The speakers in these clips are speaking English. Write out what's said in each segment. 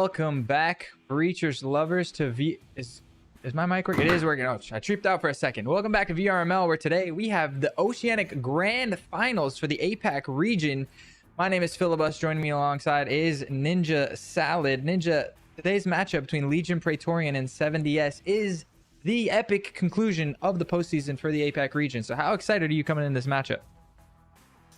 welcome back, Breachers lovers, to Is my mic working? It is working. Oh, I tripped out for a second. Welcome back to VRML, where today we have the Oceanic Grand Finals for the APAC region. My name is Philibus. Joining me alongside is Ninja Salad. Ninja, today's matchup between Legion Praetorian and 7DS is the epic conclusion of the postseason for the APAC region. So how excited are you coming in this matchup?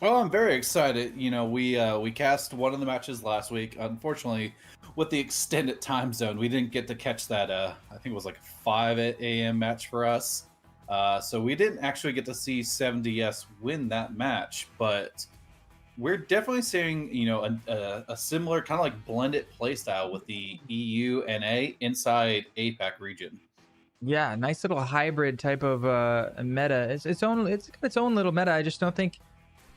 Well, I'm very excited. You know, we cast one of the matches last week. Unfortunately, with the extended time zone, we didn't get to catch that. I think it was like a 5 a.m. match for us. So we didn't actually get to see 7DS win that match. But we're definitely seeing, you know, a similar kind of like blended playstyle with the EU and A inside APAC region. Yeah, nice little hybrid type of meta. It's got its own little meta. I just don't think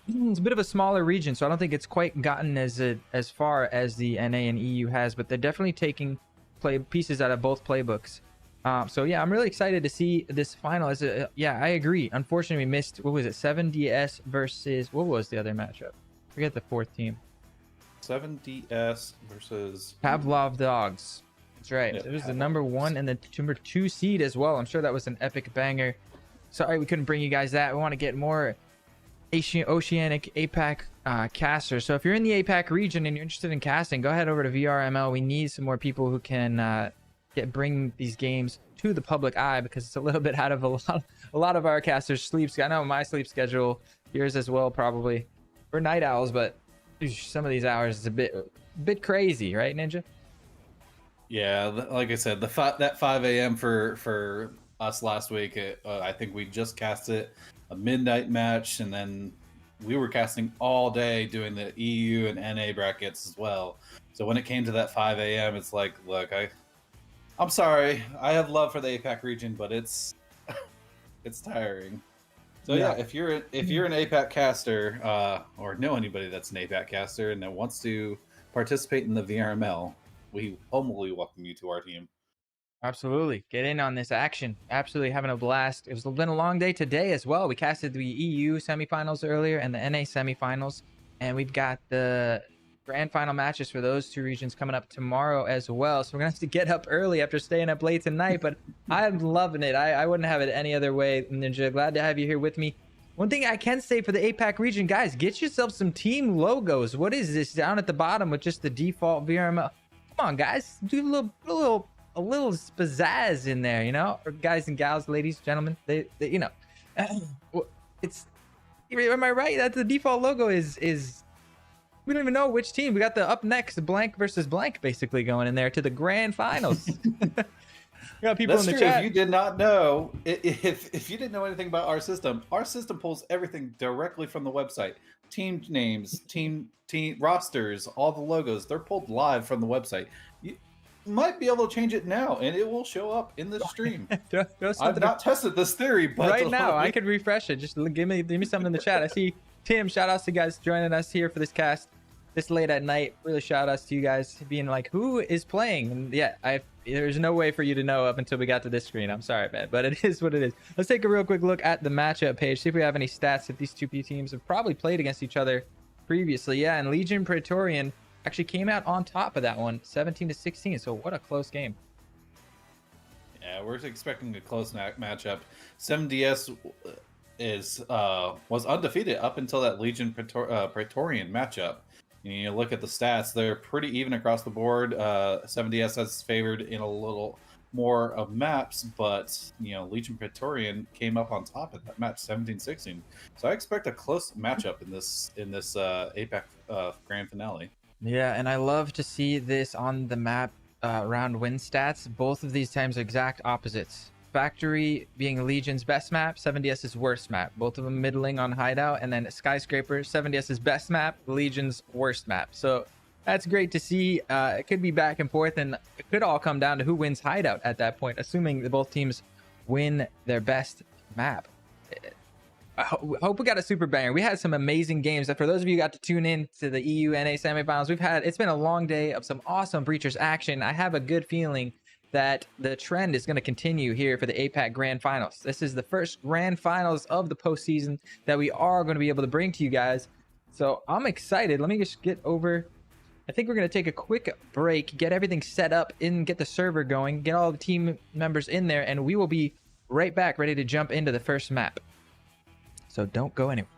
it's a bit of a smaller region, so I don't think it's quite gotten as far as the NA and EU has, but they're definitely taking pieces out of both playbooks. So yeah, I'm really excited to see this final. Yeah, I agree. Unfortunately, we missed, what was it, 7DS versus, what was the other matchup? Forget the fourth team. 7DS versus Pavlov Dogs. That's right. Yep, It was the number 1 and the number 2 seed as well. I'm sure that was an epic banger. Sorry we couldn't bring you guys that. We want to get more Oceanic APAC casters. So if you're in the APAC region and you're interested in casting, go ahead over to VRML. We need some more people who can bring these games to the public eye, because it's a little bit out of a lot of our casters' sleep. I know my sleep schedule, yours as well, probably. We're night owls, but some of these hours is a bit crazy, right, Ninja? Yeah, like I said, that 5 a.m. for us last week. I think we just cast it a midnight match, and then we were casting all day doing the EU and NA brackets as well. So when it came to that 5 a.m., it's like, look, I'm sorry, I have love for the APAC region, but it's tiring. So yeah, if you're an APAC caster or know anybody that's an APAC caster and that wants to participate in the VRML, we humbly welcome you to our team. Absolutely. Get in on this action. Absolutely having a blast. It's been a long day today as well. We casted the EU semifinals earlier and the NA semifinals, and we've got the grand final matches for those two regions coming up tomorrow as well. So we're going to have to get up early after staying up late tonight, but I'm loving it. I wouldn't have it any other way, Ninja. Glad to have you here with me. One thing I can say for the APAC region, guys, get yourself some team logos. What is this down at the bottom with just the default VRML? Come on, guys. Do a little pizzazz in there, you know, or guys and gals, ladies, gentlemen, they you know, it's, am I right that the default logo is we don't even know which team. We got the up next blank versus blank basically going in there to the grand finals. We got people That's in the true. chat. If you did not know, if you didn't know anything about our system pulls everything directly from the website. Team names, team rosters, all the logos, they're pulled live from the website. You might be able to change it now, and it will show up in the stream. I've not tested this theory, but right now I could refresh it. Just give me something in the chat. I see Tim. Shout outs to you guys joining us here for this cast this late at night. Really shout outs to you guys being like, who is playing? And yeah, there's no way for you to know up until we got to this screen. I'm sorry, man, but it is what it is. Let's take a real quick look at the matchup page, see if we have any stats if these two teams have probably played against each other previously. Yeah, and Legion Praetorian actually came out on top of that one, 17-16. So what a close game. Yeah, we're expecting a close matchup. 7DS was undefeated up until that Legion Praetorian matchup. You look at the stats; they're pretty even across the board. 7DS has favored in a little more of maps, but you know, Legion Praetorian came up on top of that match, 17-16. So I expect a close matchup in this APAC grand finale. Yeah, and I love to see this on the map round win stats. Both of these times are exact opposites. Factory being Legion's best map, 7DS's worst map. Both of them middling on Hideout, and then Skyscraper, 7DS's best map, Legion's worst map. So that's great to see. It could be back and forth, and it could all come down to who wins Hideout at that point, assuming that both teams win their best map. I hope we got a super banger. We had some amazing games. For those of you who got to tune in to the EU NA semifinals, it's been a long day of some awesome Breachers action. I have a good feeling that the trend is going to continue here for the APAC Grand Finals. This is the first Grand Finals of the postseason that we are going to be able to bring to you guys. So I'm excited. Let me just get over I think we're going to take a quick break, get everything set up, and get the server going, get all the team members in there, and we will be right back ready to jump into the first map. So don't go anywhere.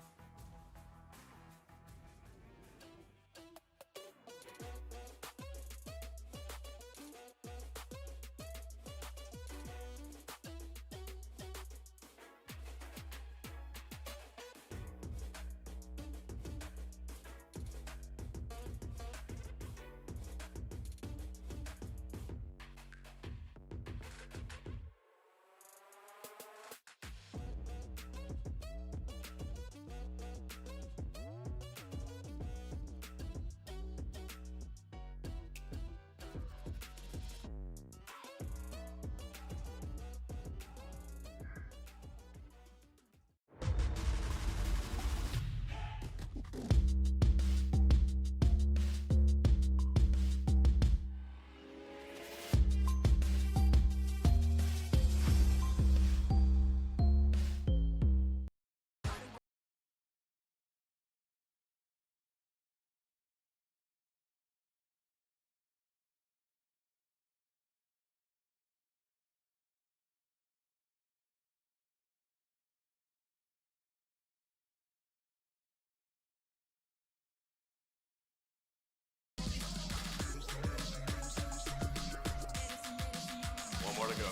One more to go.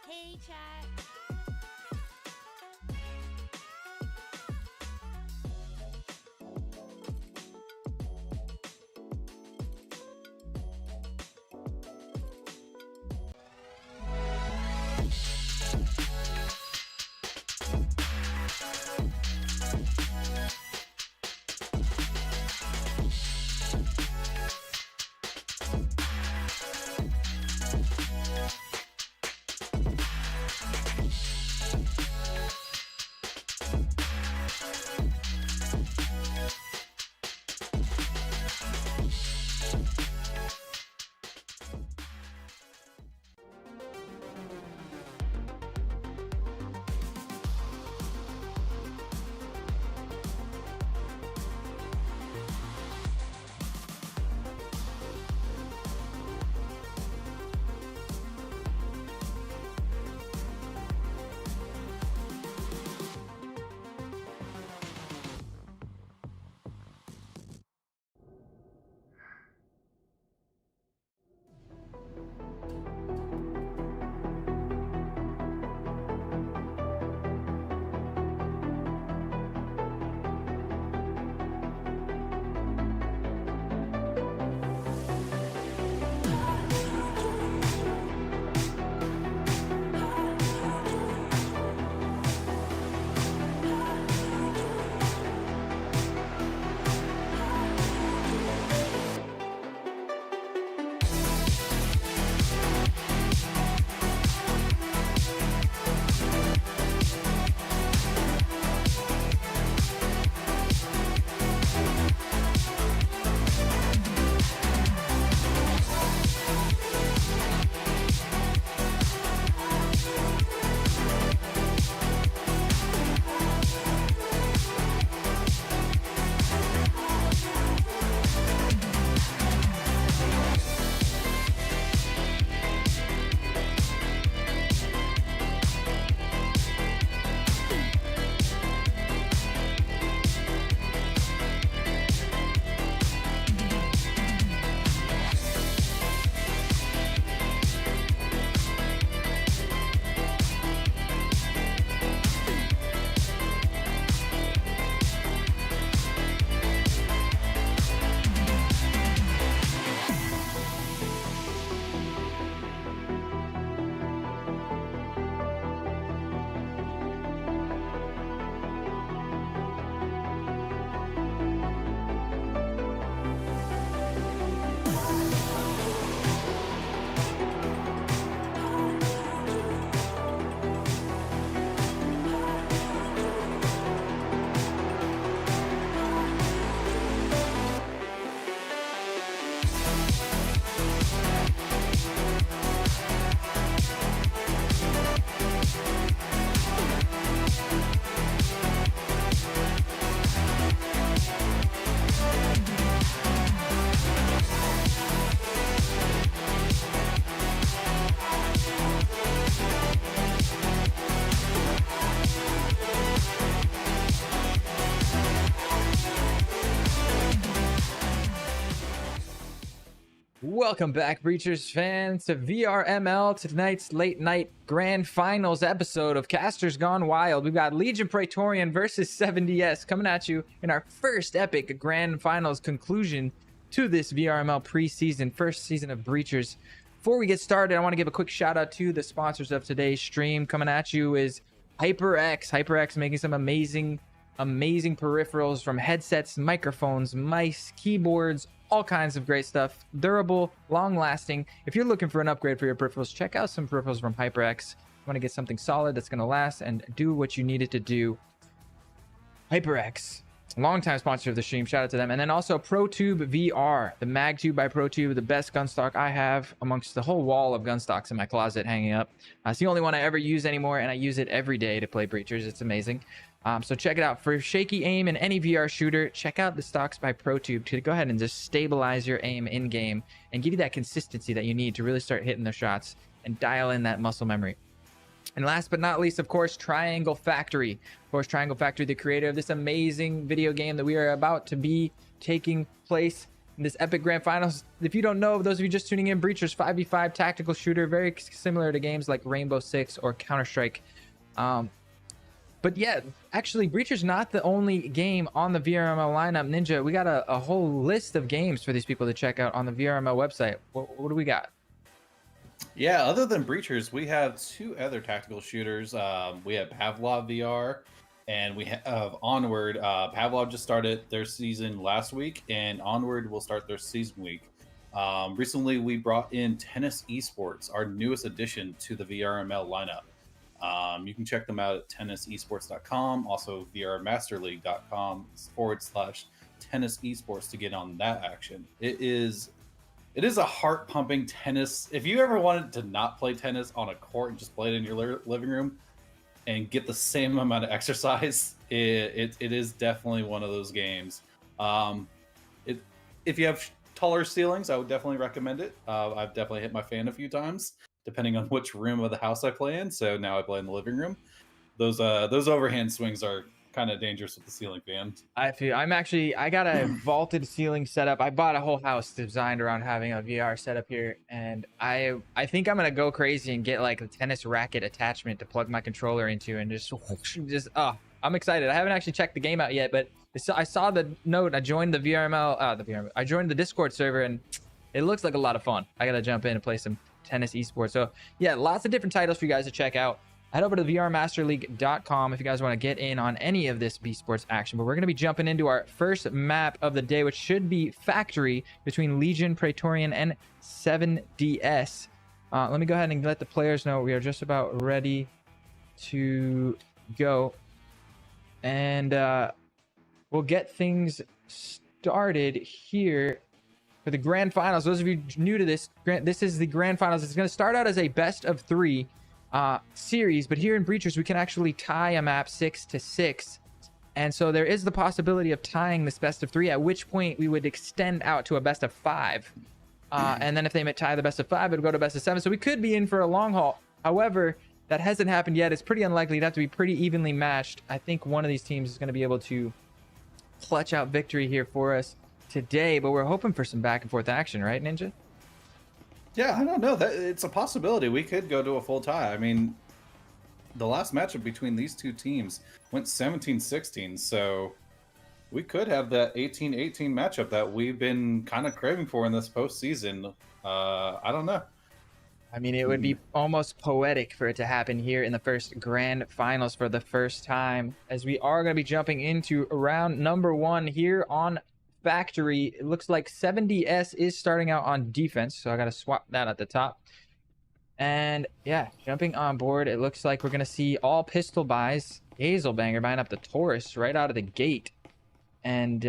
Hey, chat. Welcome back, Breachers fans, to VRML, tonight's late night grand finals episode of Casters Gone Wild. We've got Legion Praetorian versus 70S coming at you in our first epic grand finals conclusion to this VRML preseason, first season of Breachers. Before we get started, I want to give a quick shout out to the sponsors of today's stream. Coming at you is HyperX. HyperX making some amazing peripherals, from headsets, microphones, mice, keyboards, all kinds of great stuff. Durable, long lasting. If you're looking for an upgrade for your peripherals, check out some peripherals from HyperX. You want to get something solid that's going to last and do what you need it to do. HyperX, longtime sponsor of the stream. Shout out to them. And then also ProTube VR, the MagTube by ProTube, the best gun stock I have amongst the whole wall of gun stocks in my closet hanging up. It's the only one I ever use anymore, and I use it every day to play Breachers. It's amazing. So check it out. For shaky aim in any VR shooter, check out the stocks by ProTube to go ahead and just stabilize your aim in game and give you that consistency that you need to really start hitting the shots and dial in that muscle memory. And last but not least, of course, Triangle Factory. Of course, Triangle Factory, the creator of this amazing video game that we are about to be taking place in this epic grand finals. If you don't know, those of you just tuning in, Breachers 5v5 tactical shooter, very similar to games like Rainbow Six or Counter-Strike. But yeah, actually, Breachers not the only game on the VRML lineup. Ninja, we got a whole list of games for these people to check out on the VRML website. What do we got? Yeah, other than Breachers, we have two other tactical shooters. We have Pavlov VR, and we have Onward. Pavlov just started their season last week, and Onward will start their season week. Recently, we brought in Tennis Esports, our newest addition to the VRML lineup. You can check them out at tennisesports.com, also vrmasterleague.com/tennis esports to get on that action. It is a heart-pumping tennis. If you ever wanted to not play tennis on a court and just play it in your living room and get the same amount of exercise, it is definitely one of those games. If you have taller ceilings, I would definitely recommend it. I've definitely hit my fan a few times, depending on which room of the house I play in. So now I play in the living room. Those overhand swings are kind of dangerous with the ceiling fan. I got a vaulted ceiling setup. I bought a whole house designed around having a VR setup here, and I think I'm gonna go crazy and get like a tennis racket attachment to plug my controller into and just I'm excited. I haven't actually checked the game out yet, but I saw the note. I joined the VRML. I joined the Discord server, and it looks like a lot of fun. I gotta jump in and play some Tennis Esports. So yeah, lots of different titles for you guys to check out. Head over to vrmasterleague.com if you guys want to get in on any of this B Sports action. But we're going to be jumping into our first map of the day, which should be Factory between Legion, Praetorian, and 7DS. Let me go ahead and let the players know we are just about ready to go. And we'll get things started here for the grand finals. Those of you new to this, this is the grand finals. It's going to start out as a best of 3 series, but here in Breachers we can actually tie a map 6-6, and so there is the possibility of tying this best of 3, at which point we would extend out to a best of 5, and then if they tie the best of 5, it would go to best of 7. So we could be in for a long haul. However, that hasn't happened yet. It's pretty unlikely. It'd have to be pretty evenly matched. I think one of these teams is going to be able to clutch out victory here for us today, but we're hoping for some back and forth action, right, Ninja? Yeah, I don't know. It's a possibility. We could go to a full tie. I mean, the last matchup between these two teams went 17-16, so we could have that 18-18 matchup that we've been kind of craving for in this postseason. I don't know. I mean, it would be almost poetic for it to happen here in the first grand finals for the first time, as we are going to be jumping into round number 1 here on Factory. It looks like 70S is starting out on defense, so I got to swap that at the top. And yeah, jumping on board, it looks like we're going to see all pistol buys. Hazelbanger buying up the Taurus right out of the gate. And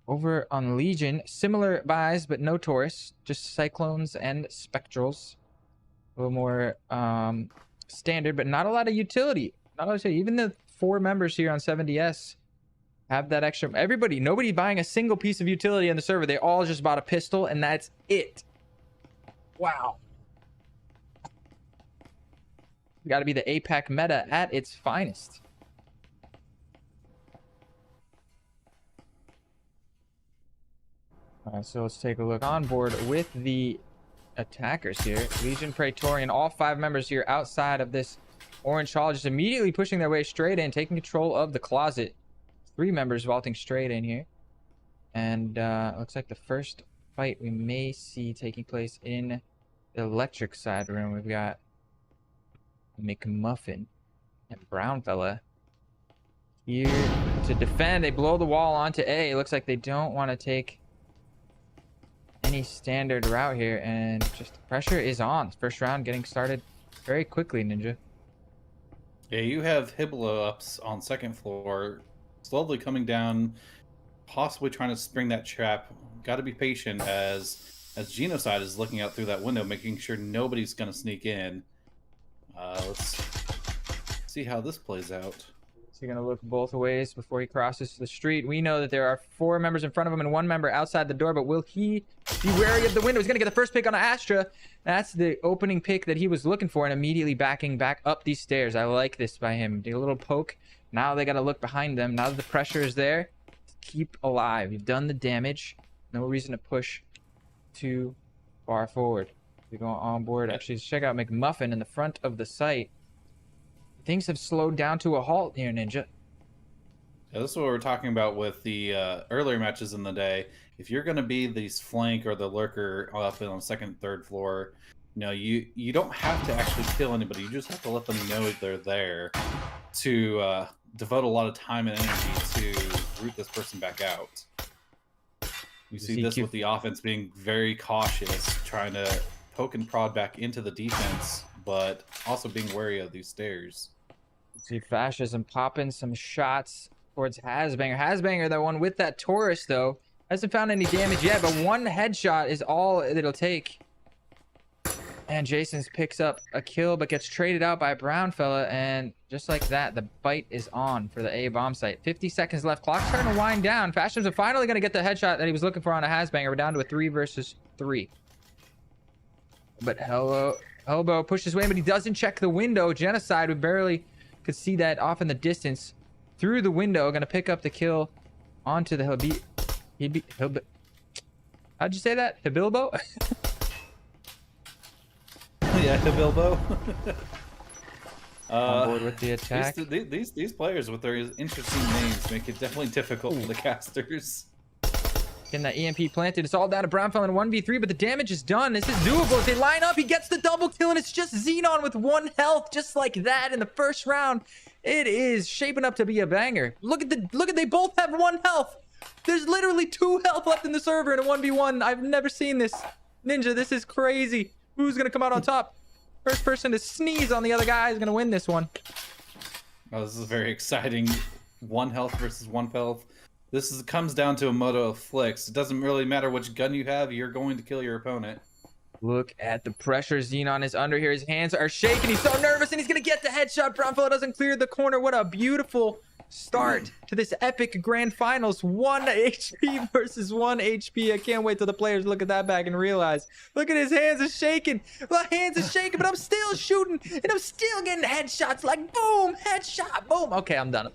over on Legion, similar buys, but no Taurus, just Cyclones and Spectrals. A little more standard, but not a lot of utility. Not a lot of utility. Even the 4 members here on 70S have that extra. Nobody buying a single piece of utility on the server. They all just bought a pistol, and that's it. Wow. Got to be the APAC meta at its finest. All right, so let's take a look on board with the attackers here. Legion, Praetorian, all 5 members here outside of this orange hall, just immediately pushing their way straight in, taking control of the closet. 3 members vaulting straight in here. And looks like the first fight we may see taking place in the electric side room. We've got McMuffin and Brownfella here to defend. They blow the wall onto A. It looks like they don't want to take any standard route here, and just the pressure is on. First round getting started very quickly, Ninja. Yeah, you have Hiblo ups on second floor, slowly coming down, possibly trying to spring that trap. Got to be patient as Genocide is looking out through that window, making sure nobody's going to sneak in. Let's see how this plays out. Is he going to look both ways before he crosses the street? We know that there are 4 members in front of him and 1 member outside the door, but will he be wary of the window? He's going to get the first pick on Astra. That's the opening pick that he was looking for, and immediately backing back up these stairs. I like this by him. Do a little poke. Now they got to look behind them. Now that the pressure is there, keep alive. You've done the damage. No reason to push too far forward. We go on board. Actually, check out McMuffin in the front of the site. Things have slowed down to a halt here, Ninja. Yeah, this is what we're talking about with the earlier matches in the day. If you're going to be these flank or the lurker up on the second, third floor, you don't have to actually kill anybody. You just have to let them know they're there to devote a lot of time and energy to root this person back out. We see this with the offense being very cautious, trying to poke and prod back into the defense, but also being wary of these stairs. See Fascism popping some shots towards Hasbanger. Hasbanger, the one with that Taurus, though, hasn't found any damage yet, but 1 headshot is all it'll take. And Jason's picks up a kill, but gets traded out by Brownfella, and just like that, the bite is on for the A bomb site. 50 seconds left. Clock's starting to wind down. Fascism's finally going to get the headshot that he was looking for on a Hasbanger. We're down to a 3 versus 3. But Elbow pushes his way, but he doesn't check the window. Genocide, we barely could see that off in the distance. Through the window, going to pick up the kill onto the how'd you say that? Hibilbo? Yeah, Hibilbo. On board with the attack. These players with their interesting names make it definitely difficult for the casters. Getting that EMP planted. It's all down to Brownfell in 1v3, but the damage is done. This is doable. If they line up, he gets the double kill, and it's just Xenon with 1 health, just like that in the first round. It is shaping up to be a banger. Look at they both have 1 health. There's literally 2 health left in the server in a 1v1. I've never seen this. Ninja, this is crazy. Who's gonna come out on top? First person to sneeze on the other guy is gonna win this one. Oh, this is very exciting. 1 health versus 1 health. This comes down to a moto of flicks. It doesn't really matter which gun you have, you're going to kill your opponent. Look at the pressure Xenon is under here. His hands are shaking. He's so nervous, and he's going to get the headshot. Brownfellow doesn't clear the corner. What a beautiful start to this epic grand finals. 1 HP versus 1 HP. I can't wait till the players look at that back and realize. Look at his hands are shaking. My hands are shaking, but I'm still shooting, and I'm still getting headshots. Like, boom, headshot, boom. Okay, I'm done.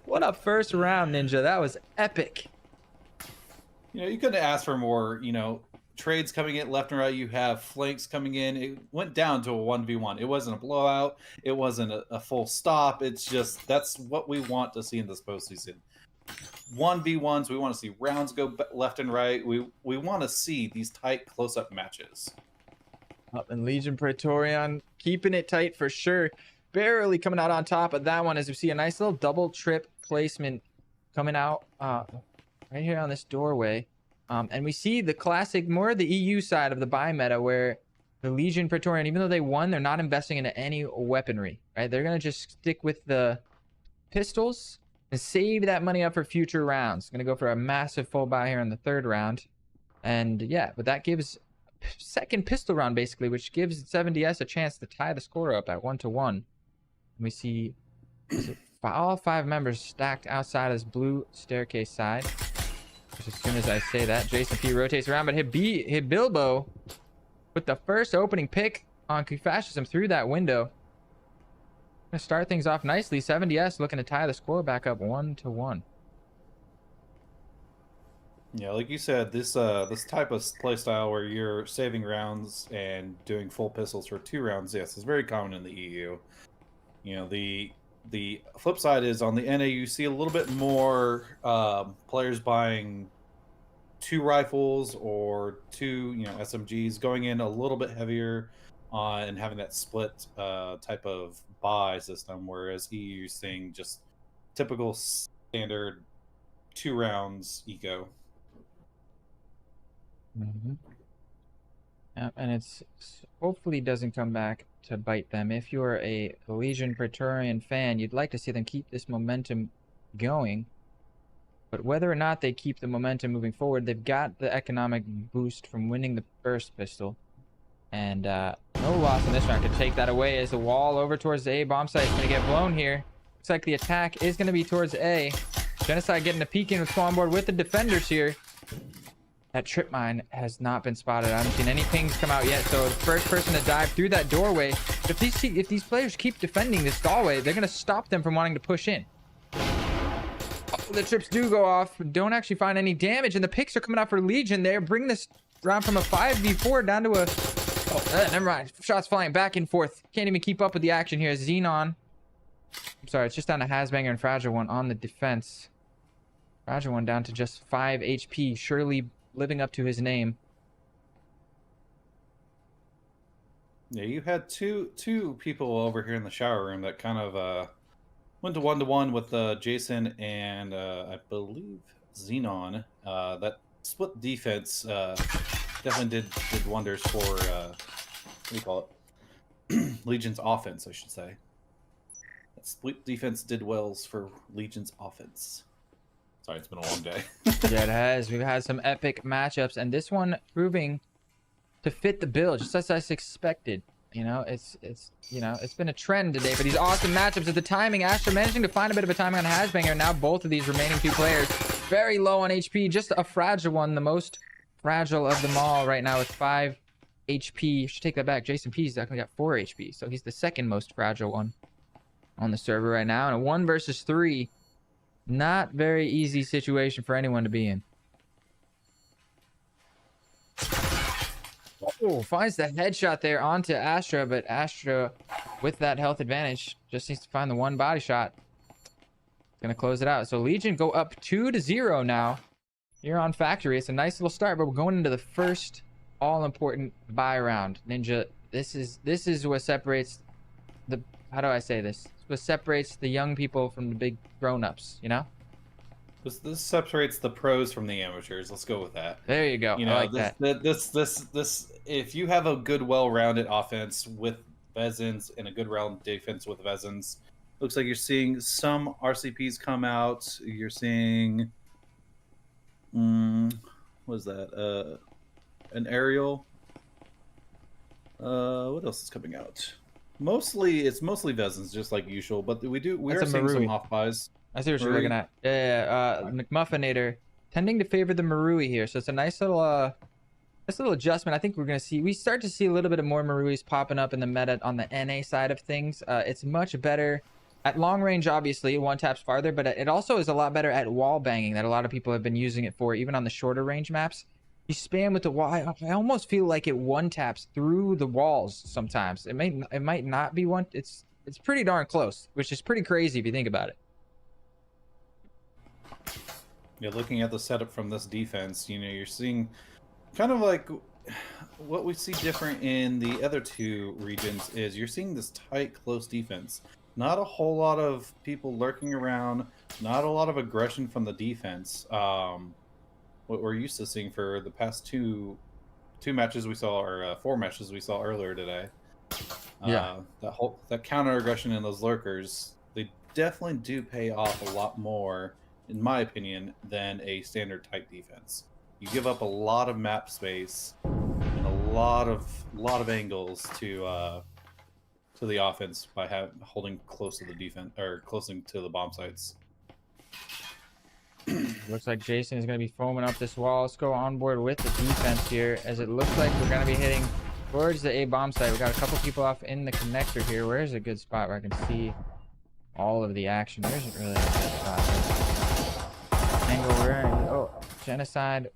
What a first round, Ninja. That was epic. You couldn't ask for more, trades coming in left and right. You have flanks coming in. It went down to a 1v1. It wasn't a blowout. It wasn't a full stop. It's just, that's what we want to see in this postseason. 1v1s. We want to see rounds go left and right. We want to see these tight close-up matches. Up in Legion Praetorian, keeping it tight for sure. Barely coming out on top of that one, as we see a nice little double trip placement coming out right here on this doorway. And we see the classic, more the EU side of the buy meta, where the Legion Praetorian, even though they won, they're not investing into any weaponry, right? They're going to just stick with the pistols and save that money up for future rounds. Going to go for a massive full buy here in the 3rd round. And yeah, but that gives second pistol round, basically, which gives 7DS a chance to tie the score up at 1-1. And we see all 5 members stacked outside this blue staircase side. Just as soon as I say that, Jason P rotates around, but Hibilbo with the first opening pick on Fascism through that window. Gonna start things off nicely. 7DS looking to tie the score back up 1-1. Yeah, like you said, this type of play style where you're saving rounds and doing full pistols for 2 rounds, yes, is very common in the EU. You know, the flip side is on the NA you see a little bit more players buying 2 rifles or 2 SMGs, going in a little bit heavier on and having that split type of buy system, whereas EU is seeing just typical standard 2 rounds eco. Yep, and hopefully doesn't come back to bite them. If you're a Legion Praetorian fan, you'd like to see them keep this momentum going. But whether or not they keep the momentum moving forward, they've got the economic boost from winning the first pistol. And no loss in this round could take that away as the wall over towards the A bomb site is going to get blown here. Looks like the attack is going to be towards A. Genocide getting a peek in with spawn board with the defenders here. That trip mine has not been spotted. I haven't seen any pings come out yet. So the first person to dive through that doorway. If these players keep defending this doorway, they're going to stop them from wanting to push in. Oh, the trips do go off. Don't actually find any damage. And the picks are coming out for Legion there. Bring this round from a 5v4 down to a... Oh, never mind. Shots flying back and forth. Can't even keep up with the action here. Xenon. I'm sorry, it's just down to Hasbanger and Fragile One on the defense. Fragile One down to just 5 HP. Surely living up to his name. Yeah, you had two people over here in the shower room that kind of went to 1-to-1 with Jason and I believe Xenon. That split defense definitely did wonders for what do you call it? Legion's offense, I should say. That split defense did wells for Legion's offense. Sorry, it's been a long day. Yeah, it has. We've had some epic matchups, and this one proving to fit the bill, just as I expected. You know, it's been a trend today, but these awesome matchups at the timing. Astra managing to find a bit of a timing on Hasbanger. Now both of these remaining 2 players very low on HP. Just a Fragile One, the most fragile of them all right now with 5 HP. Should take that back. Jason P's actually got 4 HP, so he's the second most fragile one on the server right now. And a 1 versus 3. Not very easy situation for anyone to be in. Oh, finds the headshot there onto Astra, but Astra with that health advantage just needs to find the 1 body shot. Gonna close it out. So Legion go up 2-0 now here on Factory. It's a nice little start, but we're going into the first all-important buy round. Ninja, this is what separates the, how do I say this? What separates the young people from the big grown-ups, you know? This separates the pros from the amateurs. Let's go with that. There you go. You know, I like that. This if you have a good, well-rounded offense with Vezins and a good round defense with Vezins, looks like you're seeing some RCPs come out. You're seeing, what is that? An aerial. What else is coming out? It's mostly Vezins, just like usual. But we are seeing some off buys. I see what you're looking at. Yeah, McMuffinator tending to favor the Marui here, so it's a nice little adjustment. I think we start to see a little bit of more Maruis popping up in the meta on the NA side of things. It's much better at long range, obviously, 1 taps farther, but it also is a lot better at wall banging that a lot of people have been using it for, even on the shorter range maps. You spam with the wall. I almost feel like it 1 taps through the walls sometimes. It might not be one. It's pretty darn close, which is pretty crazy if you think about it. Yeah, looking at the setup from this defense, you know, you're seeing kind of like what we see different in the other 2 regions is you're seeing this tight, close defense. Not a whole lot of people lurking around, not a lot of aggression from the defense. What we're used to seeing for the past two matches we saw, or 4 matches we saw earlier today. Yeah. That counter aggression and those lurkers, they definitely do pay off a lot more, in my opinion, than a standard tight defense. You give up a lot of map space and a lot of angles to the offense by holding close to the defense or closing to the bomb sites. Looks like Jason is going to be foaming up this wall. Let's go on board with the defense here, as it looks like we're going to be hitting towards the A bomb site. We got a couple people off in the connector here. Where's a good spot where I can see all of the action? There isn't really a good spot. Angle where? Oh, Genocide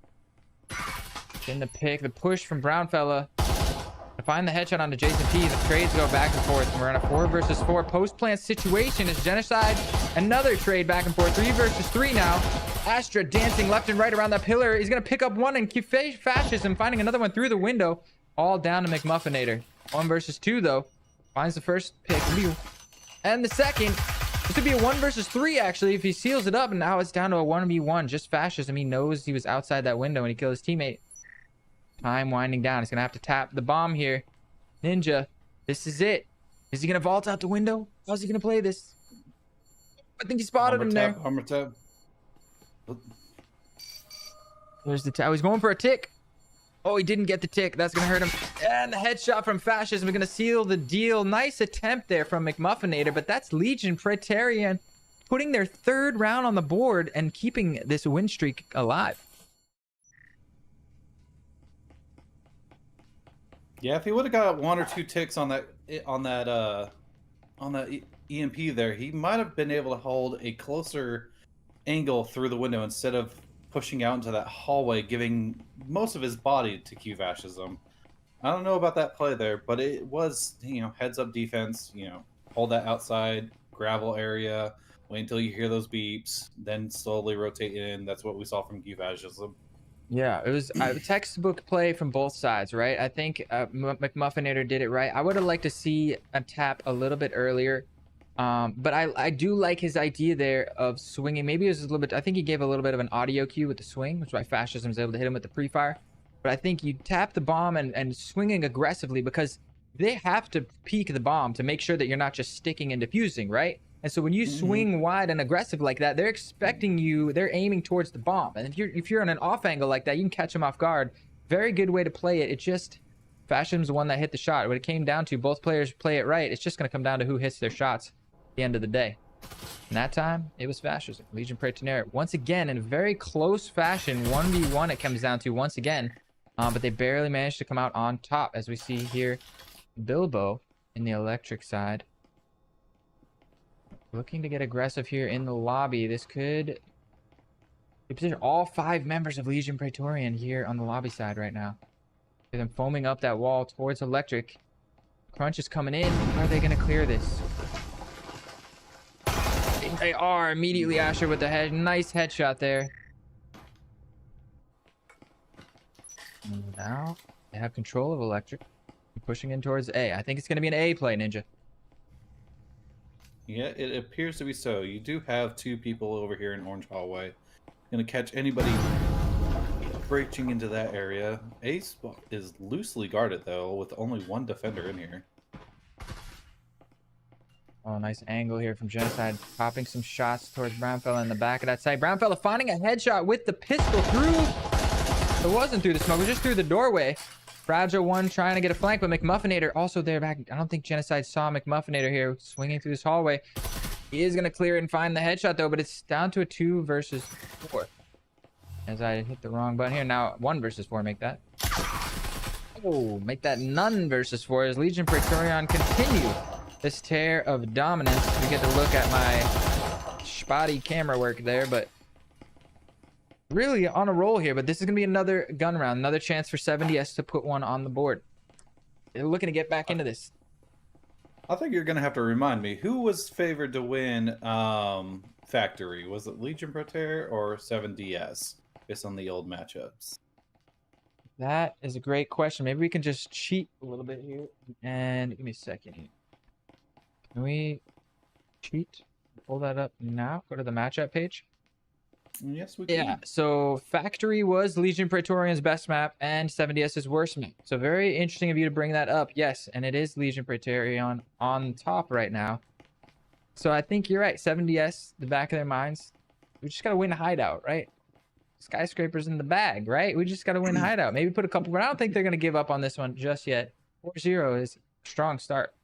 in the pick. The push from Brownfella to find the headshot onto Jason P. The trades go back and forth. And we're in a 4 versus 4 post-plant situation as Genocide. Another trade back and forth. 3 versus 3 now. Astra dancing left and right around that pillar. He's going to pick up one and keep fascism, finding another one through the window. All down to McMuffinator. 1 versus 2, though. Finds the first pick. And the second. This would be a 1 versus 3, actually, if he seals it up. And now it's down to a 1v1. Just fascism. He knows he was outside that window and he killed his teammate. Time winding down. He's going to have to tap the bomb here. Ninja, this is it. Is he going to vault out the window? How's he going to play this? I think he spotted him there. Armor tab. There's the he's going for a tick. Oh, he didn't get the tick. That's going to hurt him. And the headshot from Fascism is going to seal the deal. Nice attempt there from McMuffinator, but that's Legion Praetorian putting their 3rd round on the board and keeping this win streak alive. Yeah, if he would have got 1 or 2 ticks on that EMP there, he might have been able to hold a closer angle through the window instead of pushing out into that hallway, giving most of his body to Q Fascism. I don't know about that play there, but it was, heads up defense, hold that outside gravel area, wait until you hear those beeps, then slowly rotate in. That's what we saw from Q Fascism. Yeah, it was a textbook play from both sides, right? I think McMuffinator did it right. I would have liked to see a tap a little bit earlier. But I do like his idea there of swinging. Maybe it was a little bit, I think he gave a little bit of an audio cue with the swing, which is why Fascism was able to hit him with the pre-fire. But I think you tap the bomb and swinging aggressively because they have to peek the bomb to make sure that you're not just sticking and defusing, right? And so when you swing wide and aggressive like that, they're expecting you, they're aiming towards the bomb. And if you're on an off angle like that, you can catch them off guard. Very good way to play it. It just, Fascism's the one that hit the shot. When it came down to both players play it right, it's just going to come down to who hits their shots at the end of the day. And that time, it was Fascism. Legion Praetorian. Once again, in a very close fashion, 1v1 it comes down to once again. But they barely managed to come out on top, as we see here. Bilbo in the electric side. Looking to get aggressive here in the lobby. This could position all 5 members of Legion Praetorian here on the lobby side right now. With them foaming up that wall towards electric. Crunch is coming in. How are they going to clear this? They are immediately. Asher with the head. Nice headshot there. And now they have control of electric. Pushing in towards A. I think it's going to be an A play, Ninja. Yeah, it appears to be so. You do have 2 people over here in Orange Hallway. Gonna catch anybody breaching into that area. Ace is loosely guarded, though, with only 1 defender in here. Oh, nice angle here from Genocide. Popping some shots towards Brownfella in the back of that site. Brownfella finding a headshot with the pistol through. It wasn't through the smoke. It was just through the doorway. Fragile 1 trying to get a flank, but McMuffinator also there back. I don't think Genocide saw McMuffinator here swinging through this hallway. He is going to clear it and find the headshot, though, but it's down to a 2 versus 4. As I hit the wrong button here. Now, 1 versus 4, make that. Oh, make that none versus 4 as Legion Praetorian continue this tear of dominance. We get to look at my spotty camera work there, but really on a roll here. But this is going to be another gun round, another chance for 70S to put one on the board. They're looking to get back into this. I think you're going to have to remind me, who was favored to win Factory? Was it Legion Praetor or 7DS, based on the old matchups? That is a great question. Maybe we can just cheat a little bit here. And give me a second here. Can we cheat? Pull that up now. Go to the matchup page. Yes, we can. Yeah, so Factory was Legion Praetorian's best map and 7DS's worst map. So very interesting of you to bring that up. Yes, and it is Legion Praetorian on top right now. So I think you're right. 7DS, the back of their minds. We just got to win Hideout, right? Skyscraper's in the bag, right? We just got to win Hideout. Maybe put a couple, but I don't think they're going to give up on this one just yet. 4-0 is a strong start.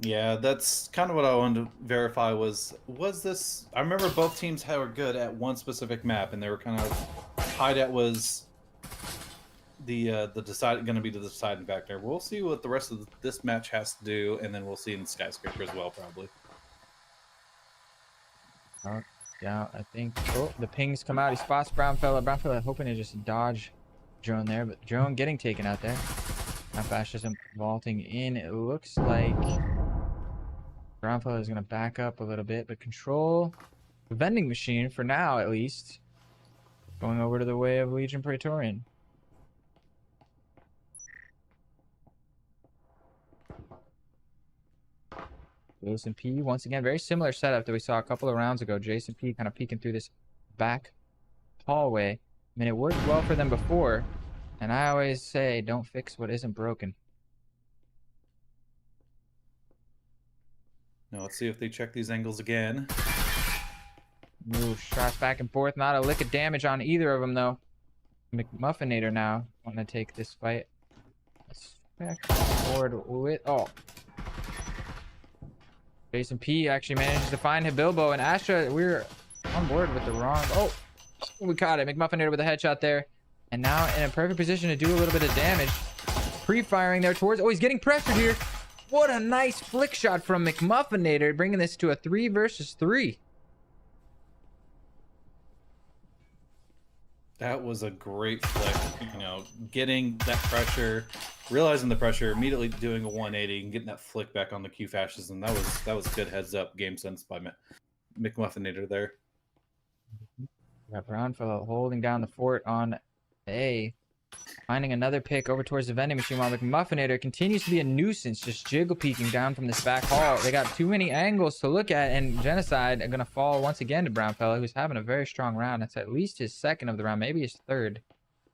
Yeah, that's kind of what I wanted to verify was this... I remember both teams were good at one specific map, and they were kind of... Hideout was the going to be the deciding factor. We'll see what the rest of this match has to do, and then we'll see in Skyscraper as well, probably. Yeah, I think. Oh, the pings come out. He spots Brownfella. Brownfella hoping to just dodge drone there, but drone getting taken out there. Now Fascism vaulting in. It looks like Brownfella is going to back up a little bit, but control the vending machine for now, at least. Going over to the way of Legion Praetorian. Jason P, once again, very similar setup that we saw a couple of rounds ago. Jason P kind of peeking through this back hallway. I mean, it worked well for them before, and I always say, don't fix what isn't broken. Now let's see if they check these angles again. Move shots back and forth. Not a lick of damage on either of them, though. McMuffinator now wanting to take this fight. Let's back forward with... Oh. Jason P actually manages to find Hibilbo, and Astra, we're on board with the wrong... Oh, we caught it. McMuffinator with a headshot there. And now in a perfect position to do a little bit of damage. Pre-firing there towards... Oh, he's getting pressured here. What a nice flick shot from McMuffinator, bringing this to a 3 versus 3. That was a great flick, you know, getting that pressure, realizing the pressure, immediately doing a 180 and getting that flick back on the Q fascism. That was good heads up game sense by McMuffinator there. Got Brownfellow holding down the fort on A. Finding another pick over towards the vending machine while McMuffinator continues to be a nuisance, just jiggle peeking down from this back hall. They got too many angles to look at, and Genocide are going to fall once again to Brownfellow, who's having a very strong round. That's at least his second of the round, maybe his third.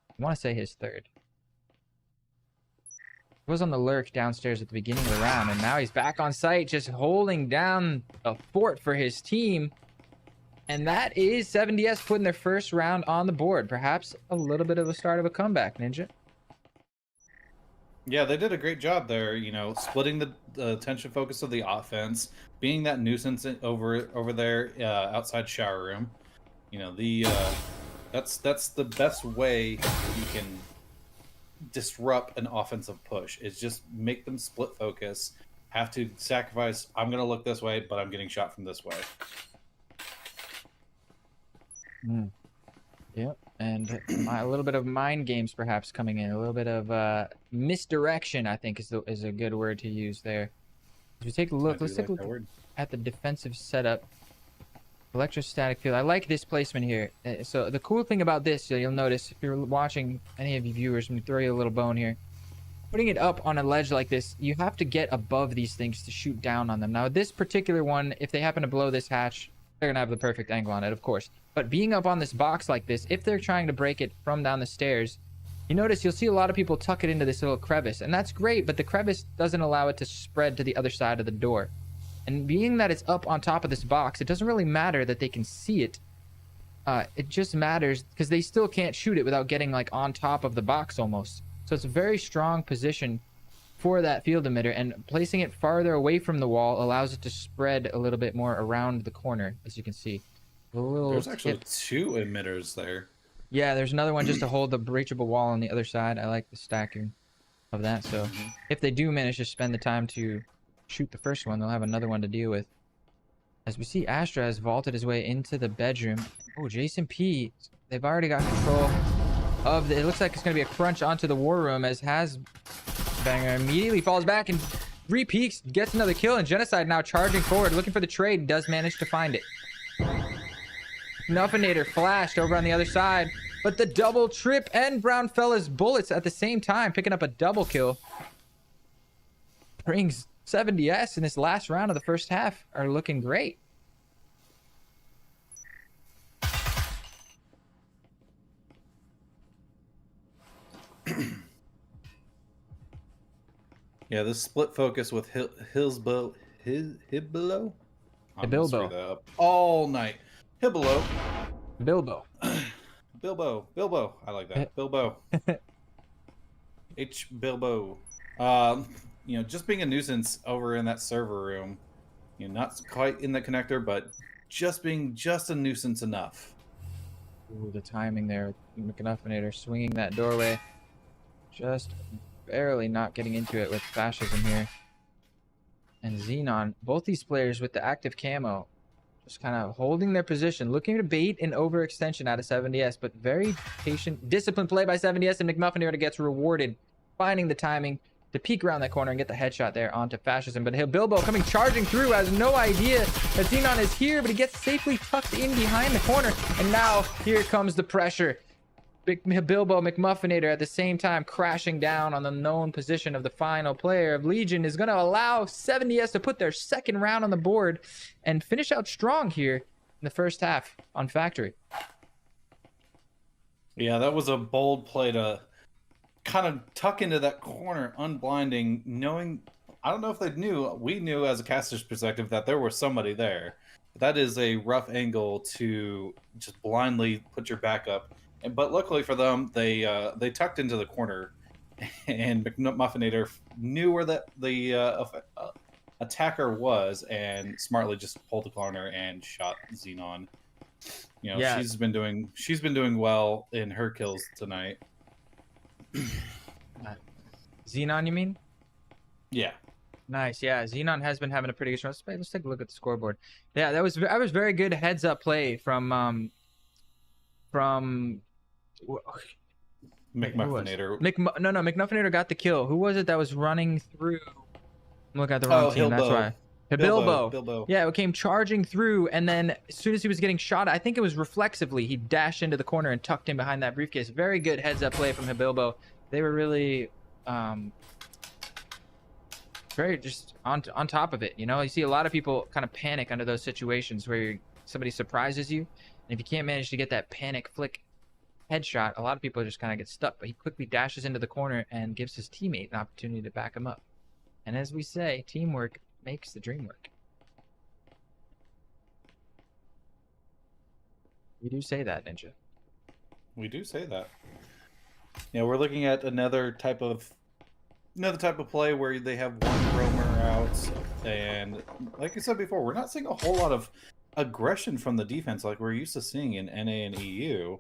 I want to say his third. He was on the lurk downstairs at the beginning of the round, and now he's back on site, just holding down a fort for his team. And that is 7DS putting their first round on the board. Perhaps a little bit of a start of a comeback, Ninja. Yeah, they did a great job there, you know, splitting the attention focus of the offense, being that nuisance over there outside shower room. You know, that's the best way you can disrupt an offensive push, is just make them split focus, have to sacrifice, I'm going to look this way, but I'm getting shot from this way. Yep, and a little bit of mind games perhaps coming in, a little bit of misdirection, I think is a good word to use there. As we take a look, let's take a look at the defensive setup. Electrostatic field. I like this placement here. So the cool thing about this, you'll notice if you're watching, any of you viewers, I'm gonna throw you a little bone here. Putting it up on a ledge like this, you have to get above these things to shoot down on them. Now this particular one, if they happen to blow this hatch, they're gonna have the perfect angle on it, of course. But being up on this box like this, if they're trying to break it from down the stairs, you notice you'll see a lot of people tuck it into this little crevice, and that's great, but the crevice doesn't allow it to spread to the other side of the door. And being that it's up on top of this box, it doesn't really matter that they can see it. It just matters because they still can't shoot it without getting like on top of the box almost. So it's a very strong position for that field emitter, and placing it farther away from the wall allows it to spread a little bit more around the corner, as you can see. There's actually 2 emitters there. Yeah, there's another one just to hold the breachable wall on the other side. I like the stacking of that. So if they do manage to spend the time to shoot the first one, they'll have another one to deal with. As we see, Astra has vaulted his way into the bedroom. Oh, Jason P, they've already got control of the... It looks like it's going to be a crunch onto the war room, as Banger immediately falls back and re-peeks, gets another kill, and Genocide now charging forward, looking for the trade, does manage to find it. Nuffinator flashed over on the other side, but the double trip and Brownfella's bullets at the same time, picking up a double kill, brings 7DS in this last round of the first half are looking great. Yeah, this split focus with Hibilbo. All night. Hibilbo. Bilbo. Bilbo. I like that. Bilbo. Bilbo. You know, just being a nuisance over in that server room. You know, not quite in the connector, but just being just a nuisance enough. Ooh, the timing there. McNuffinator swinging that doorway. Just barely not getting into it with fascism here. And Xenon, both these players with the active camo, just kind of holding their position, looking to bait an overextension out of 70S, but very patient, disciplined play by 70S, and McMuffinator gets rewarded, finding the timing to peek around that corner and get the headshot there onto Fascism. But Bilbo coming charging through, has no idea that Xenon is here, but he gets safely tucked in behind the corner, and now here comes the pressure. Big Bilbo McMuffinator at the same time crashing down on the known position of the final player of Legion is going to allow 70S to put their second round on the board and finish out strong here in the first half on Factory. Yeah, that was a bold play to kind of tuck into that corner, unblinding, knowing, I don't know if we knew as a caster's perspective that there was somebody there. But that is a rough angle to just blindly put your back up. But luckily for them, they tucked into the corner, and McMuffinator knew where the attacker was, and smartly just pulled the corner and shot Xenon. You know, Yeah. she's been doing well in her kills tonight. Xenon, you mean? Yeah. Nice. Yeah, Xenon has been having a pretty good shot. Let's take a look at the scoreboard. Yeah, that was very good heads up play from McMuffinator. McMuffinator got the kill. Who was it that was running through? I'm looking at the wrong team. Hilbo. That's why. Bilbo. Yeah, it came charging through, and then as soon as he was getting shot, I think it was reflexively, he dashed into the corner and tucked in behind that briefcase. Very good heads-up play from Bilbo. They were really very just on top of it. You know, you see a lot of people kind of panic under those situations where somebody surprises you, and if you can't manage to get that panic flick headshot, a lot of people just kind of get stuck. But he quickly dashes into the corner and gives his teammate an opportunity to back him up. And as we say, teamwork makes the dream work. We do say that, Ninja. We do say that. Yeah, we're looking at another type of play where they have one roamer out, and like I said before, we're not seeing a whole lot of aggression from the defense like we're used to seeing in NA and EU.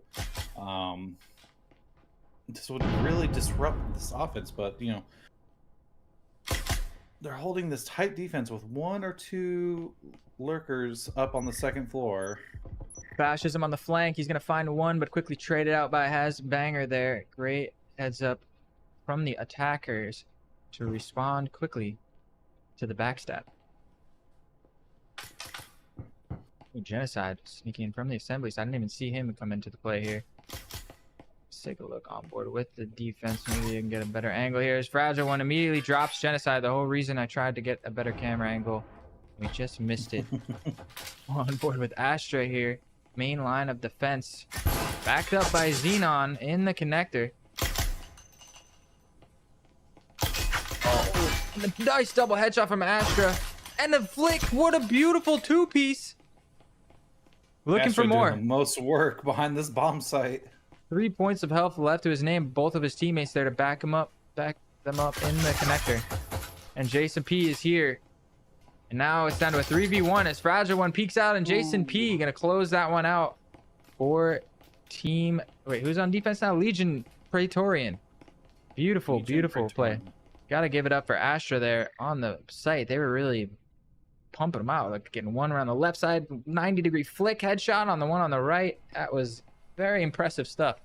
This would really disrupt this offense, but you know, they're holding this tight defense with one or two lurkers up on the second floor. Fascism on the flank. He's going to find one, but quickly traded out by Banger there. Great heads up from the attackers to respond quickly to the backstab. Ooh, Genocide sneaking in from the assembly, so I didn't even see him come into the play here. Let's take a look on board with the defense. Maybe you can get a better angle here. As Fragile One immediately drops Genocide. The whole reason I tried to get a better camera angle, we just missed it. On board with Astra here. Main line of defense. Backed up by Xenon in the connector. Oh, nice double headshot from Astra. And the flick. What a beautiful two-piece. Looking Astra for more. doing the most work behind this bomb site. 3 points of health left to his name. Both of his teammates there to back them up in the connector. And Jason P is here. And now it's down to a 3v1 as Fragile One peeks out, and Jason P gonna close that one out for team. Wait, who's on defense now? Legion Praetorian. Beautiful, Legion beautiful Praetorian. play. Gotta give it up for Astra there on the site. They were really pumping them out, like getting one around the left side, 90-degree flick headshot on the one on the right. That was very impressive stuff.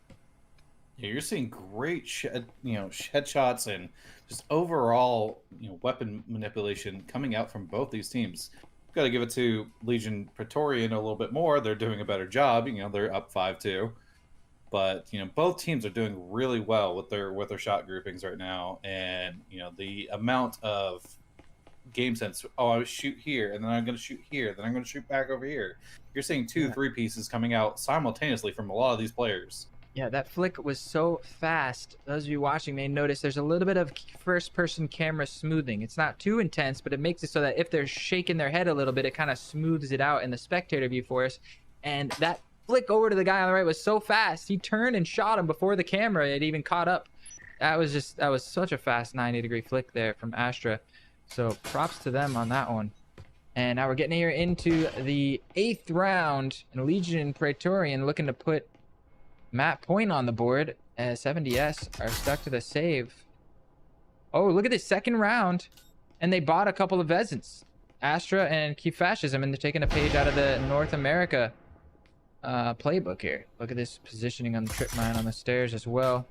Yeah, you're seeing great headshots and just overall weapon manipulation coming out from both these teams. Got to give it to Legion Praetorian a little bit more. They're doing a better job. They're up 5-2, but both teams are doing really well with their shot groupings right now, and the amount of game sense. Oh, I shoot here, and then I'm going to shoot here, then I'm going to shoot back over here. You're seeing 2-3 pieces coming out simultaneously from a lot of these players. Yeah, that flick was so fast. Those of you watching may notice there's a little bit of first-person camera smoothing. It's not too intense, but it makes it so that if they're shaking their head a little bit, it kind of smooths it out in the spectator view for us. And that flick over to the guy on the right was so fast. He turned and shot him before the camera had even caught up. That was such a fast 90-degree flick there from Astra. So props to them on that one. And now we're getting here into the 8th round, and Legion Praetorian looking to put Matt Point on the board as 70S are stuck to the save. Oh, look at this second round, and they bought a couple of Vezins. Astra and Q Fascism, and they're taking a page out of the North America playbook here. Look at this positioning on the trip mine on the stairs as well.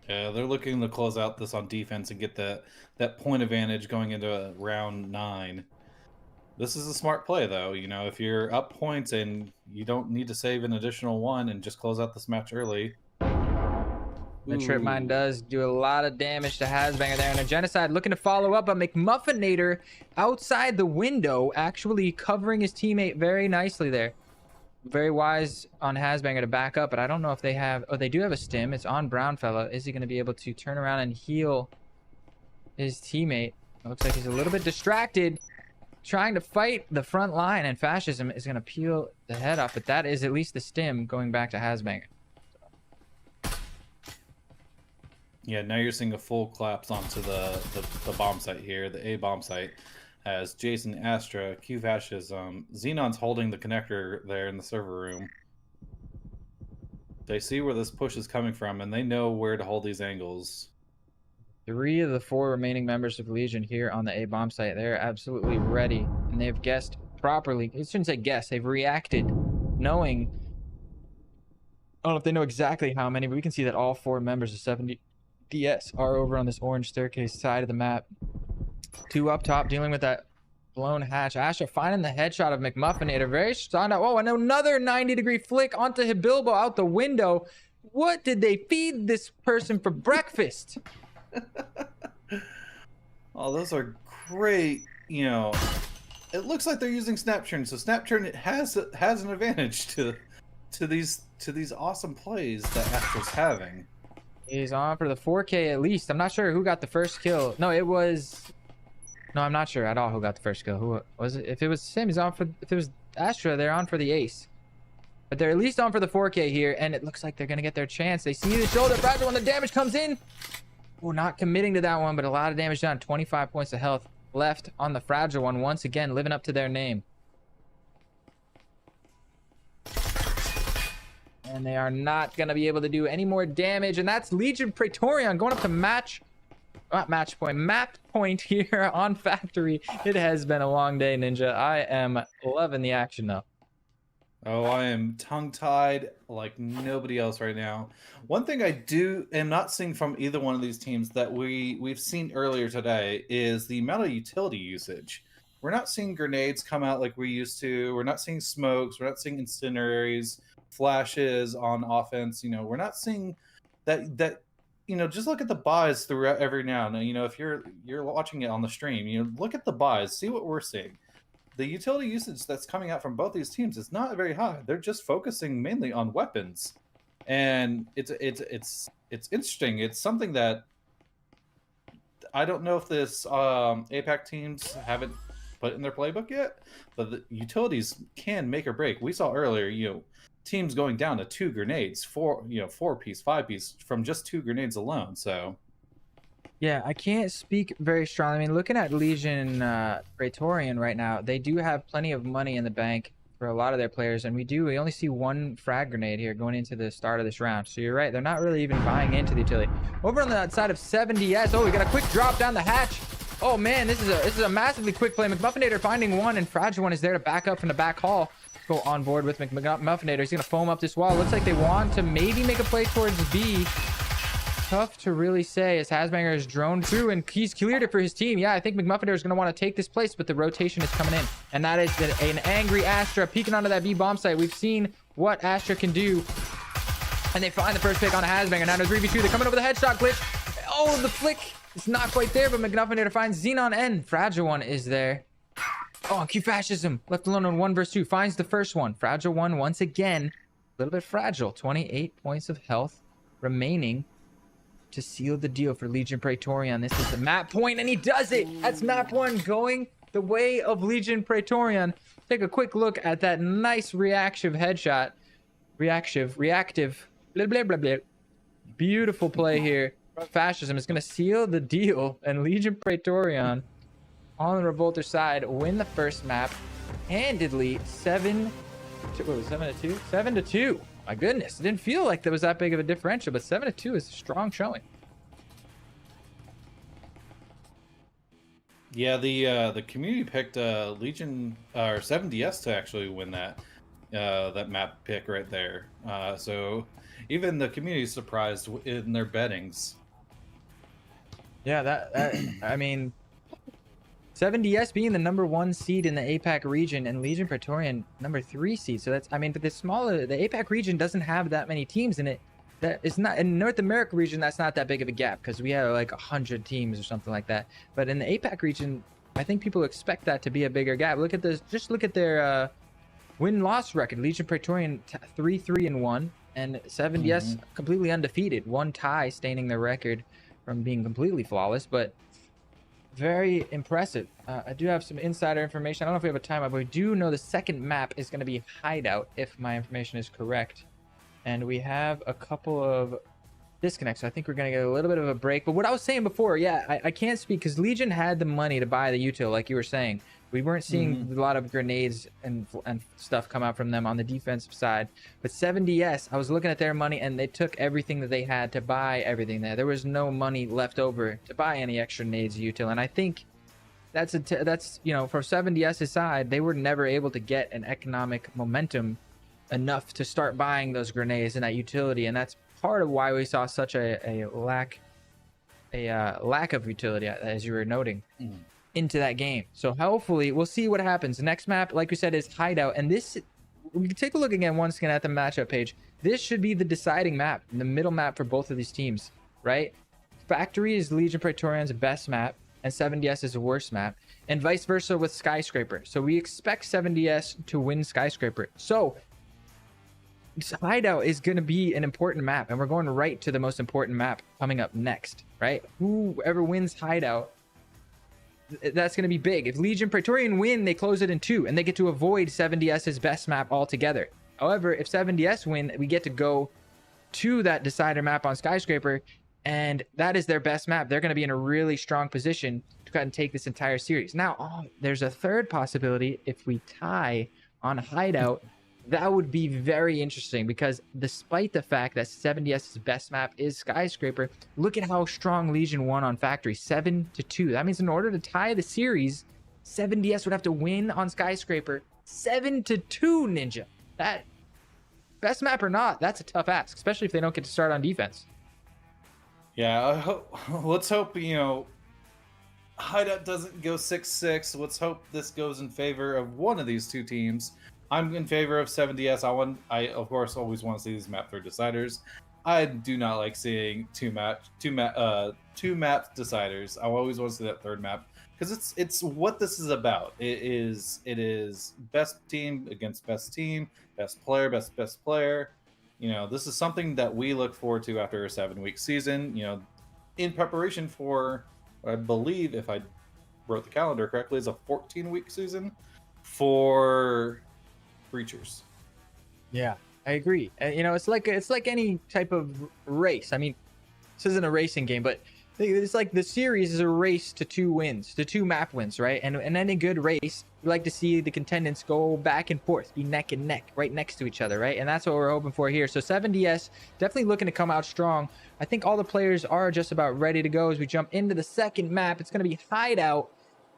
Yeah, they're looking to close out this on defense and get that point advantage going into round 9. This is a smart play, though. You know, if you're up points and you don't need to save an additional 1 and just close out this match early. The trip mine does do a lot of damage to Hasbanger there, and a Genocide looking to follow up, but McMuffinator outside the window actually covering his teammate very nicely there. Very wise on Hasbanger to back up, but I don't know if they have... Oh, they do have a stim. It's on Brownfella. Is he going to be able to turn around and heal his teammate? It looks like he's a little bit distracted, trying to fight the front line, and Fascism is going to peel the head off, but that is at least the stim going back to Hasbanger. Yeah, now you're seeing a full collapse onto the bomb site here, the A bomb site, as Jason, Astra, Q Fascism, Xenon's holding the connector there in the server room. They see where this push is coming from, and they know where to hold these angles. 3 of the 4 remaining members of Legion here on the A bomb site. They're absolutely ready, and they've guessed properly. I shouldn't say guess. They've reacted, knowing... I don't know if they know exactly how many, but we can see that all 4 members of 70 DS are over on this orange staircase side of the map. 2 up top dealing with that blown hatch. Asher finding the headshot of McMuffinator. Very strong. Oh, and another 90-degree flick onto Hibilbo out the window. What did they feed this person for breakfast? Oh, those are great. You know, it looks like they're using Snapturn, so Snapturn has an advantage to these awesome plays that Astra's having. He's on for the 4K at least. I'm not sure who got the first kill. No, it was... No, I'm not sure at all who got the first kill. Who was it? If it was Sim, he's on for... If it was Astra, they're on for the ace. But they're at least on for the 4K here, and it looks like they're going to get their chance. They see the shoulder fragile when the damage comes in. Oh, not committing to that one, but a lot of damage done. 25 points of health left on the fragile one. Once again, living up to their name. And they are not going to be able to do any more damage. And that's Legion Praetorian going up to map point here on Factory. It has been a long day, Ninja. I am loving the action, though. Oh, I am tongue-tied like nobody else right now. One thing I am not seeing from either one of these teams that we've seen earlier today is the amount of utility usage. We're not seeing grenades come out like we used to. We're not seeing smokes. We're not seeing incendiaries, flashes on offense. You know, we're not seeing that. You know, just look at the buys throughout every now and then. You know, if you're watching it on the stream, you know, look at the buys, see what we're seeing. The utility usage that's coming out from both these teams is not very high. They're just focusing mainly on weapons, and it's interesting. It's something that I don't know if this APAC teams haven't put in their playbook yet, but the utilities can make or break. We saw earlier, you know, teams going down to 2 grenades, 4-piece, 5-piece from just 2 grenades alone. So. Yeah, I can't speak very strongly. I mean, looking at Legion Praetorian right now, they do have plenty of money in the bank for a lot of their players, and we only see 1 frag grenade here going into the start of this round. So you're right, they're not really even buying into the utility. Over on the side of 70S, oh, we got a quick drop down the hatch. Oh man, this is a massively quick play. McMuffinator finding 1, and Fragile One is there to back up from the back hall. Go on board with McMuffinator. He's gonna foam up this wall. Looks like they want to maybe make a play towards B. Tough to really say as Hasbanger has droned through and he's cleared it for his team. Yeah, I think McMuffinator is going to want to take this place, but the rotation is coming in. And that is an angry Astra peeking onto that B bomb site. We've seen what Astra can do. And they find the first pick on a Hasbanger. Now to 3v2. They're coming over the headshot glitch. Oh, the flick is not quite there, but McMuffinator finds Xenon N. Fragile One is there. Oh, Q Fascism left alone on 1 versus 2. Finds the first one. Fragile One once again. A little bit fragile. 28 points of health remaining to seal the deal for Legion Praetorian. This is the map point, and he does it. That's map 1 going the way of Legion Praetorian. Take a quick look at that nice reactive headshot. Reactive, blah, blah, blah, blah. Beautiful play here. Fascism is going to seal the deal, and Legion Praetorian on the Revolter side win the first map handedly. 7-2. 7-2. My goodness, it didn't feel like there was that big of a differential, but 7-2 is a strong showing. Yeah, the community picked Legion or 7DS to actually win that map pick right there. So even the community is surprised in their bettings. Yeah, that I mean, 7DS being the #1 seed in the APAC region and Legion Praetorian #3 seed. So that's, I mean, but the APAC region doesn't have that many teams in it. That is not in North America region. That's not that big of a gap because we have like 100 teams or something like that. But in the APAC region, I think people expect that to be a bigger gap. Look at this. Just look at their win-loss record. Legion Praetorian 3-3-1, and 7DS completely undefeated. One tie, staining their record from being completely flawless, but very impressive. I do have some insider information. I don't know if we have a timeout, but we do know the second map is going to be Hideout, if my information is correct. And we have a couple of disconnects, so I think we're going to get a little bit of a break. But what I was saying before, yeah, I can't speak because Legion had the money to buy the util, like you were saying. We weren't seeing a lot of grenades and stuff come out from them on the defensive side. But 7DS, I was looking at their money, and they took everything that they had to buy everything there. There was no money left over to buy any extra nades util. And I think that's you know, for 7DS's side, they were never able to get an economic momentum enough to start buying those grenades and that utility. And that's part of why we saw such a lack of utility, as you were noting. Into that game. So hopefully we'll see what happens. The next map, like we said, is Hideout, and this, we can take a look again once again at the matchup page. This should be the deciding map, the middle map for both of these teams, right? Factory is Legion Praetorian's best map and 7DS is the worst map, and vice versa with Skyscraper. So we expect 7DS to win Skyscraper. So Hideout is going to be an important map, and we're going right to the most important map coming up next, right? Whoever wins Hideout, that's going to be big. If Legion Praetorian win, they close it in 2 and they get to avoid 7DS's best map altogether. However, if 7DS win, we get to go to that decider map on Skyscraper, and that is their best map. They're going to be in a really strong position to go ahead and take this entire series. Now, there's a third possibility. If we tie on Hideout, that would be very interesting, because despite the fact that 7DS's best map is Skyscraper, look at how strong Legion won on Factory, 7-2. That means in order to tie the series, 7DS would have to win on Skyscraper 7-2, Ninja. That, best map or not, that's a tough ask, especially if they don't get to start on defense. Yeah, let's hope, you know, Hideout doesn't go 6-6. Let's hope this goes in favor of one of these two teams. I'm in favor of 7DS. I of course always want to see these map 3 deciders. I do not like seeing two map deciders. I always want to see that third map, because it's what this is about. It is best team against best team, best player, best player. You know, this is something that we look forward to after a 7-week season. You know, in preparation for what I believe, if I wrote the calendar correctly, is a 14-week season for Breachers. Yeah, I agree. You know, it's like any type of race. I mean, this isn't a racing game, but it's like the series is a race to 2 wins, to 2 map wins, right? And in any good race, we like to see the contendants go back and forth, be neck and neck, right next to each other, right? And that's what we're hoping for here. So 7DS definitely looking to come out strong. I think all the players are just about ready to go as we jump into the second map. It's going to be Hideout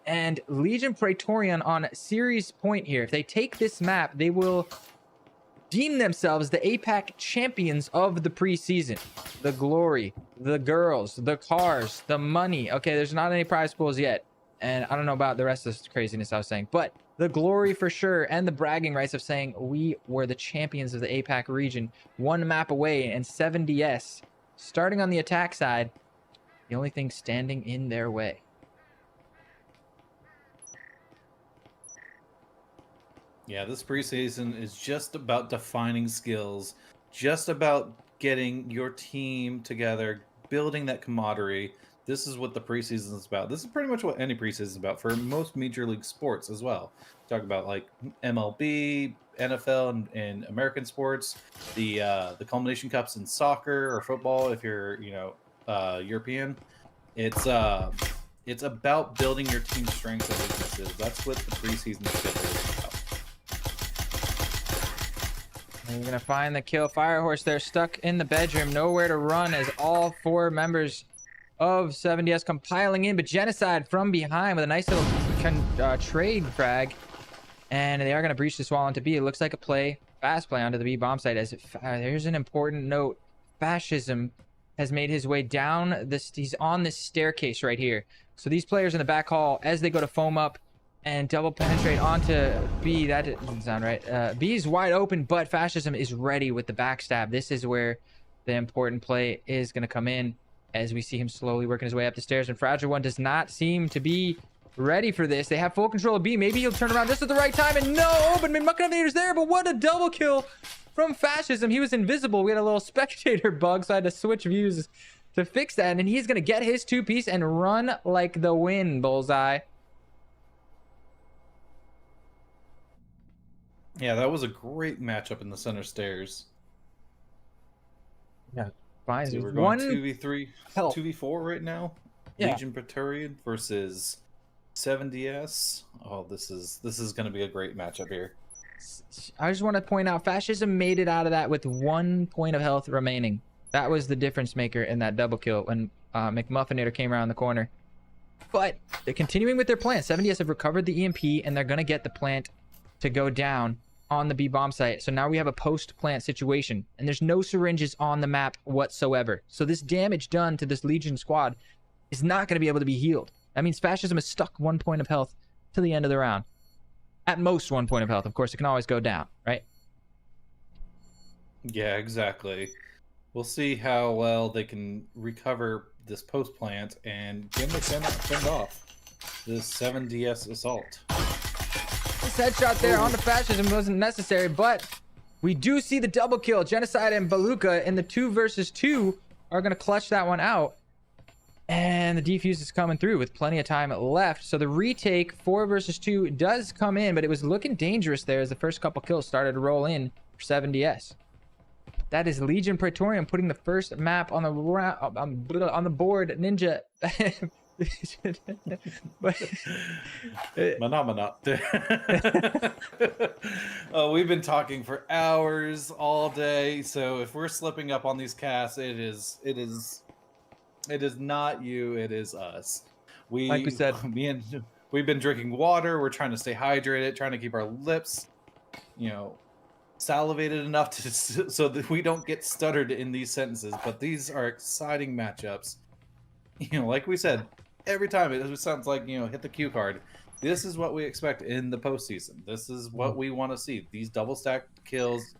and Legion Praetorian on series point here. If they take this map, they will deem themselves the APAC champions of the preseason. The glory, the girls, the cars, the money. Okay, there's not any prize pools yet, and I don't know about the rest of this craziness I was saying, but the glory for sure, and the bragging rights of saying we were the champions of the APAC region, 1 map away, and 7DS starting on the attack side, the only thing standing in their way. Yeah, this preseason is just about defining skills, just about getting your team together, building that camaraderie. This is what the preseason is about. This is pretty much what any preseason is about for most major league sports as well. Talk about like MLB, NFL, and American sports, the culmination cups in soccer or football if you're, you know, European. It's about building your team's strengths and weaknesses. That's what the preseason is about. And you're gonna find the kill. Firehorse there, stuck in the bedroom, nowhere to run, as all 4 members of 70S compiling in, but Genocide from behind with a nice little trade frag. And they are going to breach this wall onto B. It looks like a play, fast play onto the B bomb site. Here's an important note. Fascism has made his way down this. He's on this staircase right here. So these players in the back hall, as they go to foam up and double penetrate onto B, that doesn't sound right. B is wide open, but Fascism is ready with the backstab. This is where the important play is going to come in, as we see him slowly working his way up the stairs. And Fragile One does not seem to be ready for this. They have full control of B. Maybe he'll turn around just at the right time. And no, but McMuckinator's there. But what a double kill from Fascism. He was invisible. We had a little spectator bug, so I had to switch views to fix that. And he's going to get his two-piece and run like the wind, Bullseye. Yeah, that was a great matchup in the center stairs. Yeah, fine. So we're going 2v3, 2v4 right now. Yeah. Legion Praetorian versus 7DS. Oh, this is going to be a great matchup here. I just want to point out, Fascism made it out of that with 1 point of health remaining. That was the difference maker in that double kill when McMuffinator came around the corner. But they're continuing with their plan. 7DS have recovered the EMP, and they're going to get the plant to go down on the B bomb site. So now we have a post-plant situation, and there's no syringes on the map whatsoever. So this damage done to this Legion squad is not going to be able to be healed. That means Fascism is stuck 1 point of health to the end of the round. At most 1 point of health. Of course, it can always go down, right? Yeah, exactly. We'll see how well they can recover this post plant and get them fend off this 7DS assault. This headshot there on the Fascism wasn't necessary, but we do see the double kill. Genocide and Baluka in the 2 versus 2 are going to clutch that one out. And the defuse is coming through with plenty of time left. So the retake 4 versus 2 does come in, but it was looking dangerous there as the first couple kills started to roll in for 7DS. That is Legion Praetorian putting the first map on the board. Ninja. We've been talking for hours all day, so if we're slipping up on these casts, it is not you, it is us. Like we said, we've been drinking water. We're trying to stay hydrated, trying to keep our lips, salivated enough so that we don't get stuttered in these sentences. But these are exciting matchups. Like we said, every time it sounds like hit the cue card. This is what we expect in the postseason. This is what we want to see. These double stacked kills,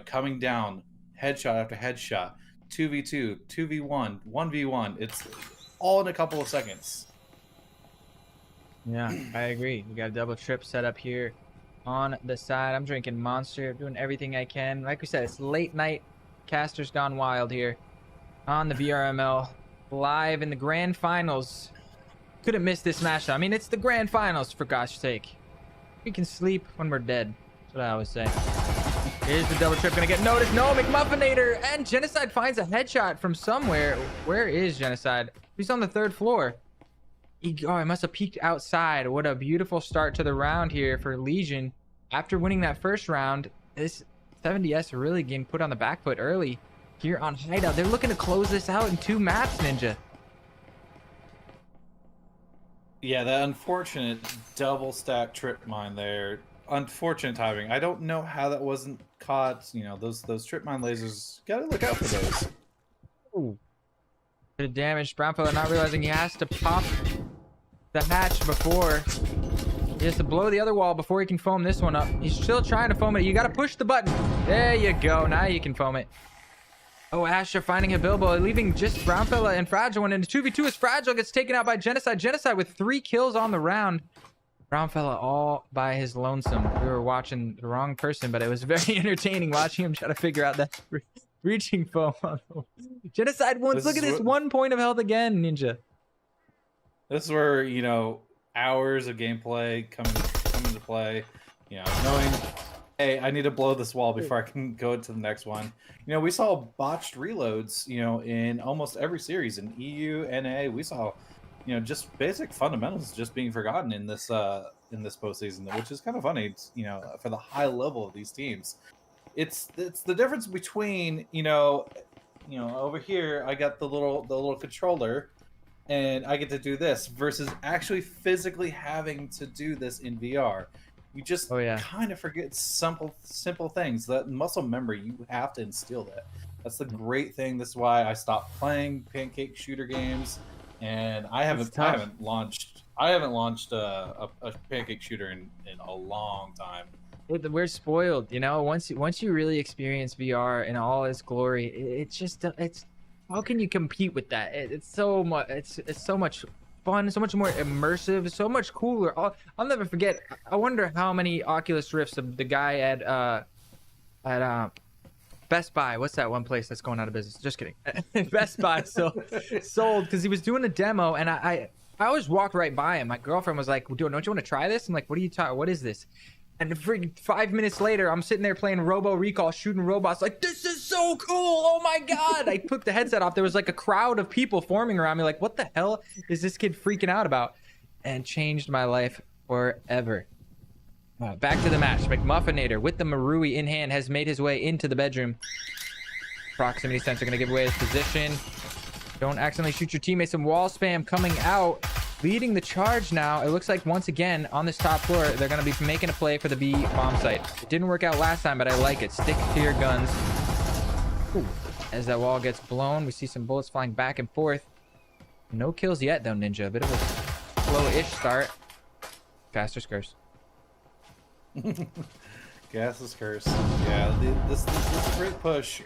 coming down, headshot after headshot. 2v2, 2v1, 1v1. It's all in a couple of seconds. Yeah, I agree. We got a double trip set up here on the side. I'm drinking Monster, doing everything I can. Like we said, it's late night. Casters gone wild here on the VRML, live in the grand finals. Couldn't miss this match. I mean, it's the grand finals, for gosh sake. We can sleep when we're dead. That's what I always say. Here's the double trip, gonna get noticed. No, McMuffinator, and Genocide finds a headshot from somewhere. Where is Genocide? He's on the 3rd floor. He must have peeked outside. What a beautiful start to the round here for Legion. After winning that first round, this 7DS really getting put on the back foot early here on Hideout. They're looking to close this out in 2 maps, Ninja. Yeah, that unfortunate double stack trip mine there. Unfortunate timing. I don't know how that wasn't caught. Those trip mine lasers. Gotta look out for those. Ooh. Bit of damage. Brownfellow not realizing he has to pop the hatch before. He has to blow the other wall before he can foam this one up. He's still trying to foam it. You gotta push the button. There you go. Now you can foam it. Oh, Asher finding a Bilbo, leaving just Brownfella and Fragile One. And 2v2 as Fragile gets taken out by Genocide. Genocide with 3 kills on the round. Brownfella all by his lonesome. We were watching the wrong person, but it was very entertaining watching him try to figure out that reaching foam. Genocide once. Look at this 1 point of health again, Ninja. This is where, hours of gameplay come into play. Knowing, hey, I need to blow this wall before I can go to the next one. We saw botched reloads, in almost every series. In EU, NA, we saw, just basic fundamentals just being forgotten in this postseason, which is kind of funny, for the high level of these teams. It's the difference between, over here I got the little controller, and I get to do this versus actually physically having to do this in VR. You just Oh, yeah. kind of forget simple things. That muscle memory, you have to instill that. That's the great thing. This is why I stopped playing pancake shooter games, and I haven't launched a pancake shooter in a long time. We're spoiled, once you really experience VR in all its glory, it's how can you compete with that? It's so much, it's so much fun, so much more immersive, so much cooler. I'll never forget. I wonder how many Oculus Rifts the guy at Best Buy, what's that one place that's going out of business? Just kidding. Best Buy sold because he was doing a demo, and I always walked right by him. My girlfriend was like, "Don't you want to try this?" I'm like, "What are you talking? What is this?" And 5 minutes later, I'm sitting there playing Robo Recall, shooting robots. Like, this is so cool! Oh my god! I took the headset off. There was like a crowd of people forming around me. Like, what the hell is this kid freaking out about? And changed my life forever. Back to the match. McMuffinator with the Marui in hand has made his way into the bedroom. Proximity sensor going to give away his position. Don't accidentally shoot your teammates. Some wall spam coming out. Leading the charge now. It looks like once again on this top floor, they're going to be making a play for the B bomb site. It didn't work out last time, but I like it. Stick to your guns. Ooh. As that wall gets blown, we see some bullets flying back and forth. No kills yet, though, Ninja. A bit of a slow-ish start. Caster's curse. Gas's curse. Yeah, this is a great push.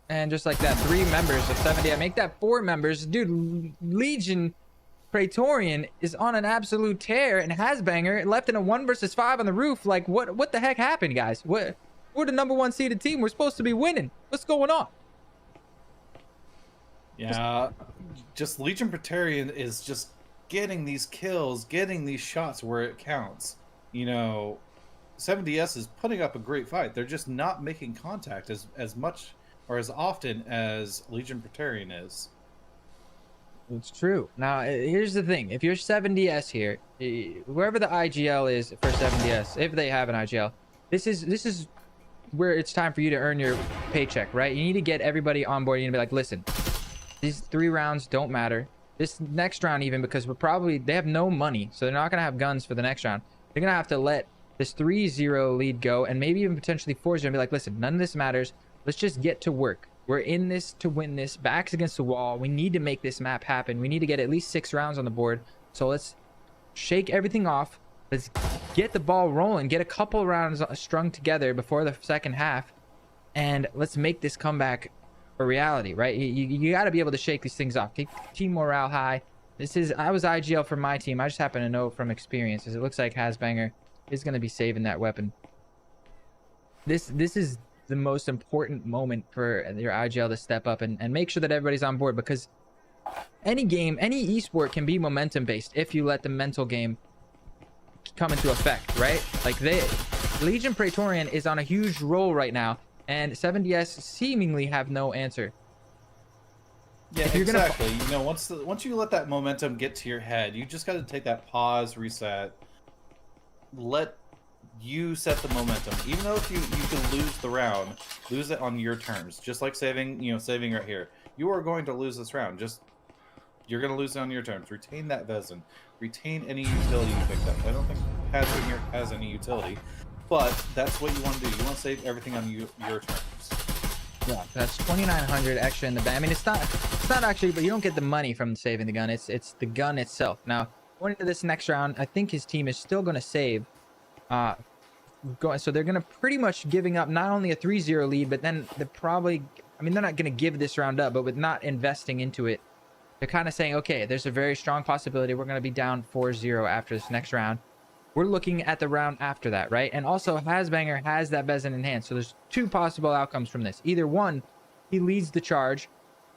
And just like that, 3 members of 70. I make that 4 members. Dude, Legion Praetorian is on an absolute tear, and Hasbanger left in a 1 versus 5 on the roof. Like, what the heck happened, guys? We're the #1 seeded team. We're supposed to be winning. What's going on? Yeah, just Legion Praetorian is just getting these kills, getting these shots where it counts. 7DS is putting up a great fight. They're just not making contact as much or as often as Legion Praetorian is. It's true. Now, here's the thing. If you're 7DS here, wherever the IGL is for 7DS, if they have an IGL, this is where it's time for you to earn your paycheck, right? You need to get everybody on board. You need to be like, listen, these 3 rounds don't matter. This next round even, because they have no money, so they're not going to have guns for the next round. They're going to have to let this 3-0 lead go, and maybe even potentially 4-0 and be like, listen, none of this matters. Let's just get to work. We're in this to win this. Backs against the wall. We need to make this map happen. We need to get at least 6 rounds on the board. So let's shake everything off. Let's get the ball rolling. Get a couple rounds strung together before the second half. And let's make this comeback a reality, right? You got to be able to shake these things off. Keep team morale high. I was IGL for my team. I just happen to know from experience, as it looks like Hasbanger is going to be saving that weapon. This is the most important moment for your IGL to step up and make sure that everybody's on board, because any game, any esport can be momentum based if you let the mental game come into effect, right? Like Legion Praetorian is on a huge roll right now, and 7DS seemingly have no answer. Yeah, exactly. Once you let that momentum get to your head, you just got to take that pause, reset, let you set the momentum. Even though if you can lose the round, lose it on your terms. Just like saving right here. You are going to lose this round. You're going to lose it on your terms. Retain that Vezin. Retain any utility you picked up. I don't think Hasbanger has any utility, but that's what you want to do. You want to save everything on your terms. Yeah, that's 2,900 extra in the bank. I mean, it's not actually, but you don't get the money from saving the gun. It's the gun itself. Now, going into this next round, I think his team is still going to save. So they're going to pretty much giving up not only a 3-0 lead, but then they're probably, I mean, they're not going to give this round up, but with not investing into it, they're kind of saying, okay, there's a very strong possibility we're going to be down 4-0 after this next round. We're looking at the round after that, right? And also, Hasbanger has that Vezin in hand. So there's 2 possible outcomes from this. Either 1, he leads the charge,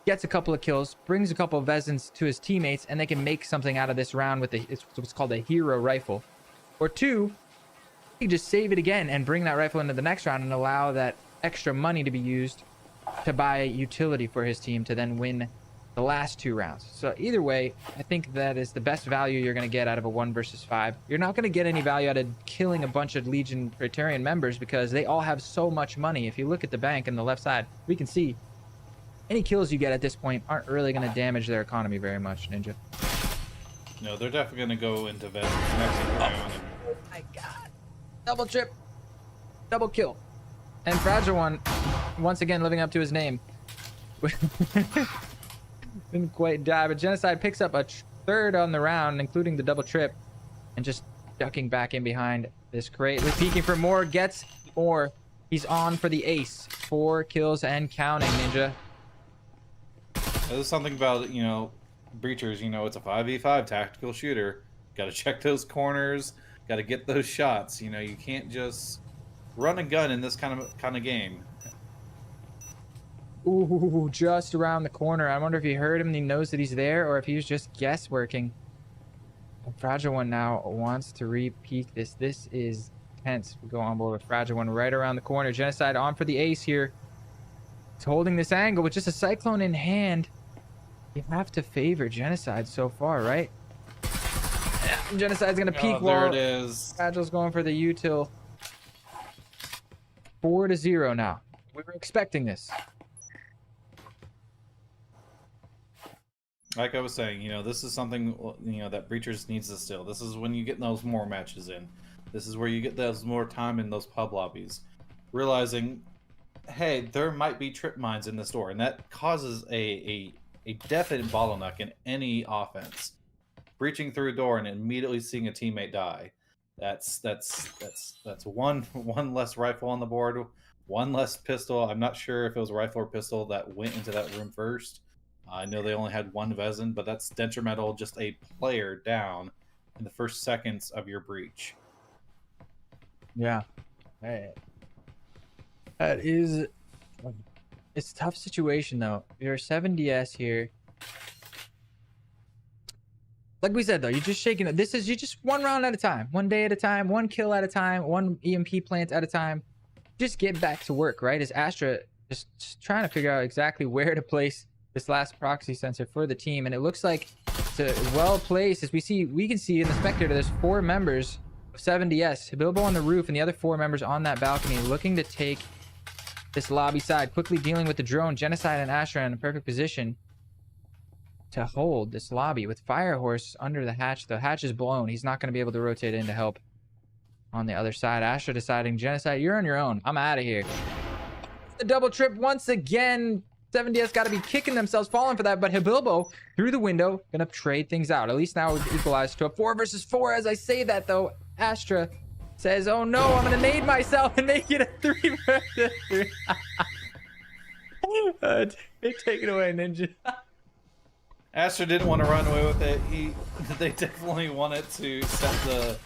gets a couple of kills, brings a couple of Vezins to his teammates, and they can make something out of this round with it's what's called a hero rifle. Or 2, he just save it again and bring that rifle into the next round and allow that extra money to be used to buy utility for his team to then win the last 2 rounds. So either way, I think that is the best value you're going to get out of a 1 versus 5. You're not going to get any value out of killing a bunch of Legion Praetorian members because they all have so much money. If you look at the bank on the left side, we can see any kills you get at this point aren't really going to damage their economy very much, Ninja. No, they're definitely going to go into Venice next round. Oh my god. Double trip. Double kill. And Fragile One, once again, living up to his name. Didn't quite die, but Genocide picks up a third on the round, including the double trip, and just ducking back in behind this crate. With peeking for more, gets more. He's on for the ace. 4 kills and counting, Ninja. There's something about, you know, Breachers, you know, it's a 5v5 tactical shooter. Got to check those corners. Got to get those shots. You know, you can't just run a gun in this kind of game. Ooh, just around the corner. I wonder if he heard him and he knows that he's there, or if he was just guessworking. Fragile One now wants to repeat this. This is tense. We go on board with Fragile One right around the corner. Genocide on for the ace here. He's holding this angle with just a Cyclone in hand. You have to favor Genocide so far, right? Yeah, Genocide's gonna peek there while it is. Fragile's going for the util. 4-0 now. We were expecting this. Like I was saying, you know, this is something, you know, that Breachers needs to still. This is when you get those more matches in. This is where you get those more time in those pub lobbies. Realizing, hey, there might be trip mines in this door, and that causes a definite bottleneck in any offense. Breaching through a door and immediately seeing a teammate die. That's one less rifle on the board, one less pistol. I'm not sure if it was a rifle or pistol that went into that room first. I know they only had 1 Vezin, but that's detrimental, just a player down in the first seconds of your breach. Yeah. Hey. That is... It's a tough situation, though. You're 7DS here. Like we said, though, you're just shaking it. This is you just one round at a time. 1 day at a time. 1 kill at a time. 1 EMP plant at a time. Just get back to work, right? Is Astra just trying to figure out exactly where to place this last proxy sensor for the team, and it looks like it's well placed. As we can see in the spectator, there's 4 members of 7DS, Bilbo on the roof, and the other 4 members on that balcony, looking to take this lobby side, quickly dealing with the drone. Genocide and Astra in a perfect position to hold this lobby with Firehorse under the hatch. The hatch is blown. He's not going to be able to rotate in to help on the other side. Astra deciding, Genocide, you're on your own. I'm out of here. The double trip once again. 7DS got to be kicking themselves, falling for that, but Hibilbo through the window, gonna trade things out. At least now we've equalized to a 4 versus 4. As I say that, though, Astra says, oh no, I'm gonna nade myself and make it a 3 versus 3. Take it away, Ninja. Astra didn't want to run away with it. They definitely wanted to set the,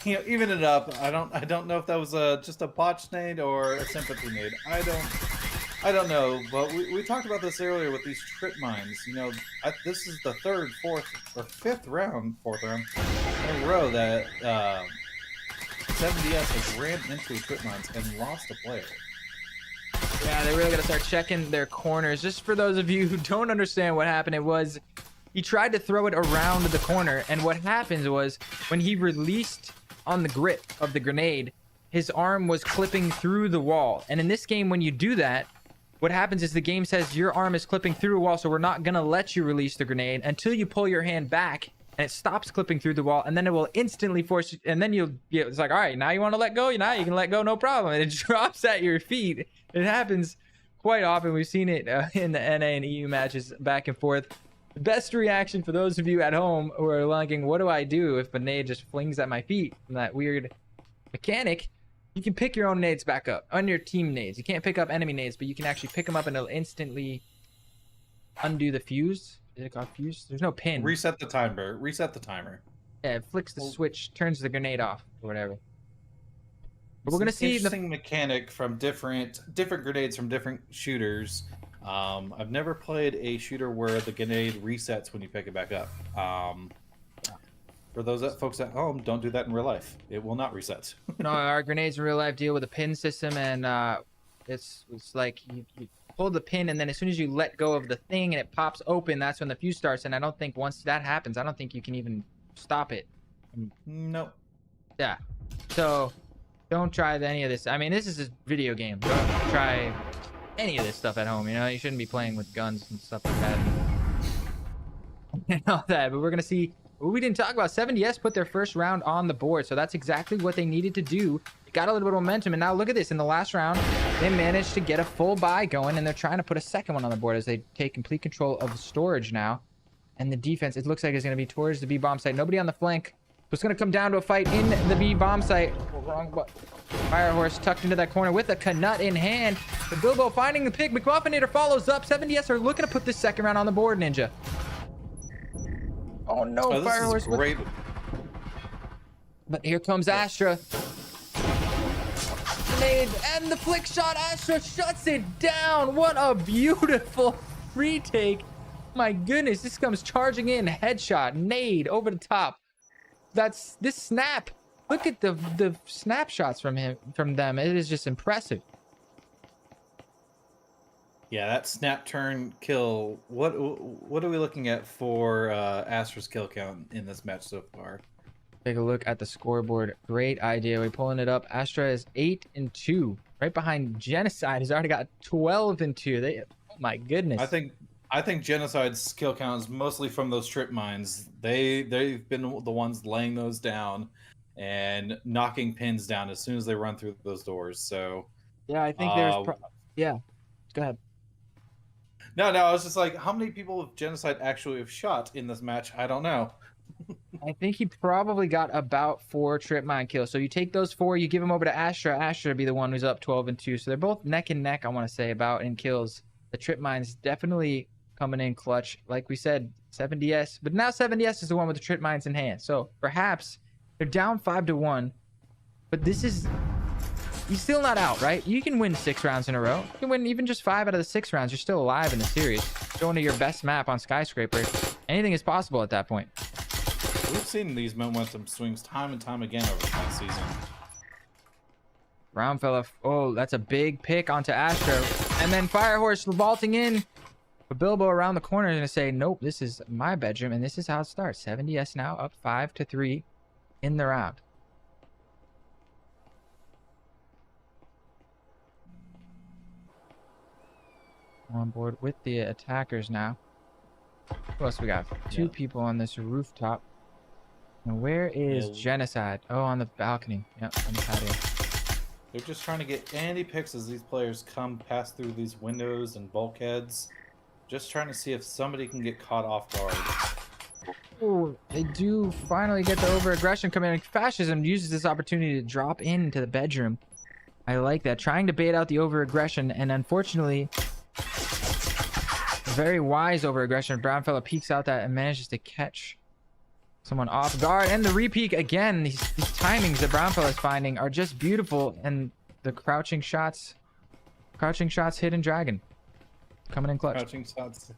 you know, even it up. I don't know if that was just a botch nade or a sympathy nade. I don't know, but we talked about this earlier with these trip mines. You know, this is the 3rd, 4th, or 5th round, 4th round in a row that 7DS has ran into trip mines and lost a player. Yeah, they really got to start checking their corners. Just for those of you who don't understand what happened, it was he tried to throw it around the corner, and what happens was when he released on the grip of the grenade, his arm was clipping through the wall. And in this game, when you do that, what happens is the game says your arm is clipping through a wall, so we're not going to let you release the grenade until you pull your hand back and it stops clipping through the wall, and then it will instantly force you, and then it's like, all right, now you want to let go? Now you can let go, no problem. And it drops at your feet. It happens quite often. We've seen it in the NA and EU matches back and forth. The best reaction for those of you at home who are thinking, what do I do if a nade just flings at my feet from that weird mechanic? You can pick your own nades back up on your team nades. You can't pick up enemy nades, but you can actually pick them up and it'll instantly undo the fuse. Is it called fuse? There's no pin. Reset the timer. Reset the timer. Yeah, it flicks the switch, turns the grenade off or whatever. But we're gonna see interesting mechanic from different grenades from different shooters. I've never played a shooter where the grenade resets when you pick it back up. For those folks at home, don't do that in real life. It will not reset. No, our grenades in real life deal with a pin system, and it's like you pull the pin, and then as soon as you let go of the thing and it pops open, that's when the fuse starts. And I don't think once that happens, I don't think you can even stop it. Nope. Yeah. So don't try any of this. I mean, this is a video game. Don't try any of this stuff at home. You know, you shouldn't be playing with guns and stuff like that. And all that. But we're gonna see. We didn't talk about 70S put their first round on the board, so that's exactly what they needed to do. It got a little bit of momentum, and now look at this. In the last round, they managed to get a full buy going, and they're trying to put a second one on the board as they take complete control of the storage now. And the defense, it looks like, is going to be towards the B bomb site. Nobody on the flank. It's going to come down to a fight in the B bomb site. Oh, wrong button. Firehorse tucked into that corner with a Knut in hand. The Bilbo finding the pick. McMuffinator follows up. 70S are looking to put this second round on the board, Ninja. Oh no, this Firehorse. is great. But here comes Astra. Grenade and the flick shot. Astra shuts it down. What a beautiful retake. My goodness, this comes charging in. Headshot, nade over the top. That's this snap. Look at the snapshots from them. It is just impressive. Yeah, that snap turn kill. What are we looking at for Astra's kill count in this match so far? Take a look at the scoreboard. Great idea. We're pulling it up. Astra is 8-2. Right behind Genocide has already got 12-2. They, oh my goodness. I think Genocide's kill count is mostly from those trip mines. They've been the ones laying those down and knocking pins down as soon as they run through those doors. So yeah, I think there's yeah. Go ahead. No, I was just like, how many people with Genocide actually have shot in this match? I don't know. I think he probably got about 4 trip mine kills. So you take those 4, you give them over to Astra. Astra would be the one who's up 12-2. So they're both neck and neck, I want to say, about in kills. The trip mines definitely coming in clutch. Like we said, 70S. But now 70S is the one with the trip mines in hand. So perhaps they're down 5-1. But this is... You're still not out, right? You can win 6 rounds in a row. You can win even just 5 out of the 6 rounds. You're still alive in the series. Going to your best map on Skyscraper. Anything is possible at that point. We've seen these momentum swings time and time again over the past season. Brown fella. Oh, that's a big pick onto Astro. And then Firehorse vaulting in. But Bilbo around the corner is going to say, nope, this is my bedroom. And this is how it starts. 70S now up 5-3 in the round. On board with the attackers now. Who else we got? 2 people on this rooftop. And where is Genocide? Oh, on the balcony. Yep, on the patio. They're just trying to get any picks as these players come pass through these windows and bulkheads. Just trying to see if somebody can get caught off guard. Oh, they do finally get the over-aggression coming in. Fascism uses this opportunity to drop into the bedroom. I like that. Trying to bait out the over-aggression, and unfortunately... very wise over-aggression. Brown fella peeks out that and manages to catch someone off guard. And the re-peek again. These timings that Brown fella is finding are just beautiful. And the crouching shots, hidden dragon coming in clutch. Crouching shots.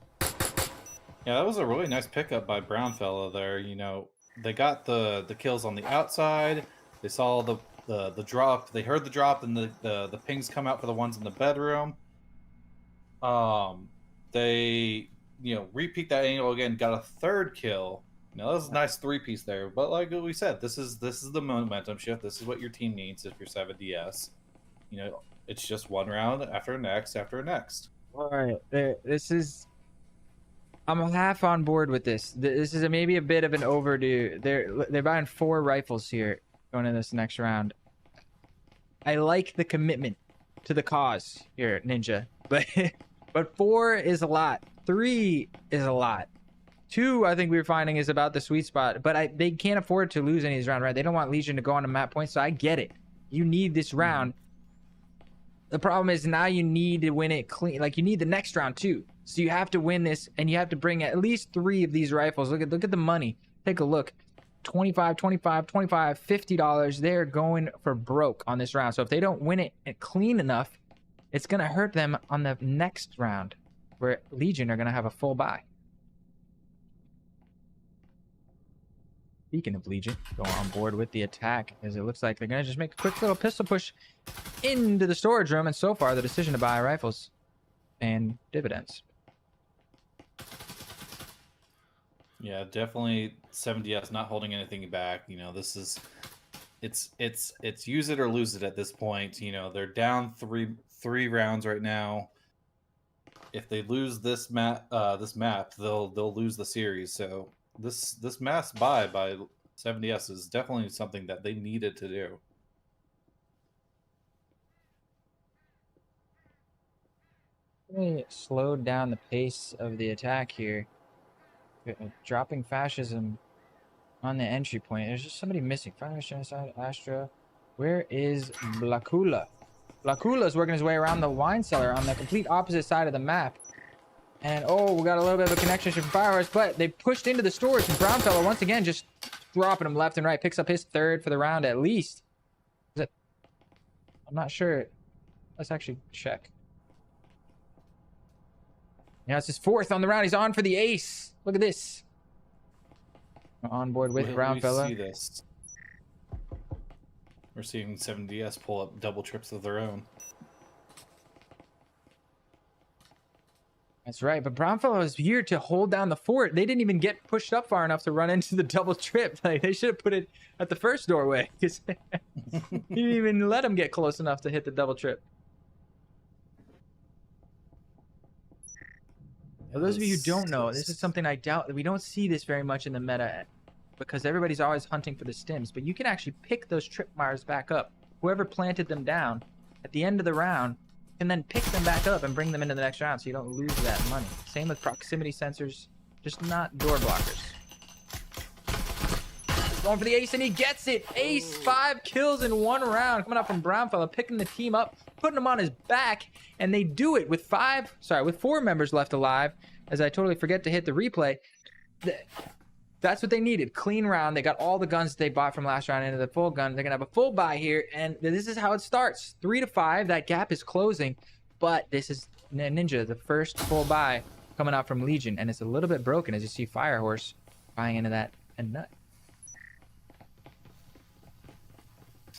Yeah, that was a really nice pickup by Brown fella there. You know, they got the kills on the outside. They saw the drop. They heard the drop, and the pings come out for the ones in the bedroom. They, you know, repeat that angle again, got a 3rd kill. You know, that was a nice 3-piece there. But like we said, this is the momentum shift. This is what your team needs if you're 7DS. You know, it's just one round after next after next. All right, this is... I'm half on board with this. This is maybe a bit of an overdue. They're buying 4 rifles here going in this next round. I like the commitment to the cause here, Ninja. But 4 is a lot. 3 is a lot. 2, I think we were finding, is about the sweet spot. But they can't afford to lose any of these rounds, right? They don't want Legion to go on to map points, so I get it. You need this round. The problem is now you need to win it clean. Like, you need the next round, too. So you have to win this, and you have to bring at least 3 of these rifles. Look at the money. Take a look. $25, $25, $25, $50. They're going for broke on this round. So if they don't win it clean enough, it's going to hurt them on the next round, where Legion are going to have a full buy. Speaking of Legion, go on board with the attack, as it looks like they're going to just make a quick little pistol push into the storage room. And so far, the decision to buy rifles and dividends. Yeah, definitely 7DS not holding anything back. You know, this is... It's use it or lose it at this point. You know, they're down three rounds right now. if they lose this map, they'll lose the series. So this mass buy by 70S is definitely something that they needed to do. Really slowed down the pace of the attack here. Dropping fascism on the entry point. There's just somebody missing. Fire Genocide, Astra. Where is Blakula? Blakula is working his way around the wine cellar on the complete opposite side of the map. And oh, we got a little bit of a connection from Firehorse, but they pushed into the storage. And Brownfellow once again just dropping him left and right. Picks up his third for the round at least. Is it? I'm not sure. Let's actually check. Yeah, it's his fourth on the round. He's on for the ace. Look at this. On board with Brownfellow. We see this. We're seeing 7DS pull up double trips of their own. That's right, but Brownfellow is here to hold down the fort. They didn't even get pushed up far enough to run into the double trip. Like, they should have put it at the first doorway, because he didn't even let them get close enough to hit the double trip. For those of you who don't know, this is something I doubt that we don't see this very much in the meta, because everybody's always hunting for the stims, but you can actually pick those tripwires back up. Whoever planted them down at the end of the round can then pick them back up and bring them into the next round, so you don't lose that money. Same with proximity sensors, just not door blockers. Going for the ace, and he gets it. Ace, 5 kills in 1 round. Coming up from Brownfellow, picking the team up, putting him on his back, and they do it with 4 members left alive, as I totally forget to hit the replay. That's what they needed. Clean round. They got all the guns they bought from last round into the full gun. They're going to have a full buy here, and this is how it starts. 3 to 5. That gap is closing, but this is Ninja, the first full buy coming out from Legion, and it's a little bit broken as you see Firehorse buying into that and nut.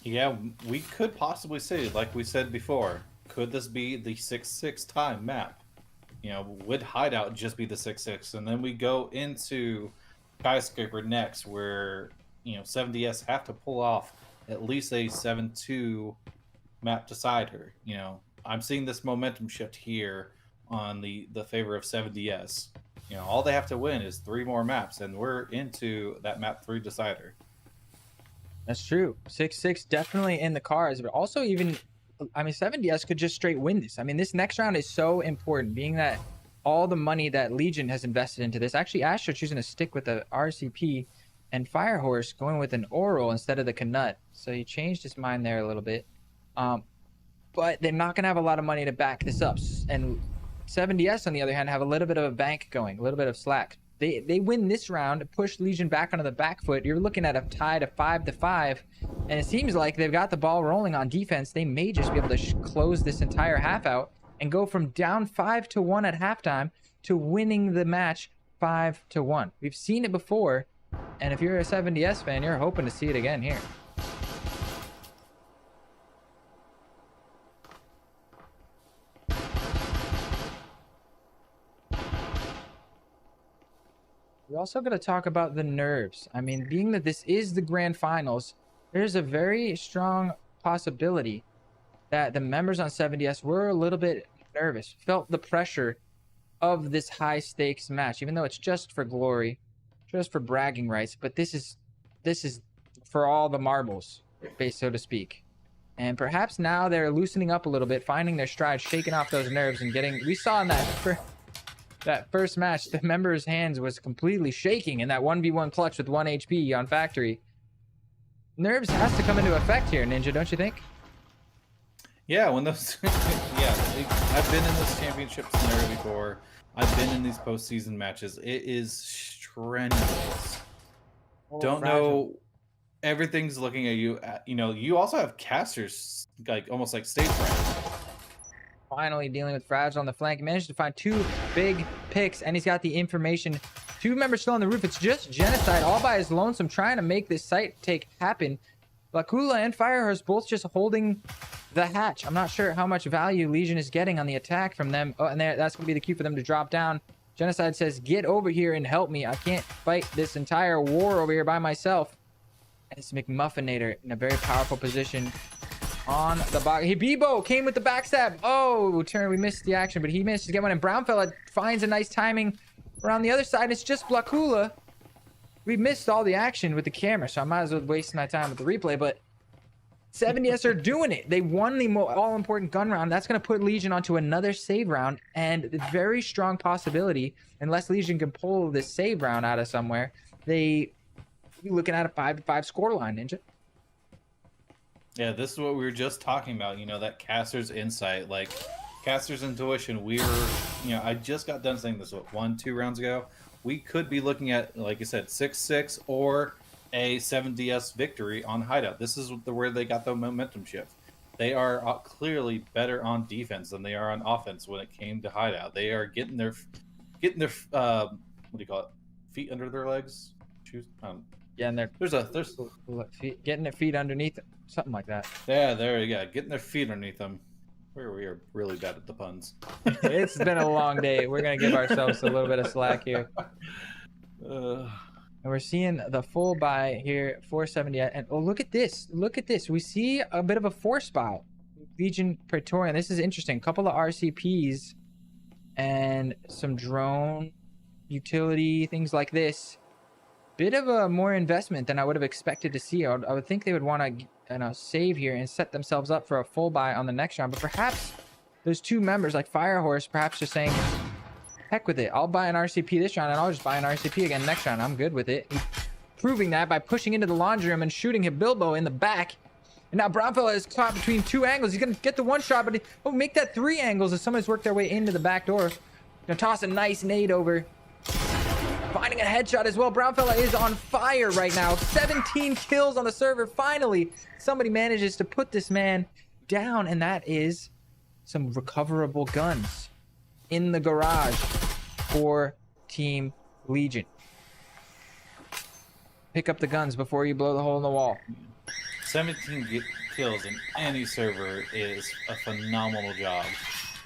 Yeah, we could possibly say, like we said before, could this be the 6-6 time map? You know, would Hideout just be the 6-6? And then we go into Skyscraper next, where, you know, 7DS have to pull off at least a 7-2 map decider. You know, I'm seeing this momentum shift here on the favor of 7DS. You know, all they have to win is 3 more maps, and we're into that map 3 decider. That's true. 6-6 definitely in the cards, but also even, I mean, 7DS could just straight win this. I mean, this next round is so important, being that all the money that Legion has invested into this. Actually, Astra choosing to stick with the RCP, and Firehorse going with an Oral instead of the Knut. So he changed his mind there a little bit. But they're not going to have a lot of money to back this up. And 7DS, on the other hand, have a little bit of a bank going, a little bit of slack. They win this round, push Legion back onto the back foot. You're looking at a tie to 5-5, and it seems like they've got the ball rolling on defense. They may just be able to close this entire half out and go from down 5-1 at halftime to winning the match 5-1. We've seen it before, and if you're a 7DS fan, you're hoping to see it again here. We're also going to talk about the nerves. I mean, being that this is the grand finals, there's a very strong possibility that the members on 7DS were a little bit nervous, felt the pressure of this high stakes match, even though it's just for glory, just for bragging rights. But this is for all the marbles, so to speak. And perhaps now they're loosening up a little bit, finding their stride, shaking off those nerves, and getting. We saw in that first match, the member's hands was completely shaking in that 1v1 clutch with 1 HP on Factory. Nerves has to come into effect here, Ninja, don't you think? Yeah, when those, I've been in this championship scenario before. I've been in these postseason matches. It is strenuous. Don't know. Everything's looking at you. You know, you also have casters, like almost like stage fright. Finally dealing with Fragile on the flank. He managed to find 2 big picks, and he's got the information. 2 members still on the roof. It's just Genocide all by his lonesome, trying to make this site take happen. Blakula and Firehorse both just holding the hatch. I'm not sure how much value Legion is getting on the attack from them. Oh, and that's going to be the cue for them to drop down. Genocide says, get over here and help me. I can't fight this entire war over here by myself. And it's McMuffinator in a very powerful position. on the box. Bebo came with the backstab. Oh, turn. We missed the action, but he managed to get one. And Brownfella finds a nice timing around the other side. It's just Blakula. We missed all the action with the camera, so I might as well waste my time with the replay. But 70s are doing it. They won the all-important gun round. That's going to put Legion onto another save round, and the very strong possibility, unless Legion can pull this save round out of somewhere, they be looking at a 5-5 scoreline, Ninja. Yeah, this is what we were just talking about. You know, that caster's insight, like caster's intuition. We were, you know, I just got done saying this, what, 1-2 rounds ago. We could be looking at, like I said, 6-6 or a 7DS victory on Hideout. This is where they got the momentum shift. They are clearly better on defense than they are on offense when it came to Hideout. They are getting their what do you call it? Feet under their legs. Shoes. Yeah, and they're There's getting their feet underneath them, something like that. yeah, there you go. Getting their feet underneath them. We are really bad at the puns. It's been a long day. We're gonna give ourselves a little bit of slack here. And we're seeing the full buy here, 470. And oh, look at this. Look at this. We see a bit of a force spot. Legion Praetorian. This is interesting. A couple of RCPs and some drone utility, things like this. Bit of a more investment than I would have expected to see. I would think they would want to save here and set themselves up for a full buy on the next round. But perhaps those two members like Firehorse perhaps just saying, heck with it. I'll buy an RCP this round, and I'll just buy an RCP again next round. I'm good with it. He's proving that by pushing into the laundry room and shooting him Bilbo in the back. And now Brownfella is caught between two angles. He's going to get the one shot, but make that 3 angles as someone's worked their way into the back door. Gonna toss a nice nade over. Finding a headshot as well. Brownfella is on fire right now. 17 kills on the server. Finally, somebody manages to put this man down, and that is some recoverable guns in the garage for Team Legion. Pick up the guns before you blow the hole in the wall. 17 kills in any server is a phenomenal job,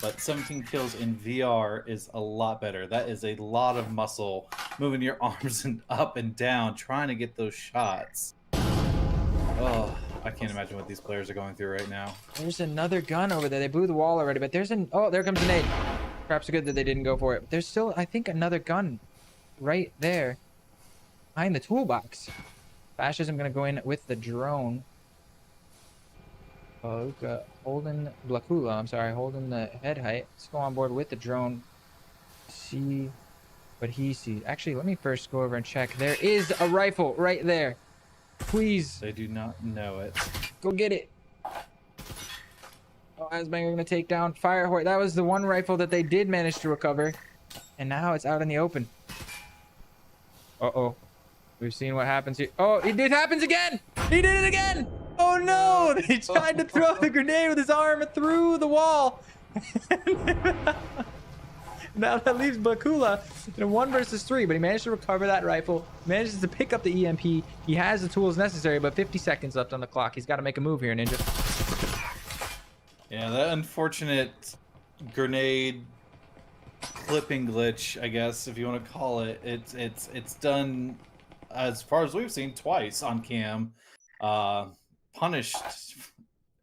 but 17 kills in VR is a lot better. That is a lot of muscle moving your arms and up and down trying to get those shots. Oh, I can't imagine what these players are going through right now. There's another gun over there. They blew the wall already, but there's oh, there comes an nade. Perhaps good that they didn't go for it. There's still, I think, another gun right there behind the toolbox. Fascism gonna go in with the drone. Holding Blakula, I'm sorry, holding the head height. Let's go on board with the drone. See what he sees. Actually, let me first go over and check. There is a rifle right there. Please. They do not know it. Go get it. Oh, Asbanger gonna take down Firehorse. That was the one rifle that they did manage to recover. And now it's out in the open. Uh-oh. We've seen what happens here. Oh, it happens again! He did it again! Oh no! They tried to throw the grenade with his arm through the wall. Now that leaves Blakula in 1 versus 3, but he managed to recover that rifle, manages to pick up the EMP. He has the tools necessary, but 50 seconds left on the clock. He's got to make a move here, Ninja. Yeah, that unfortunate grenade clipping glitch, I guess, if you want to call it. It's done, as far as we've seen, twice on cam. Punished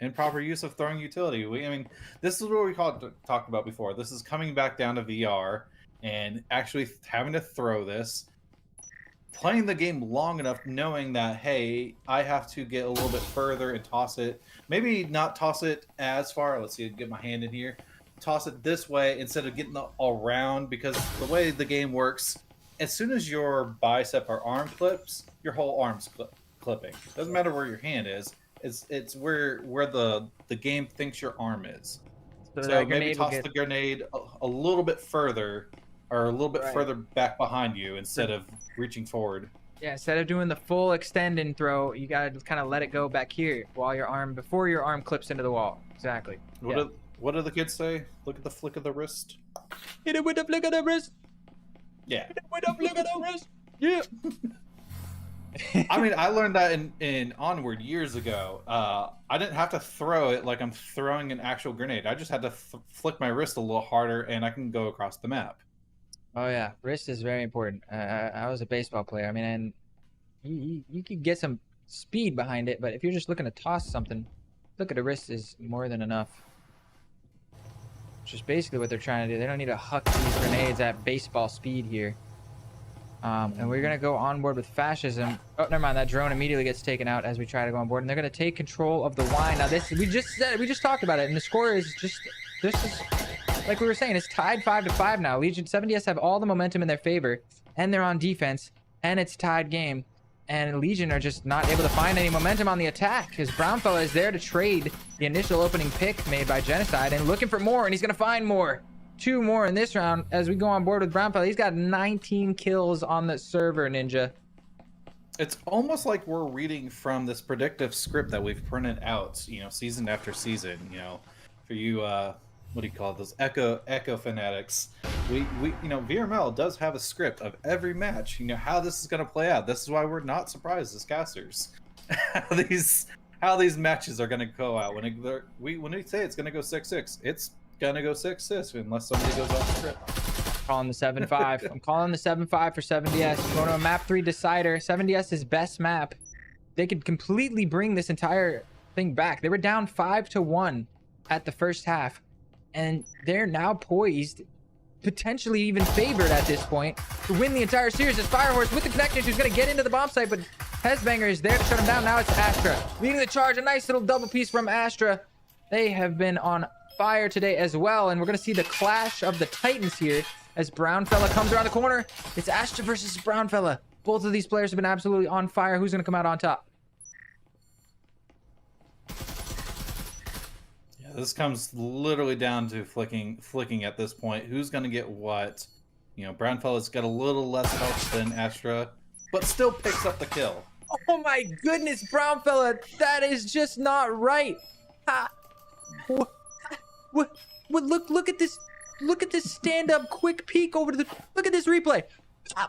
improper use of throwing utility. I mean, this is what we talked about before. This is coming back down to VR and actually having to throw this, playing the game long enough, knowing that, hey, I have to get a little bit further and toss it. Maybe not toss it as far. Let's see, get my hand in here. Toss it this way instead of getting around, because the way the game works, as soon as your bicep or arm clips, your whole arm's clipping. Doesn't matter where your hand is. It's where the game thinks your arm is. So maybe toss the grenade a little bit further, or a little bit further back behind you instead of reaching forward. Yeah, instead of doing the full extend and throw, you gotta kind of let it go back here before your arm clips into the wall. Exactly. What do the kids say? Look at the flick of the wrist. Hit it with the flick of the wrist. Yeah. Hit it with the flick of the wrist. Yeah. I mean, I learned that in Onward years ago. I didn't have to throw it like I'm throwing an actual grenade. I just had to flick my wrist a little harder, and I can go across the map. Oh yeah, wrist is very important. I was a baseball player. I mean, and you could get some speed behind it, but if you're just looking to toss something, it Look at the wrist is more than enough. Which is basically what they're trying to do. They don't need to huck these grenades at baseball speed here. And we're going to go on board with fascism. Oh, never mind. That drone immediately gets taken out as we try to go on board. And they're going to take control of the wine. Now, this, we just talked about it. And the score is just, this is, like we were saying, it's tied 5-5 now. Legion 70S have all the momentum in their favor. And they're on defense. And it's tied game. And Legion are just not able to find any momentum on the attack. Because Brownfella is there to trade the initial opening pick made by Genocide. And looking for more. And he's going to find more. 2 more in this round as we go on board with Brownfella. He's got 19 kills on the server, Ninja. It's almost like we're reading from this predictive script that we've printed out, you know, season after season. You know, for you, what do you call it? Those echo fanatics. We you know, VRML does have a script of every match. You know how this is going to play out. This is why we're not surprised as casters. how these matches are going to go out. When we say it's going to go 6-6, it's gonna go 6-6 unless somebody goes off script. Calling the 7-5. I'm calling the 7-5 for 70S. Going to a map 3 decider. 70S's best map. They could completely bring this entire thing back. They were down 5-1 at the first half, and they're now poised, potentially even favored at this point, to win the entire series. As Firehorse with the connection, who's gonna get into the bomb site, but Hezbanger is there to shut him down. Now it's Astra leading the charge. A nice little double piece from Astra. They have been on fire today as well, and we're gonna see the clash of the titans here as Brownfella comes around the corner. It's Astra versus Brownfella. Both of these players have been absolutely on fire. Who's gonna come out on top? Yeah, this comes literally down to flicking at this point. Who's gonna get what? You know, Brownfella's got a little less health than Astra, but still picks up the kill. Oh my goodness, Brownfella, that is just not right. What? Look at this! Look at this stand-up quick peek over to the. Look at this replay.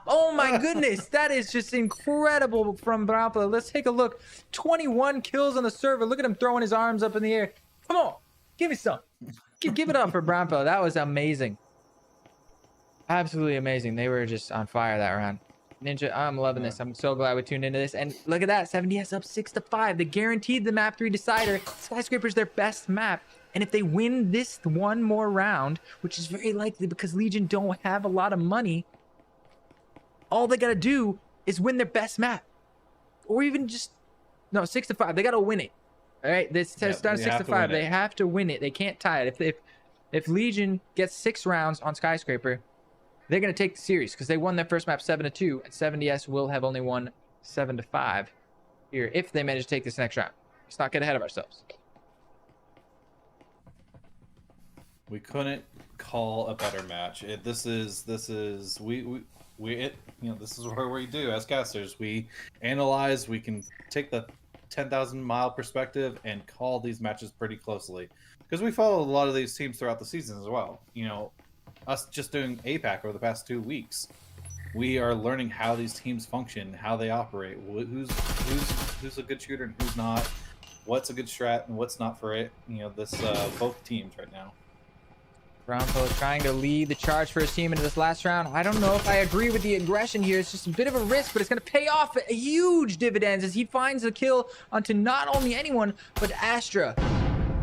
Oh my goodness, that is just incredible from Brownfella. Let's take a look. 21 kills on the server. Look at him throwing his arms up in the air. Come on, give me some. Give it up for Brownfella. That was amazing. Absolutely amazing. They were just on fire that round. Ninja, I'm loving this. I'm so glad we tuned into this. And look at that, 70S up 6-5. They guaranteed the map 3 decider. Skyscraper's their best map. And if they win this one more round, which is very likely because Legion don't have a lot of money, all they gotta do is win their best map. Or even just, no, 6-5. They gotta win it. All right, this says down 6-5. They have to win it. They can't tie it. If Legion gets 6 rounds on Skyscraper, they're gonna take the series because they won their first map 7-2, and 70S will have only won 7-5 here if they manage to take this next round. Let's not get ahead of ourselves. We couldn't call a better match. This is you know, this is what we do as casters. We analyze. We can take the 10,000 mile perspective and call these matches pretty closely because we follow a lot of these teams throughout the season as well. You know, us just doing APAC over the past 2 weeks, we are learning how these teams function, how they operate, who's a good shooter and who's not, what's a good strat and what's not for it. You know, this both teams right now. Brownfella is trying to lead the charge for his team into this last round. I don't know if I agree with the aggression here. It's just a bit of a risk, but it's going to pay off huge dividends as he finds the kill onto not only anyone, but Astra,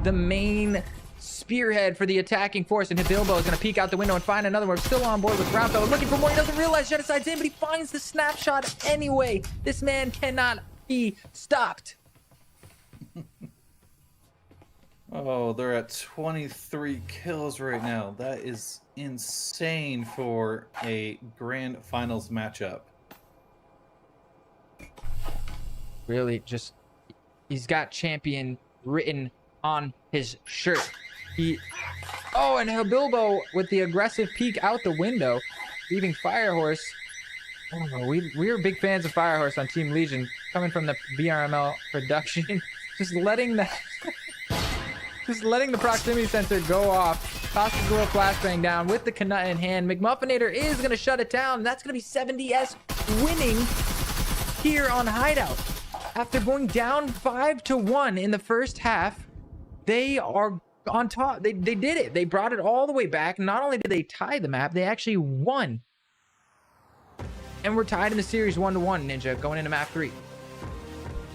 the main spearhead for the attacking force. And Bilbo is going to peek out the window and find another one. We're still on board with Brownfella, looking for more. He doesn't realize Genocide's in, but he finds the snapshot anyway. This man cannot be stopped. Oh, they're at 23 kills right now. That is insane for a grand finals matchup. Really, just he's got champion written on his shirt. Oh, and Bilbo with the aggressive peek out the window, leaving Firehorse. I don't know. We are big fans of Firehorse on Team Legion, coming from the VRML production. Just letting the proximity sensor go off. Tosses the little flashbang down with the Knut in hand. McMuffinator is going to shut it down. That's going to be 70S winning here on Hideout. After going down 5-1 in the first half, they are on top. They did it. They brought it all the way back. Not only did they tie the map, they actually won. And we're tied in the series 1-1, Ninja, going into map 3.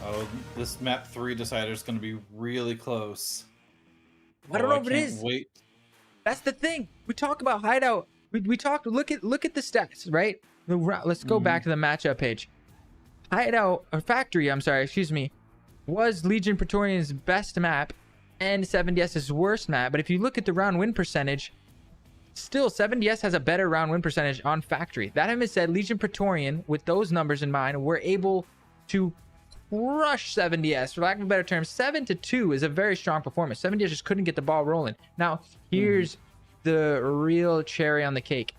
Oh, this map 3 decider is going to be really close. I don't know if it can't is. wait. That's the thing. We talk about Hideout. We talked. Look at the stats, right? Let's go back to the matchup page. Hideout or Factory, I'm sorry, excuse me, was Legion Praetorian's best map and 7DS's worst map. But if you look at the round win percentage, still 7DS has a better round win percentage on Factory. That having said, Legion Praetorian, with those numbers in mind, were able to crush 7DS. For lack of a better term, 7-2 is a very strong performance. 7DS just couldn't get the ball rolling. Now, here's the real cherry on the cake.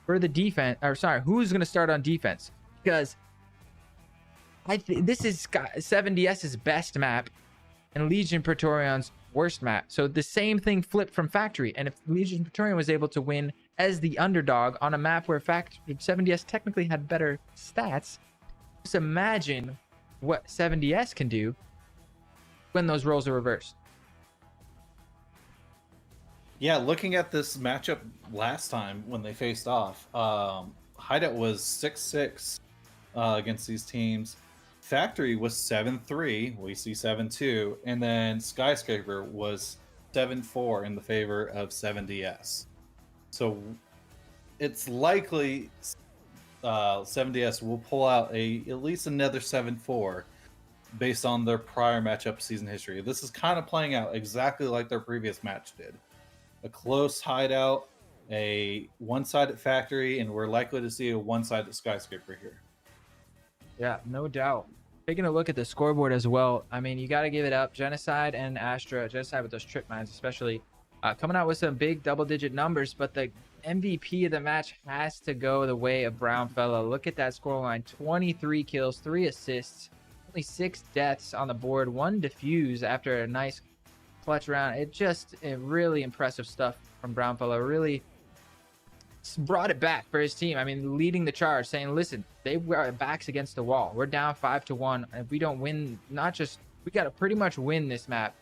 For the defense, or sorry, who's going to start on defense? Because this is 7DS's best map and Legion Praetorian's worst map. So the same thing flipped from Factory. And if Legion Praetorian was able to win as the underdog on a map where 7DS technically had better stats, just imagine what 7DS can do when those roles are reversed. Yeah, looking at this matchup last time when they faced off, Hideout was 6-6 against these teams. Factory was 7-3. We see 7-2, and then Skyscraper was 7-4 in the favor of 7DS. So it's likely 7DS will pull out at least another 7-4 based on their prior matchup season history. This is kind of playing out exactly like their previous match did. A close Hideout, a one-sided Factory, and we're likely to see a one-sided Skyscraper here. Yeah, no doubt. Taking a look at the scoreboard as well, I mean, you got to give it up. Genocide and Astra, Genocide with those trip mines especially, coming out with some big double-digit numbers, but the MVP of the match has to go the way of Brownfellow. Look at that scoreline. 23 kills, 3 assists, only 6 deaths on the board, 1 defuse after a nice clutch round. It really impressive stuff from Brownfellow. Really brought it back for his team. I mean, leading the charge, saying, listen, they were backs against the wall. We're down 5-1. If we don't win, we got to pretty much win this map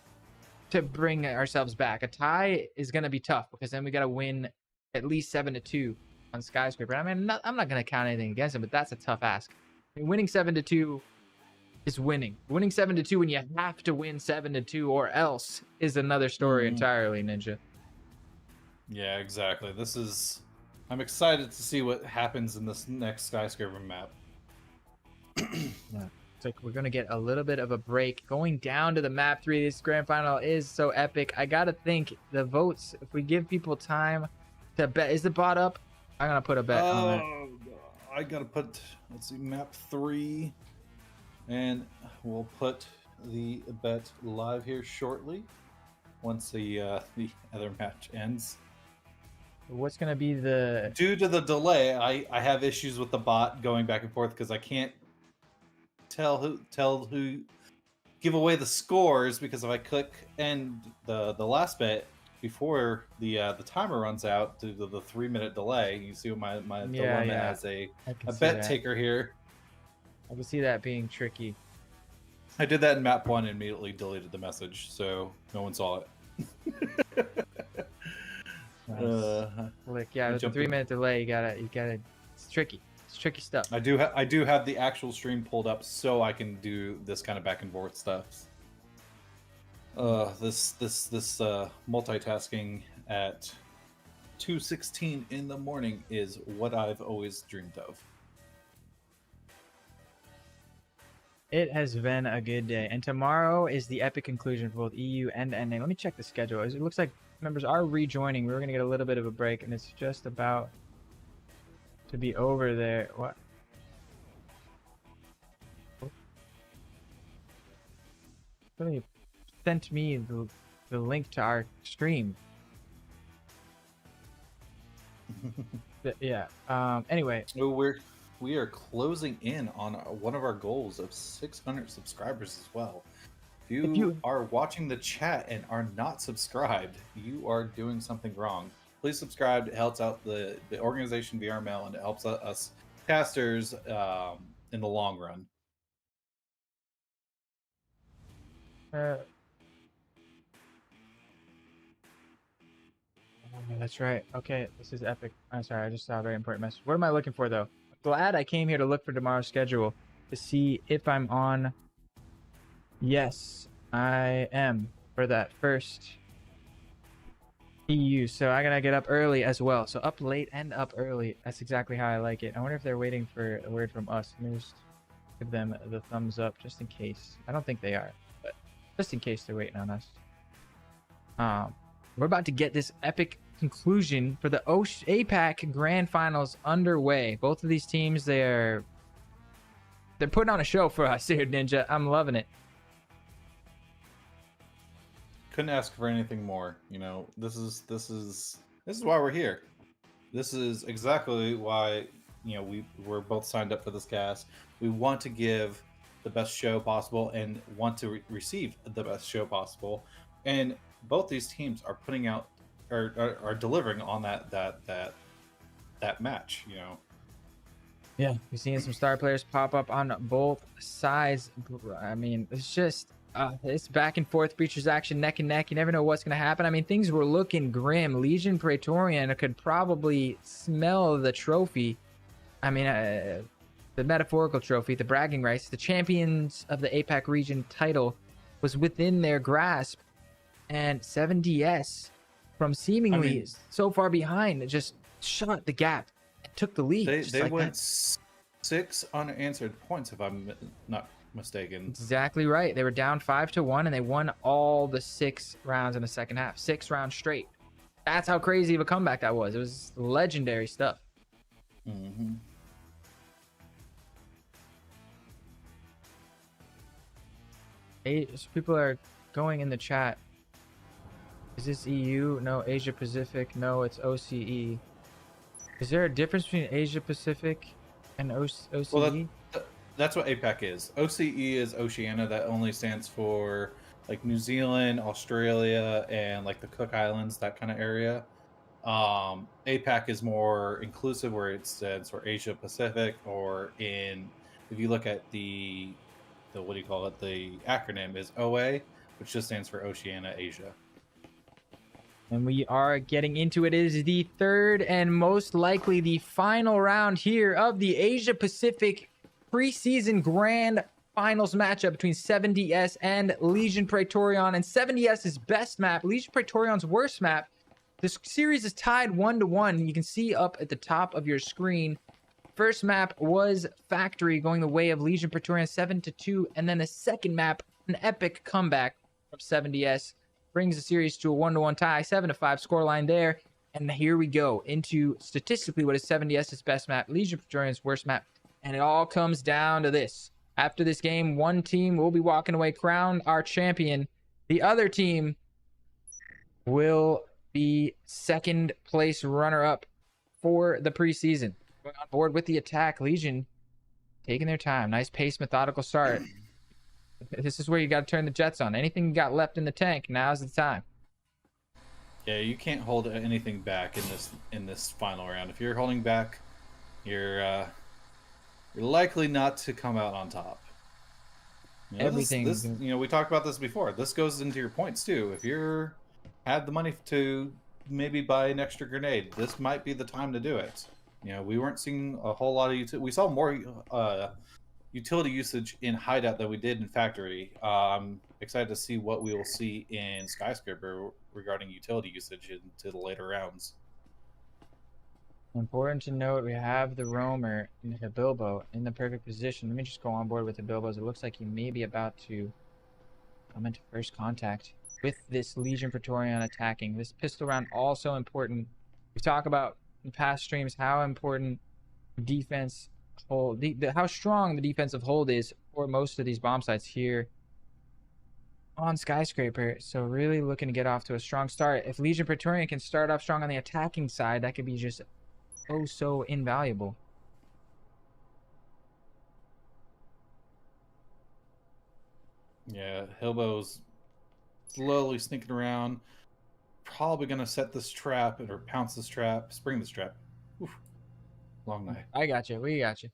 to bring ourselves back. A tie is going to be tough because then we got to win at least 7-2 on Skyscraper. I mean, I'm not going to count anything against him, but that's a tough ask. I mean, winning 7-2 is winning. Winning 7-2 when you have to win 7-2 or else is another story entirely, Ninja. Yeah, exactly. I'm excited to see what happens in this next Skyscraper map. Yeah. It's like we're going to get a little bit of a break. Going down to the map 3, this grand final is so epic. I got to think the votes, if we give people time to bet, is the bot up? I'm going to put a bet on that. I got to put, let's see, map 3. And we'll put the bet live here shortly once the other match ends. What's going to be the... Due to the delay, I have issues with the bot going back and forth because I can't tell who give away the scores, because if I click end the last bet before the timer runs out due to the 3-minute delay, you see what my dilemma as a bet taker here. I can see that being tricky. I did that in map 1 and immediately deleted the message, so no one saw it. Like, yeah, with a 3-minute delay, you gotta. It's tricky. It's tricky stuff. I do have the actual stream pulled up so I can do this kind of back and forth stuff. This multitasking at 2:16 in the morning is what I've always dreamed of. It has been a good day, and tomorrow is the epic conclusion for both EU and NA. Let me check the schedule. It looks like members are rejoining. We're gonna get a little bit of a break, and it's just about to be over there. What? Somebody sent me the link to our stream. Yeah. Anyway. So we are closing in on one of our goals of 600 subscribers as well. If you are watching the chat and are not subscribed, you are doing something wrong. Please subscribe. It helps out the organization VRML, and it helps us casters in the long run. That's right. Okay, this is epic. I'm sorry, I just saw a very important message. What am I looking for, though? Glad I came here to look for tomorrow's schedule to see if I'm on Yes, I am for that first EU. So I gotta get up early as well. So up late and up early. That's exactly how I like it. I wonder if they're waiting for a word from us. Let me just give them the thumbs up just in case. I don't think they are, but just in case they're waiting on us. We're about to get this epic conclusion for the APAC Grand Finals underway. Both of these teams, they're putting on a show for us here, Ninja. I'm loving it. Couldn't ask for anything more. You know, this is why we're here. This is exactly why, you know, we're both signed up for this cast. We want to give the best show possible and want to receive the best show possible. And both these teams are putting out are delivering on that match, you know. Yeah, we're seeing some star players pop up on both sides. I mean, it's just it's back and forth, Breachers action, neck and neck. You never know what's going to happen. I mean, things were looking grim. Legion Praetorian could probably smell the trophy. I mean, the metaphorical trophy, the bragging rights, the champions of the APAC region title was within their grasp. And 7DS, from seemingly so far behind, just shut the gap and took the lead. They like went 6 unanswered points, if I'm not mistaken. Exactly right. They were down 5-1, and they won all the 6 rounds in the second half. 6 rounds straight. That's how crazy of a comeback that was. It was legendary stuff. Mm-hmm. So people are going in the chat. Is this EU? No. Asia Pacific? No, it's OCE. Is there a difference between Asia Pacific and OCE? Well, that's what APAC is. OCE is Oceania. That only stands for like New Zealand, Australia, and like the Cook Islands, that kind of area. APAC is more inclusive, where it stands for Asia Pacific, or if you look at the what do you call it? The acronym is OA, which just stands for Oceania, Asia. And we are getting into it. It is the third and most likely the final round here of the Asia Pacific preseason grand finals matchup between 7DS and Legion Praetorian. And 7DS's best map, Legion Praetorian's worst map. This series is tied 1-1. You can see up at the top of your screen. First map was Factory, going the way of Legion Praetorian 7-2. And then the second map, an epic comeback from 7DS. Brings the series to a 1-1 tie, 7-5 scoreline there. And here we go into statistically what is 7DS's best map, Legion Praetorian's worst map. And it all comes down to this. After this game, one team will be walking away crowned our champion. The other team will be second place runner-up for the preseason. Going on board with the attack, Legion taking their time. Nice pace, methodical start. This is where you got to turn the jets on. Anything you got left in the tank, now's the time. Yeah, you can't hold anything back in this final round. If you're holding back, you're likely not to come out on top. You know, Everything. You know, we talked about this before. This goes into your points too. If you have the money to maybe buy an extra grenade, this might be the time to do it. You know, we weren't seeing a whole lot of we saw more utility usage in Hideout than we did in Factory. I'm excited to see what we will see in Skyscraper regarding utility usage into the later rounds. Important to note, we have the roamer, the Bilbo, in the perfect position. Let me just go on board with the Bilbos. It looks like he may be about to come into first contact with this Legion Praetorian attacking. This pistol round also important. We talk about in past streams how important defense hold, how strong the defensive hold is for most of these bomb sites here on Skyscraper. So really looking to get off to a strong start. If Legion Praetorian can start off strong on the attacking side, that could be just oh so invaluable. Yeah, Hilbo's slowly sneaking around. Probably gonna set this trap or pounce this trap, spring this trap. Oof. Long night. I got you. We got you.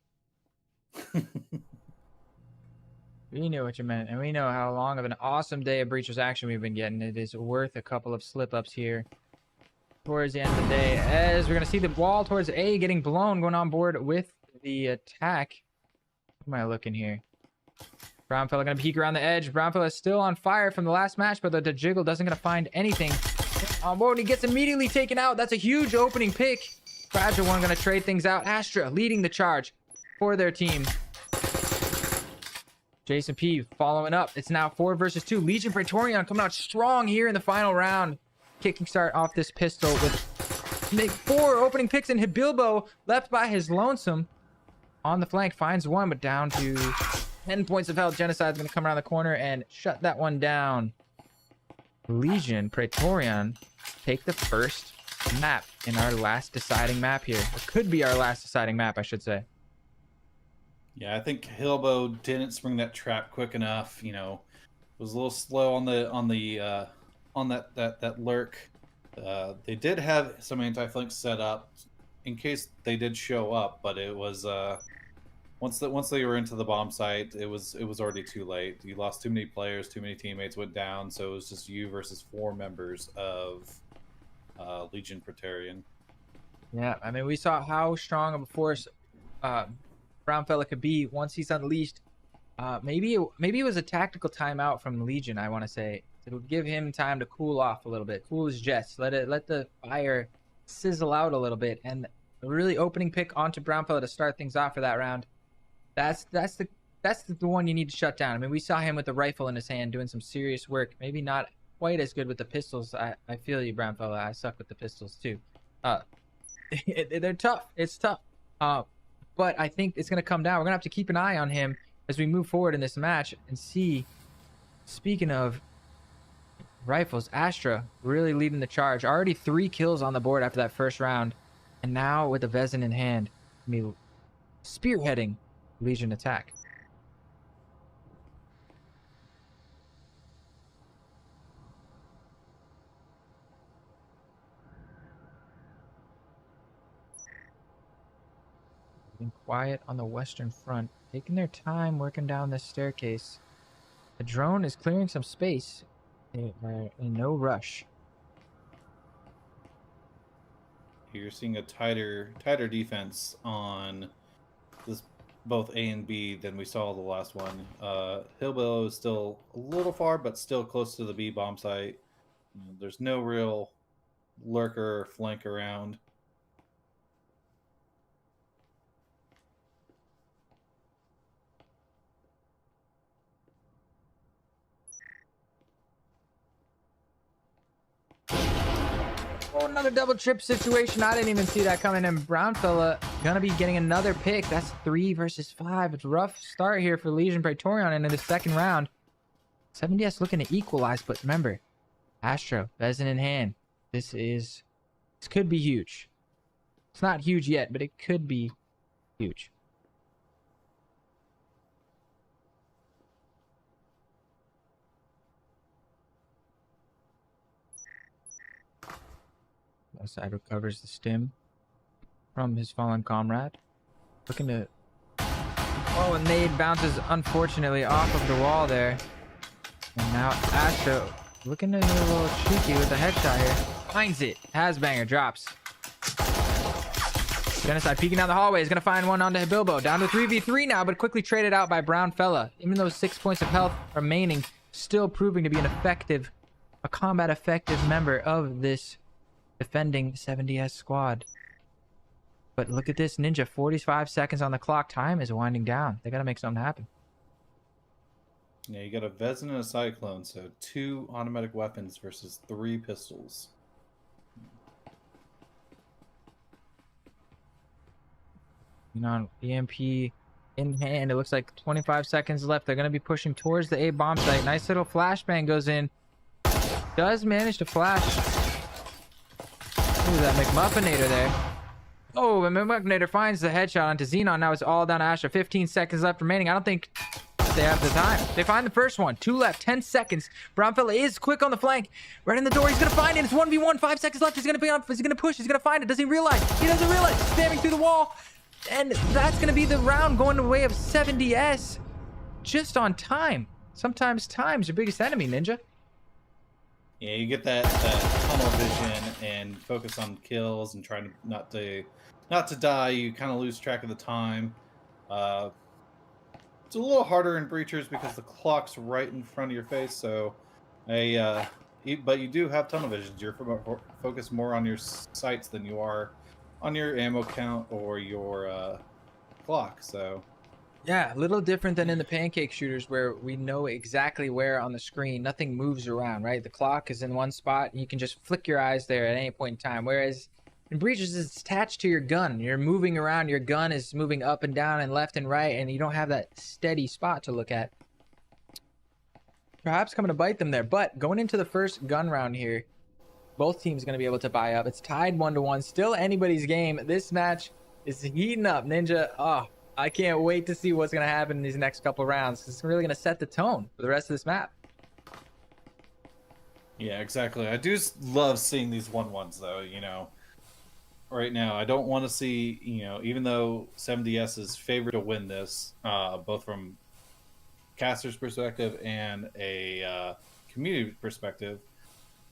We knew what you meant, and we know how long of an awesome day of Breachers action we've been getting. It is worth a couple of slip-ups here towards the end of the day, as we're going to see the wall towards A getting blown, going on board with the attack. What am I looking here? Brown fella gonna peek around the edge. Brown fella is still on fire from the last match, but the jiggle doesn't gonna find anything. On board, and he gets immediately taken out. That's a huge opening pick. Fragile One gonna trade things out. Astra leading the charge for their team. Jason P following up. It's now 4 versus 2. Legion Praetorian coming out strong here in the final round. Kicking start off this pistol with 4 opening picks, and Hibilbo left by his lonesome on the flank finds one, but down to 10 points of health. Genocide's gonna come around the corner and shut that one down. Legion Praetorian take the first map in our last deciding map here. It could be our last deciding map, I should say. Yeah, I think Hilbo didn't spring that trap quick enough. You know, was a little slow on that lurk. They did have some anti-flanks set up in case they did show up, but it was once they were into the bomb site, it was already too late. You lost too many players, too many teammates went down, so it was just you versus 4 members of Legion Praetorian. Yeah, I mean, we saw how strong of a force Brown fella could be once he's unleashed. Maybe it was a tactical timeout from Legion, I want to say. It'll give him time to cool off a little bit, cool his jets, let the fire sizzle out a little bit, and a really opening pick onto Brown fella to start things off for that round. That's the one you need to shut down. I mean, we saw him with the rifle in his hand doing some serious work. Maybe not quite as good with the pistols. I feel you, Brown fella. I suck with the pistols too. They're tough. It's tough. But I think it's gonna come down. We're gonna have to keep an eye on him as we move forward in this match and see. Speaking of rifles, Astra really leading the charge. Already 3 kills on the board after that first round, and now with the Vezin in hand, spearheading Legion attack. Being quiet on the western front, taking their time working down this staircase. The drone is clearing some space. They are in no rush. You're seeing a tighter defense on this both A and B than we saw the last one. Hillbillow is still a little far, but still close to the B bomb site. There's no real lurker or flank around. Oh, another double trip situation. I didn't even see that coming. And Brown fella gonna be getting another pick. That's 3 versus 5. It's a rough start here for Legion Praetorian into the second round. 7DS looking to equalize, but remember, Astro, Vezin in hand. This could be huge. It's not huge yet, but it could be huge. Side recovers the stim from his fallen comrade. Looking to... Oh, and nade bounces unfortunately off of the wall there. And now Astro looking to do a little cheeky with the headshot here. Finds it. Hasbanger drops. Genocide peeking down the hallway is going to find one onto Hibilbo. Down to 3v3 now, but quickly traded out by Brown fella. Even though 6 points of health remaining, still proving to be a combat effective member of this defending 7DS squad. But look at this, Ninja, 45 seconds on the clock. Time is winding down. They gotta make something happen. Yeah, you got a Vezin and a Cyclone, so 2 automatic weapons versus 3 pistols. You know, EMP in hand. It looks like 25 seconds left. They're gonna be pushing towards the A bomb site. Nice little flashbang goes in. Does manage to flash. Ooh, that McMuffinator there. Oh, and McMuffinator finds the headshot onto Xenon. Now it's all down to Astra. 15 seconds left remaining. I don't think they have the time. They find the first one. 2 left. 10 seconds. Brownfella is quick on the flank. Right in the door. He's going to find it. It's 1v1. 5 seconds left. He's going to be on. He's going to push. He's going to find it. Does he realize? He doesn't realize. He's stabbing through the wall. And that's going to be the round going the way of 7DS. Just on time. Sometimes time's your biggest enemy, Ninja. Yeah, you get that tunnel vision and focus on kills and trying to not to die. You kind of lose track of the time. It's a little harder in breachers because the clock's right in front of your face. So, but you do have tunnel vision. You're focused more on your sights than you are on your ammo count or your clock. So, Yeah, a little different than in the pancake shooters where we know exactly where on the screen. Nothing moves around, right? The clock is in one spot and you can just flick your eyes there at any point in time. Whereas in breaches, it's attached to your gun. You're moving around. Your gun is moving up and down and left and right, and you don't have that steady spot to look at. Perhaps coming to bite them there. But going into the first gun round here, both teams going to be able to buy up. It's tied 1-1. Still anybody's game. This match is heating up. Ninja, oh, I can't wait to see what's going to happen in these next couple rounds. It's really going to set the tone for the rest of this map. yeah, exactly. I do love seeing these 1-1s, though, you know. Right now, I don't want to see, you know, even though 7DS is favored to win this, both from caster's perspective and a community perspective,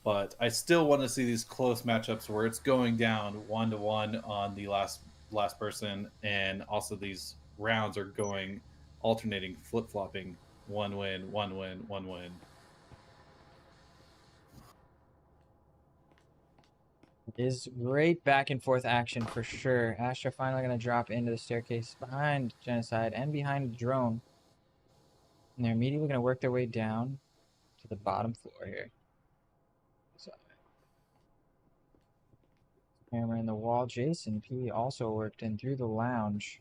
but I still want to see these close matchups where it's going down 1-1 on the last person, and also these rounds are going alternating, flip-flopping, one win, one win, one win. Is great back and forth action for sure. Astra finally going to drop into the staircase behind Genocide and behind the drone. And they're immediately going to work their way down to the bottom floor here. So, camera in the wall. Jason P also worked in through the lounge.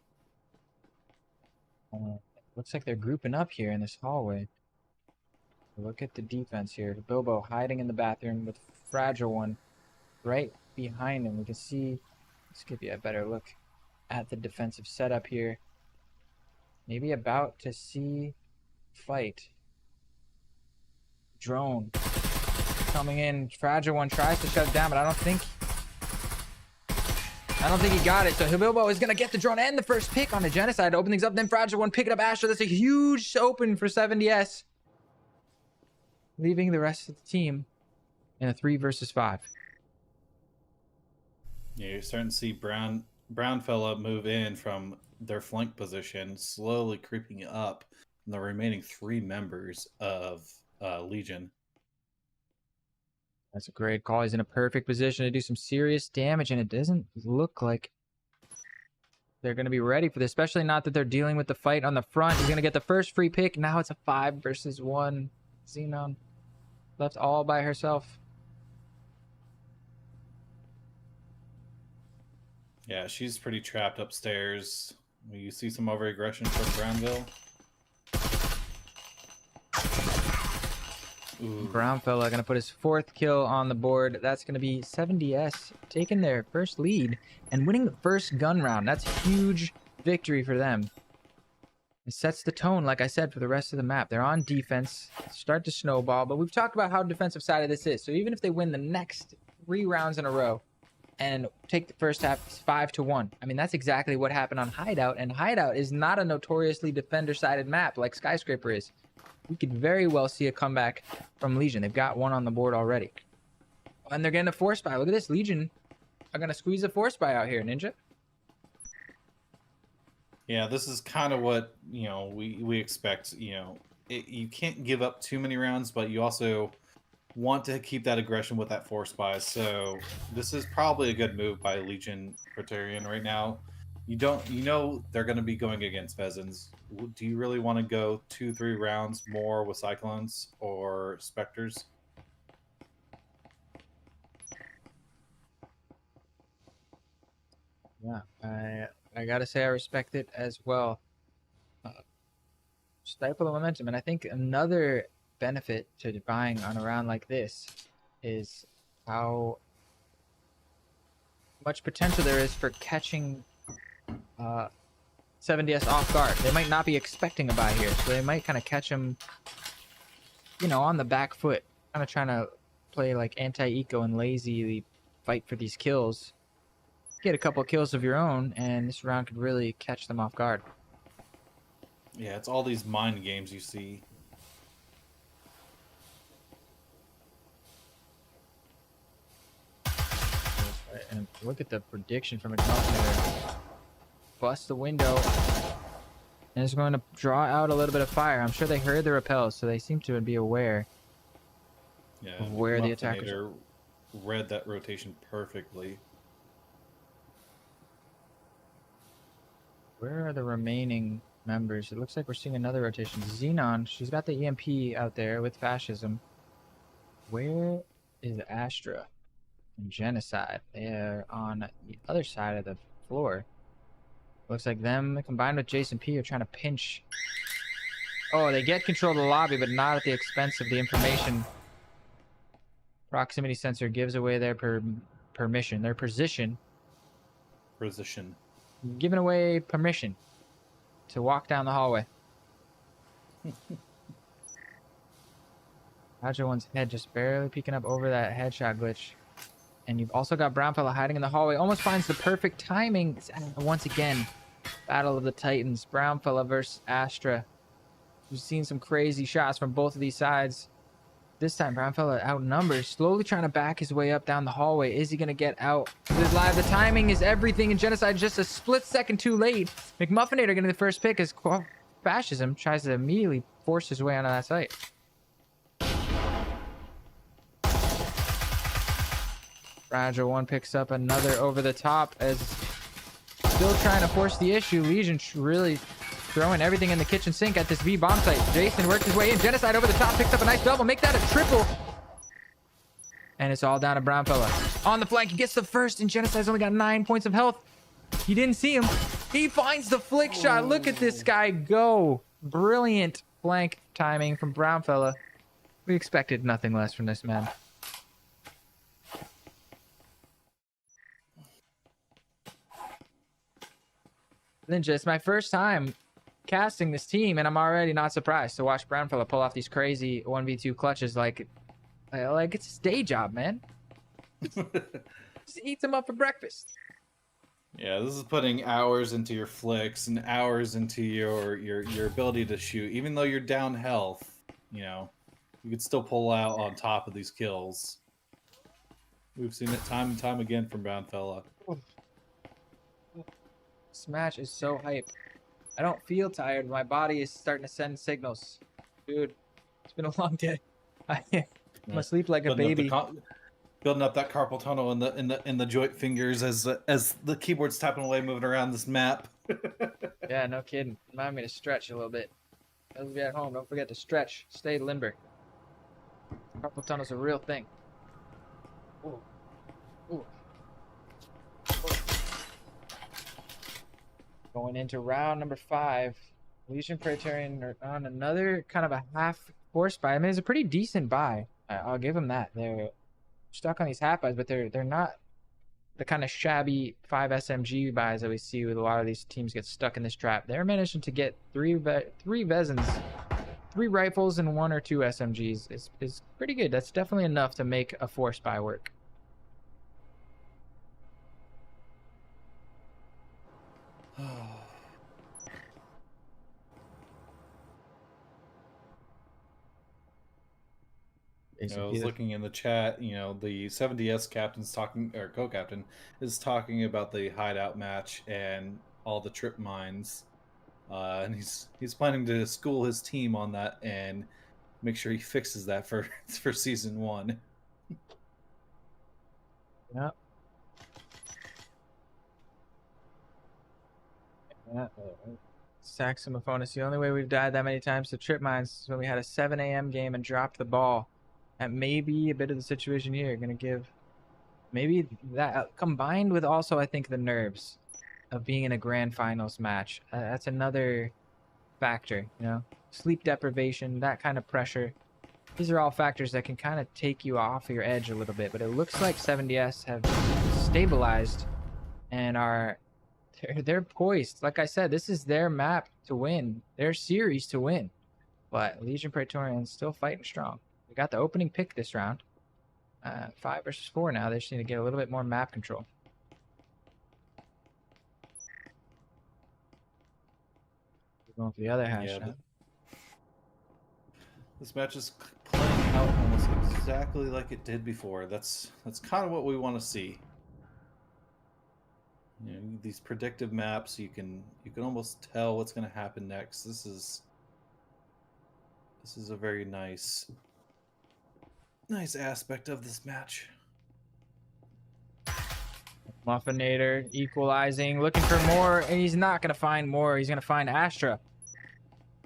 Looks like they're grouping up here in this hallway. Look at the defense here. Bilbo hiding in the bathroom with Fragile One right behind him. We can see, let's give you a better look at the defensive setup here. Maybe about to see fight. Drone coming in. Fragile One tries to shut it down, but I don't think he got it. So Bilbo is gonna get the drone and the first pick on the Genocide to open things up. Then Fragile One picking up Astra. That's a huge open for 7DS, leaving the rest of the team in a 3 versus 5. Yeah, you're starting to see Brown fella move in from their flank position, slowly creeping up the remaining 3 members of Legion. That's a great call. He's in a perfect position to do some serious damage, and it doesn't look like they're going to be ready for this, especially not that they're dealing with the fight on the front. He's going to get the first free pick. Now it's a 5 versus 1. Xenon left all by herself. Yeah, she's pretty trapped upstairs. You see some over-aggression from Brownville. Ooh. Brown fella going to put his 4th kill on the board. That's going to be 7DS taking their first lead and winning the first gun round. That's a huge victory for them. It sets the tone, like I said, for the rest of the map. They're on defense, start to snowball, but we've talked about how defensive side of this is. So even if they win the next 3 rounds in a row and take the first half 5-1, I mean, that's exactly what happened on Hideout, and Hideout is not a notoriously defender-sided map like Skyscraper is. We could very well see a comeback from Legion. They've got one on the board already. And they're getting a force buy. Look at this. Legion are going to squeeze a force buy out here, Ninja. Yeah, this is kind of what, you know, we expect. You know, you can't give up too many rounds, but you also want to keep that aggression with that force buy. So this is probably a good move by Legion Praetorian right now. You know they're going to be going against Pheasants. Do you really want to go 2-3 rounds more with Cyclones or Spectres? Yeah, I gotta say I respect it as well. Stifle the momentum, and I think another benefit to buying on a round like this is how much potential there is for catching 7DS off guard. They might not be expecting a buy here, so they might kind of catch them, you know, on the back foot, kind of trying to play like anti-eco and lazily fight for these kills. Get a couple of kills of your own, and this round could really catch them off guard. Yeah, it's all these mind games you see. And look at the prediction from a calculator. Bust the window. And it's going to draw out a little bit of fire. I'm sure they heard the repels, so they seem to be aware Yeah, of where the attackers Muffinator read that rotation perfectly. Where are the remaining members? It looks like we're seeing another rotation. Xenon, she's got the EMP out there with fascism. Where is Astra and Genocide? They're on the other side of the floor. Looks like them combined with Jason P are trying to pinch. Oh, they get control of the lobby, but not at the expense of the information. Proximity sensor gives away their permission, their position. Position. Giving away permission to walk down the hallway. Hydra one's head just barely peeking up over that headshot glitch. And you've also got Brownfella hiding in the hallway. Almost finds the perfect timing. Once again, Battle of the Titans. Brownfella versus Astra. We've seen some crazy shots from both of these sides. This time, Brownfella outnumbers, slowly trying to back his way up down the hallway. Is he going to get out? Live. The timing is everything, and Genocide just a split second too late. McMuffinator getting the first pick as Fascism tries to immediately force his way onto that site. Fragile One picks up another over the top as still trying to force the issue. Legion really throwing everything in the kitchen sink at this V bomb site. Jason works his way in. Genocide over the top, picks up a nice double. Make that a triple. And it's all down to Brownfella. On the flank, he gets the first, and Genocide's only got 9 points of health. He didn't see him. He finds the flick shot. Look at this guy go. Brilliant flank timing from Brownfella. We expected nothing less from this man. Ninja, it's my first time casting this team, and I'm already not surprised to watch Brownfella pull off these crazy 1v2 clutches like it's his day job, man. Just eats them up for breakfast. Yeah, this is putting hours into your flicks and hours into your ability to shoot. Even though you're down health, you know, you could still pull out on top of these kills. We've seen it time and time again from Brownfella. This match is so hype. I don't feel tired. My body is starting to send signals. Dude, it's been a long day. I'm gonna sleep like a baby. Building up that carpal tunnel in the joint fingers as the keyboard's tapping away, moving around this map. Yeah, no kidding. Remind me to stretch a little bit. Those of you at home, don't forget to stretch. Stay limber. Carpal tunnel's a real thing. Ooh. Ooh. Going into round number 5. Legion Praetorian are on another kind of a half force buy. I mean, it's a pretty decent buy. I'll give them that. They're stuck on these half buys, but they're not the kind of shabby 5 SMG buys that we see with a lot of these teams get stuck in this trap. They're managing to get three Vezens, 3 rifles, and 1 or 2 SMGs. Is pretty good. That's definitely enough to make a force buy work. I was looking in the chat, you know, the 70S captain's talking, or co-captain is talking about the hideout match and all the trip mines. And he's planning to school his team on that and make sure he fixes that for season 1. Yep. Yeah. Saxophone is the only way we've died that many times to trip mines is when we had a 7 a.m. game and dropped the ball. That may be a bit of the situation here. Gonna give maybe that combined with also I think the nerves of being in a grand finals match. That's another factor, you know, sleep deprivation, that kind of pressure. These are all factors that can kind of take you off your edge a little bit. But it looks like 70S have stabilized and they're poised. Like I said, this is their map to win, their series to win. But Legion Praetorians still fighting strong. We got the opening pick this round. 5 versus 4 now. They just need to get a little bit more map control. We're going for the other hash now. This match is playing out almost exactly like it did before. That's kind of what we want to see. You know, these predictive maps, you can almost tell what's going to happen next. This is a very nice aspect of this match. Muffinator equalizing, looking for more, and he's not gonna find more. He's gonna find Astra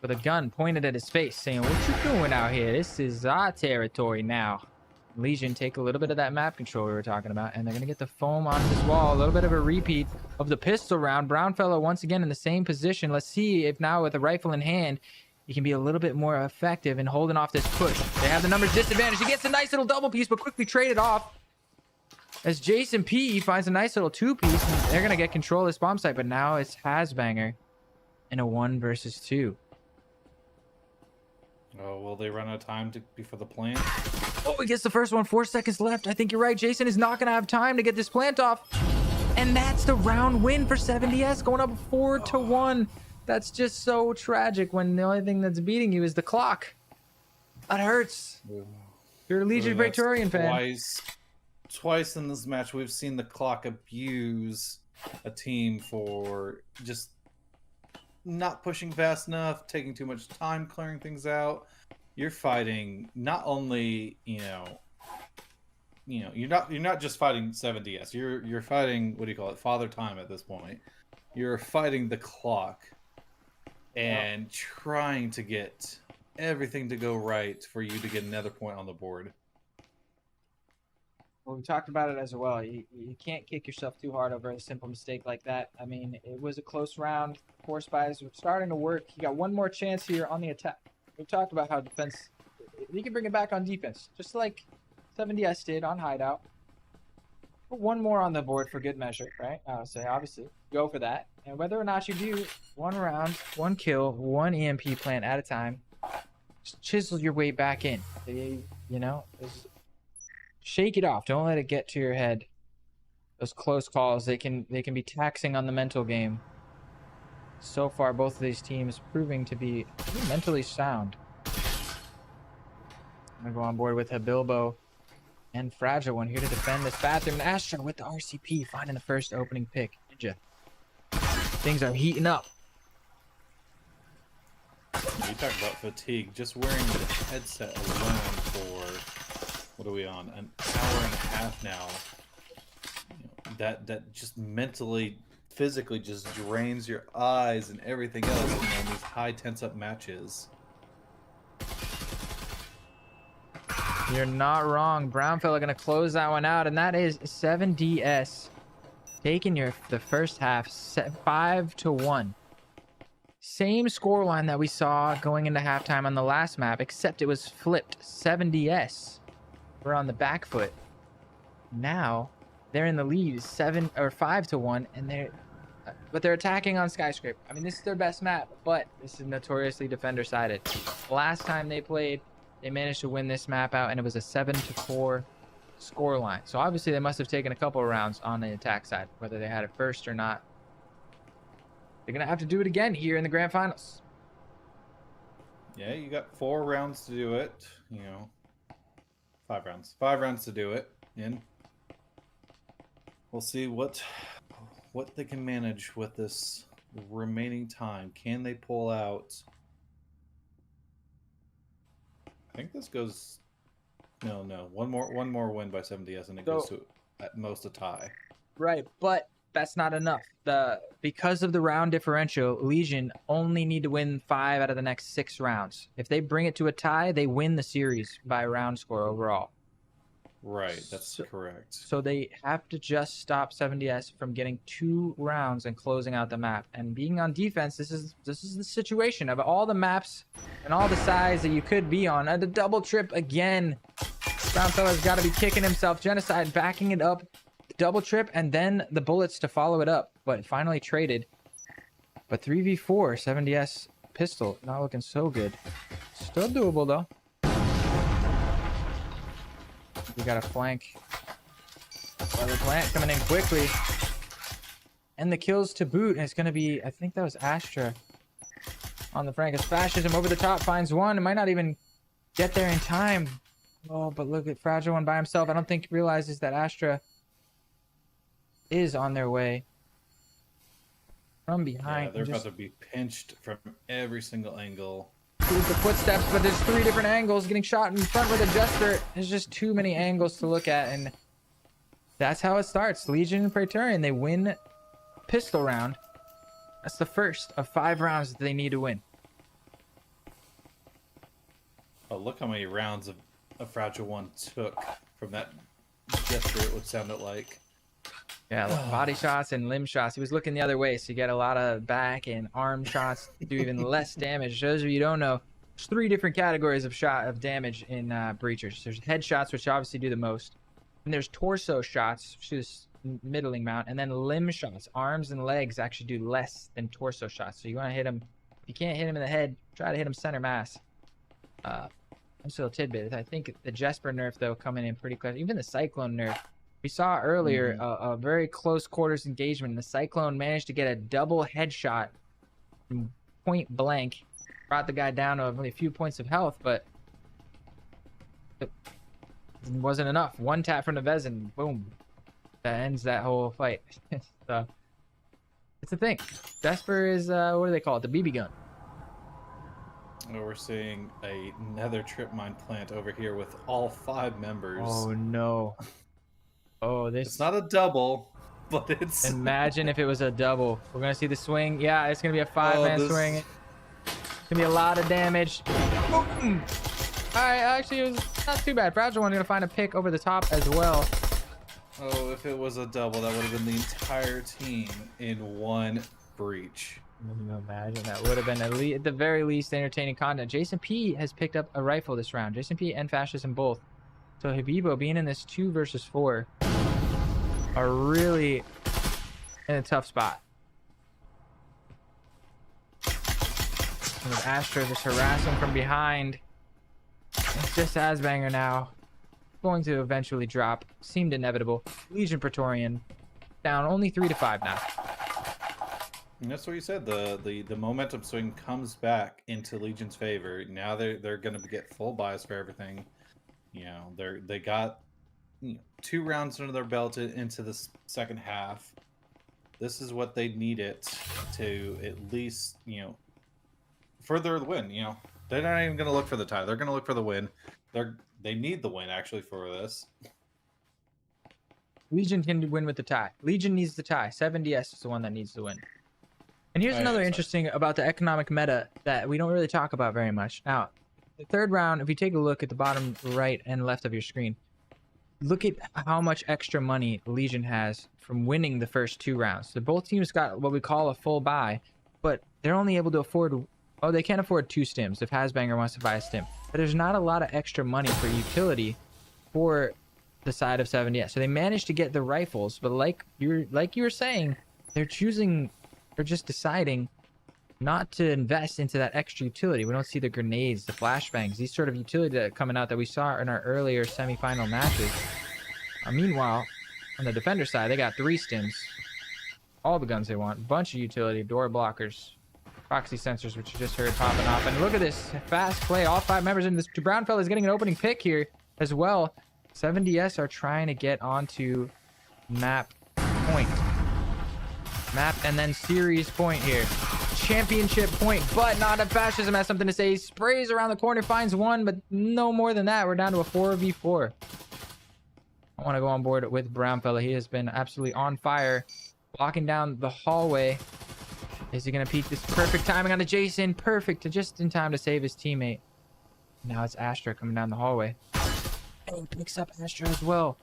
with a gun pointed at his face, saying, "What you doing out here? This is our territory now." Legion take a little bit of that map control we were talking about, and they're gonna get the foam onto this wall. A little bit of a repeat of the pistol round. Brownfellow once again in the same position. Let's see if now with a rifle in hand, he can be a little bit more effective in holding off this push. They have the numbers disadvantage. He gets a nice little double piece, but quickly traded off. As Jason P finds a nice little 2-piece, and they're going to get control of this bomb site, but now it's Hasbanger in a 1 versus 2. Oh, will they run out of time before the plant? Oh, he gets the first one, 4 seconds left. I think you're right. Jason is not going to have time to get this plant off. And that's the round win for 7DS, going up 4-1. That's just so tragic when the only thing that's beating you is the clock. That hurts. You're a Legion Praetorian fan. Twice in this match, we've seen the clock abuse a team for just not pushing fast enough, taking too much time clearing things out. You're fighting not only, you're not just fighting 7DS. You're fighting, what do you call it, Father Time at this point. You're fighting the clock and trying to get everything to go right for you to get another point on the board. Well, we talked about it as well. You can't kick yourself too hard over a simple mistake like that. I mean, it was a close round. Force buys were starting to work. You got one more chance here on the attack. We talked about how defense, you can bring it back on defense, just like 7DS did on Hideout. Put one more on the board for good measure, right? I would say, obviously, go for that. And whether or not you do, 1 round, 1 kill, 1 EMP plant at a time, just chisel your way back in. Shake it off. Don't let it get to your head. Those close calls, they can be taxing on the mental game. So far, both of these teams proving to be mentally sound. I'm gonna go on board with Habilbo and Fragile One here to defend this bathroom. And Astra with the RCP finding the first opening pick. Ninja. Things are heating up. You talk about fatigue. Just wearing the headset alone for, what are we on, an hour and a half now. That just mentally, physically just drains your eyes and everything else in these high tense up matches. You're not wrong. Brownfellow gonna close that one out, and that is 7DS taking the first half 5-1. Same scoreline that we saw going into halftime on the last map, except it was flipped. 7DS were on the back foot. Now they're in the lead, 5-1, and they're attacking on Skyscraper. I mean, this is their best map, but this is notoriously defender sided. Last time they played, they managed to win this map out, and it was a 7-4 scoreline. So obviously they must have taken a couple of rounds on the attack side, whether they had it first or not. They're gonna have to do it again here in the grand finals. Yeah, you got 4 rounds to do it. 5 rounds to do it. And we'll see what they can manage with this remaining time. Can they pull out? I think this goes. No. One more win by 7DS, and it goes to at most a tie. Right, but that's not enough. Because of the round differential, Legion only need to win 5 out of the next 6 rounds. If they bring it to a tie, they win the series by round score overall. Right, that's correct. So they have to just stop 7DS from getting 2 rounds and closing out the map. And being on defense, this is the situation of all the maps and all the sides that you could be on. The double trip again. Brownfellow's got to be kicking himself. Genocide backing it up. Double trip and then the bullets to follow it up. But it finally traded. But 3v4, 7DS pistol, not looking so good. Still doable though. We got a flank. Another plant coming in quickly. And the kills to boot. And it's going to be, I think that was Astra on the flank. As Fascism over the top finds one. It might not even get there in time. Oh, but look at Fragile One by himself. I don't think he realizes that Astra is on their way. from Yeah, behind. they're and just about to be pinched from every single angle. here's the footsteps, but there's 3 different angles. Getting shot in front with a Jester. There's just too many angles to look at, and that's how it starts. Legion and Praetorian, they win pistol round. That's the first of 5 rounds that they need to win. Oh, look how many rounds of a Fragile One took from that gesture, it would sound like. Yeah, body shots and limb shots. He was looking the other way, so you get a lot of back and arm shots, do even less damage. Those of you who don't know, there's 3 different categories of damage in breachers. There's head shots, which obviously do the most, and there's torso shots, which is middling amount, and then limb shots. Arms and legs actually do less than torso shots. So you want to hit him. If you can't hit him in the head, try to hit him center mass. Just a little tidbit. I think the Jesper nerf though coming in pretty close. Even the Cyclone nerf. We saw earlier a very close quarters engagement, and the Cyclone managed to get a double headshot from point blank. Brought the guy down to only a few points of health, but it wasn't enough. 1 tap from the Vezin, boom. That ends that whole fight. So, it's the thing. Jesper is, what do they call it? The BB gun. We're seeing another trip mine plant over here with all 5 members. Oh, no. Oh, It's this... not a double, but it's... Imagine if it was a double. We're going to see the swing. Yeah, it's going to be a 5-man swing. It's going to be a lot of damage. Boom! Alright, actually, it was not too bad. Fragile One going to find a pick over the top as well. Oh, if it was a double, that would have been the entire team in 1 breach. Can you imagine? That would have been at the very least entertaining content. Jason P has picked up a rifle this round. Jason P and Fascism both. So Habibo being in this 2 versus 4 are really in a tough spot. And with Astra just harassing from behind. It's just Asbanger now. Going to eventually drop. Seemed inevitable. Legion Praetorian down only 3 to 5 now. And that's what you said. The momentum swing comes back into Legion's favor. Now they're going to get full buys for everything. You know, they got 2 rounds under their belt into the second half. This is what they needed to at least, further the win. They're not even going to look for the tie. They're going to look for the win. They need the win actually for this. Legion can win with the tie. Legion needs the tie. 7DS is the one that needs the win. And here's another interesting about the economic meta that we don't really talk about very much. Now, the 3rd round, if you take a look at the bottom right and left of your screen, look at how much extra money Legion has from winning the first 2 rounds. So both teams got what we call a full buy, but they're only able to afford... Oh, they can't afford 2 stims if Hasbanger wants to buy a stim. But there's not a lot of extra money for utility for the side of 7DS. So they managed to get the rifles, but like you were saying, they're just deciding not to invest into that extra utility. We don't see the grenades, the flashbangs, these sort of utility that are coming out that we saw in our earlier semifinal matches. Meanwhile, on the defender side, they got 3 stims. All the guns they want. Bunch of utility, door blockers, proxy sensors, which you just heard popping off. And look at this fast play. All 5 members in this. Brown fella is getting an opening pick here as well. 7DS are trying to get onto map point. Map and then series point here. Championship point, but not if Fascism has something to say. He sprays around the corner, finds 1, but no more than that. We're down to a 4v4. I want to go on board with Brown fella. He has been absolutely on fire. Blocking down the hallway. Is he going to peek this perfect timing on the Jason? Perfect, just in time to save his teammate. Now it's Astra coming down the hallway. And he picks up Astra as well.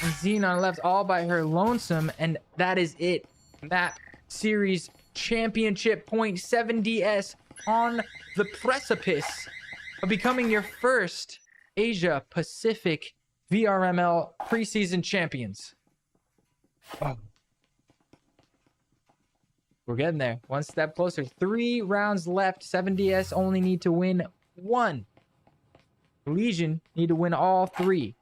And Xenon left all by her lonesome, and that is it. Map series championship point. 7DS on the precipice of becoming your first Asia Pacific VRML preseason champions. Oh. We're getting there. 1 step closer. 3 rounds left. 7DS only need to win 1. Legion need to win all 3.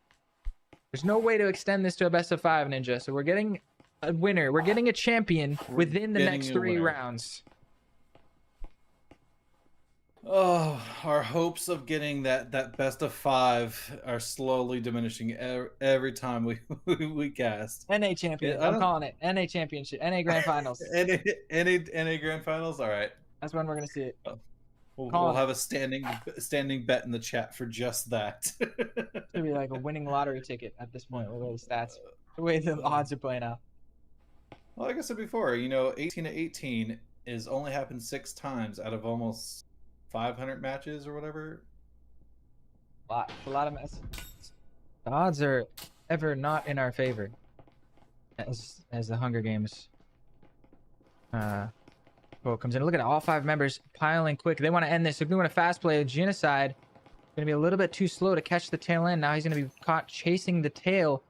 There's no way to extend this to a best of 5, Ninja. So we're getting a winner. We're getting a champion within the next 3 rounds. Oh, our hopes of getting that best of 5 are slowly diminishing every time we we cast. NA Yeah, champions. I I'm don't calling it. NA championship. NA grand finals. any grand finals. All right, That's when we're gonna see it. we'll Calling it. have a standing bet in the chat for just that. Should be like a winning lottery ticket at this point with all the stats, the way the odds are playing out. Well, like I said before, 18 to 18 is only happened 6 times out of almost 500 matches or whatever. A lot of mess. The odds are ever not in our favor. As the Hunger Games quote comes in. Look at it, all 5 members piling quick. They want to end this. They're doing a fast play. Genocide gonna be a little bit too slow to catch the tail end. Now he's gonna be caught chasing the tail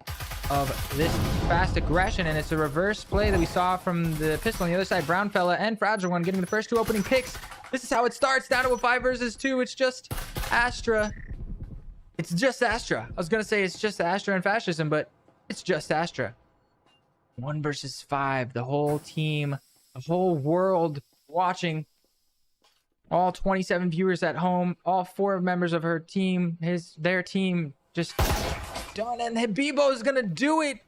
of this fast aggression, and it's a reverse play that we saw from the pistol on the other side. Brown fella and Fragile One getting the first 2 opening picks. This is how it starts, down to a 5 versus 2. It's just Astra. It's just Astra. I was gonna say it's just Astra and fascism, but it's just Astra. 1 versus 5. The whole team, the whole world watching. All 27 viewers at home, all 4 members of her team, their team, just done. And Habibo is gonna do it.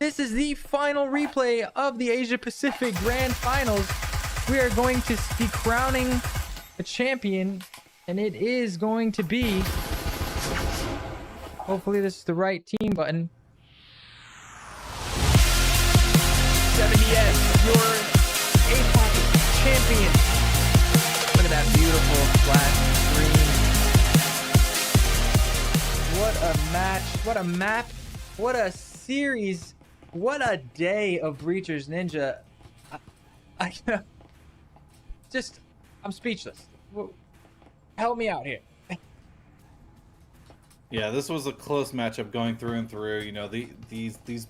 This is the final replay of the Asia Pacific Grand Finals. We are going to be crowning a champion, and it is going to be. Hopefully, this is the right team button. 70S, your APAC champion. Look at that beautiful flat screen. What a match. What a map. What a series. What a day of Breachers Ninja. I'm speechless. Help me out here. Yeah, this was a close matchup going through and through.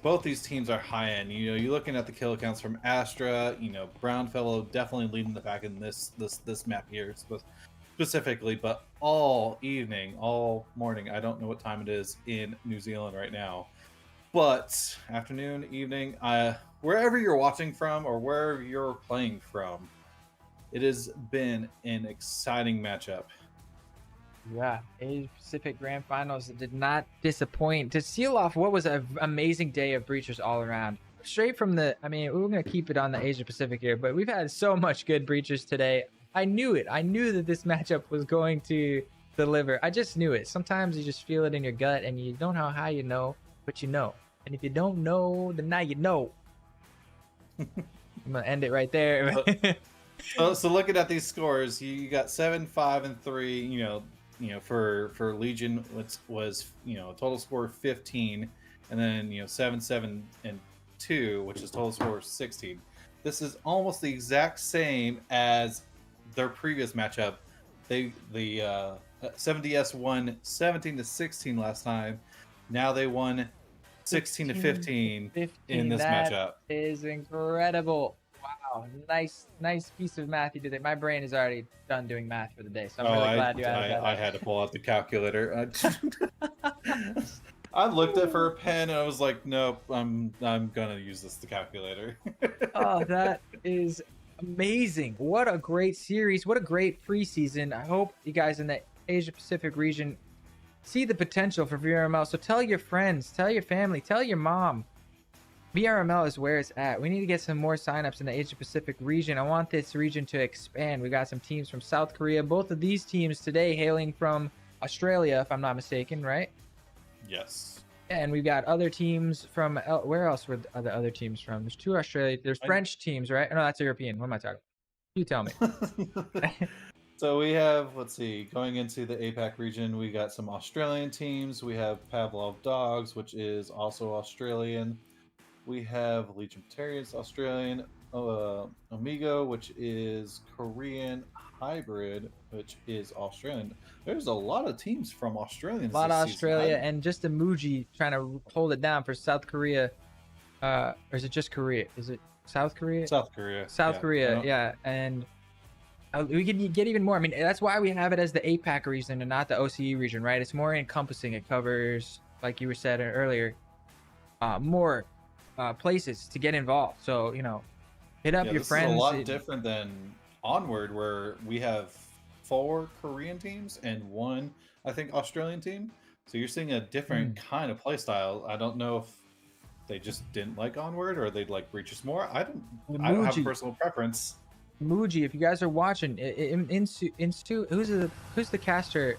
Both these teams are high end. You're looking at the kill accounts from Astra. Brownfellow definitely leading the pack in this map here specifically, but all evening, all morning. I don't know what time it is in New Zealand right now, but afternoon, evening, wherever you're watching from or wherever you're playing from, it has been an exciting matchup. Yeah, Asia Pacific Grand Finals did not disappoint. To seal off what was an amazing day of Breachers all around. Straight from we're going to keep it on the Asia Pacific here, but we've had so much good Breachers today. I knew it. I knew that this matchup was going to deliver. I just knew it. Sometimes you just feel it in your gut, and you don't know how you know, but you know. And if you don't know, then now you know. I'm going to end it right there. So looking at these scores, you got 7, 5, and 3. For Legion, was a total score of 15, and then 7, 7, and 2, which is total score of 16. This is almost the exact same as their previous matchup. The 70S won 17 to 16 last time. Now they won 16 to 15 in this matchup. That is incredible. Wow, nice piece of math you did there. My brain is already done doing math for the day, so I'm really glad you added that. I had to pull out the calculator. I looked at for a pen and I was like, nope, I'm gonna use the calculator. Oh, that is amazing. What a great series. What a great preseason. I hope you guys in the Asia Pacific region see the potential for VRML. So tell your friends, tell your family, tell your mom. VRML is where it's at. We need to get some more signups in the Asia Pacific region. I want this region to expand. We got some teams from South Korea. Both of these teams today hailing from Australia, if I'm not mistaken, right? Yes. And we've got other teams from where else were the other teams from? There's 2 Australia. There's French teams, right? No, that's European. What am I talking about? You tell me. So we have, let's see, going into the APAC region, we got some Australian teams. We have Pavlov Dogs, which is also Australian. We have Legion Batarians, Australian. Amigo, which is Korean. Hybrid, which is Australian. There's a lot of teams from Australians. A lot of Australia, and just Muji trying to hold it down for South Korea. Or is it just Korea? Is it South Korea? South Korea. South Korea, yeah. And we could get even more. I mean, that's why we have it as the APAC region and not the OCE region, right? It's more encompassing. It covers, like you were said earlier, more places to get involved. So, hit up your friends. This is a lot different than Onward, where we have 4 Korean teams and 1, I think, Australian team. So you're seeing a different kind of play style. I don't know if they just didn't like Onward or they'd like Breaches more. I don't have a personal preference. Muji, if you guys are watching, Insu, who's the caster?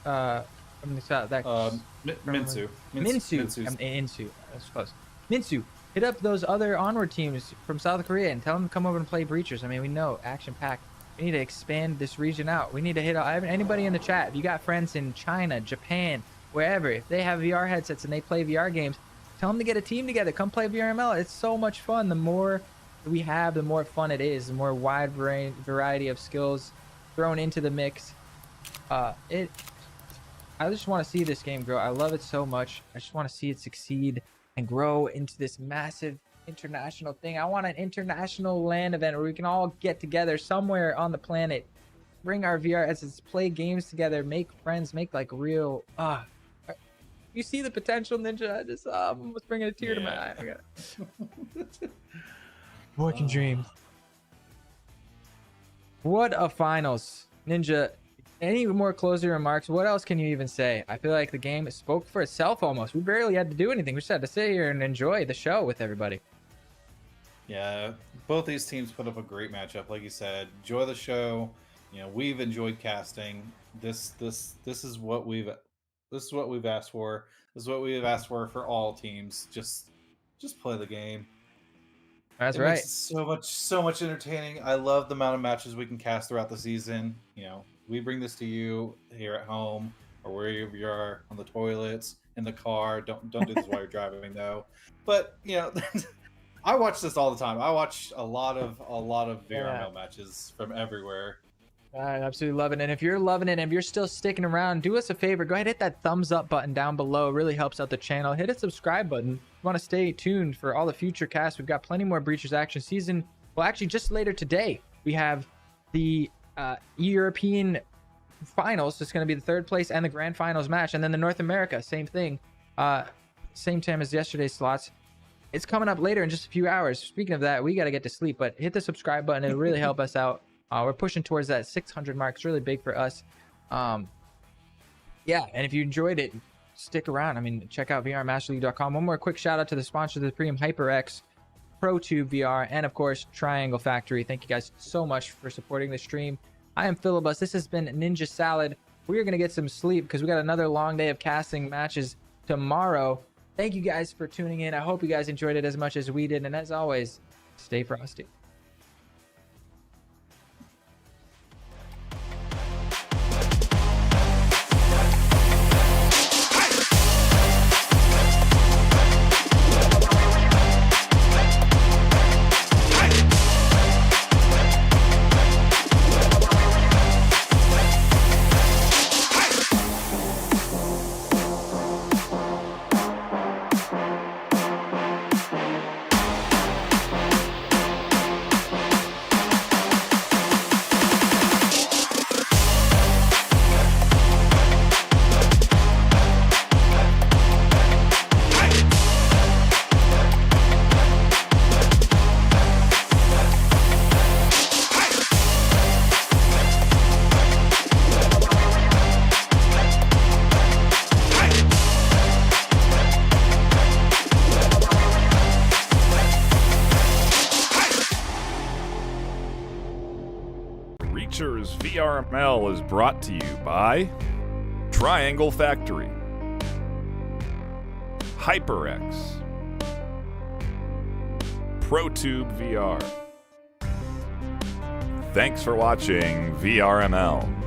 From the south, Minsu. Insu. That's close. Minsu, hit up those other Onward teams from South Korea and tell them to come over and play Breachers. I mean, we know action packed. We need to expand this region out. We need to hit anybody in the chat. If you got friends in China, Japan, wherever, if they have VR headsets and they play VR games, tell them to get a team together. Come play VRML. It's so much fun. The more we have, the more fun it is. The more wide variety of skills thrown into the mix. I just want to see this game grow. I love it so much. I just want to see it succeed and grow into this massive international thing. I want an international LAN event where we can all get together somewhere on the planet, bring our VR headsets, play games together, make friends, make like real. You see the potential, Ninja? I just I'm almost bringing a tear to my eye. Boy can dream. What a finals, Ninja. Any more closing remarks? What else can you even say? I feel like the game spoke for itself almost. We barely had to do anything. We just had to sit here and enjoy the show with everybody. Yeah, both these teams put up a great matchup. Like you said, enjoy the show. You know, we've enjoyed casting. This is what we've asked for. This is what we have asked for all teams. Just play the game. That's right. So much entertaining. I love the amount of matches we can cast throughout the season. You know, we bring this to you here at home or wherever you are, on the toilets, in the car. Don't do this while you're driving though. But you know, I watch this all the time. I watch a lot of VRML matches from everywhere. I absolutely love it. And if you're loving it and if you're still sticking around, do us a favor. Go ahead, hit that thumbs up button down below. It really helps out the channel. Hit a subscribe button. If you want to stay tuned for all the future casts. We've got plenty more Breachers action season. Well, actually, just later today, we have the European finals. It's going to be the third place and the grand finals match. And then the North America, same thing. Same time as yesterday's slots. It's coming up later in just a few hours. Speaking of that, we got to get to sleep, but hit the subscribe button. It'll really help us out. We're pushing towards that 600 mark. It's really big for us. Yeah, and if you enjoyed it, stick around. I mean, check out vrmasterleague.com. One more quick shout out to the sponsor of the Premium HyperX, ProTube VR, and of course, Triangle Factory. Thank you guys so much for supporting the stream. I am Philibus. This has been Ninja Salad. We are going to get some sleep because we got another long day of casting matches tomorrow. Thank you guys for tuning in. I hope you guys enjoyed it as much as we did. And as always, stay frosty. VRML is brought to you by Triangle Factory, HyperX, ProTube VR. Thanks for watching VRML.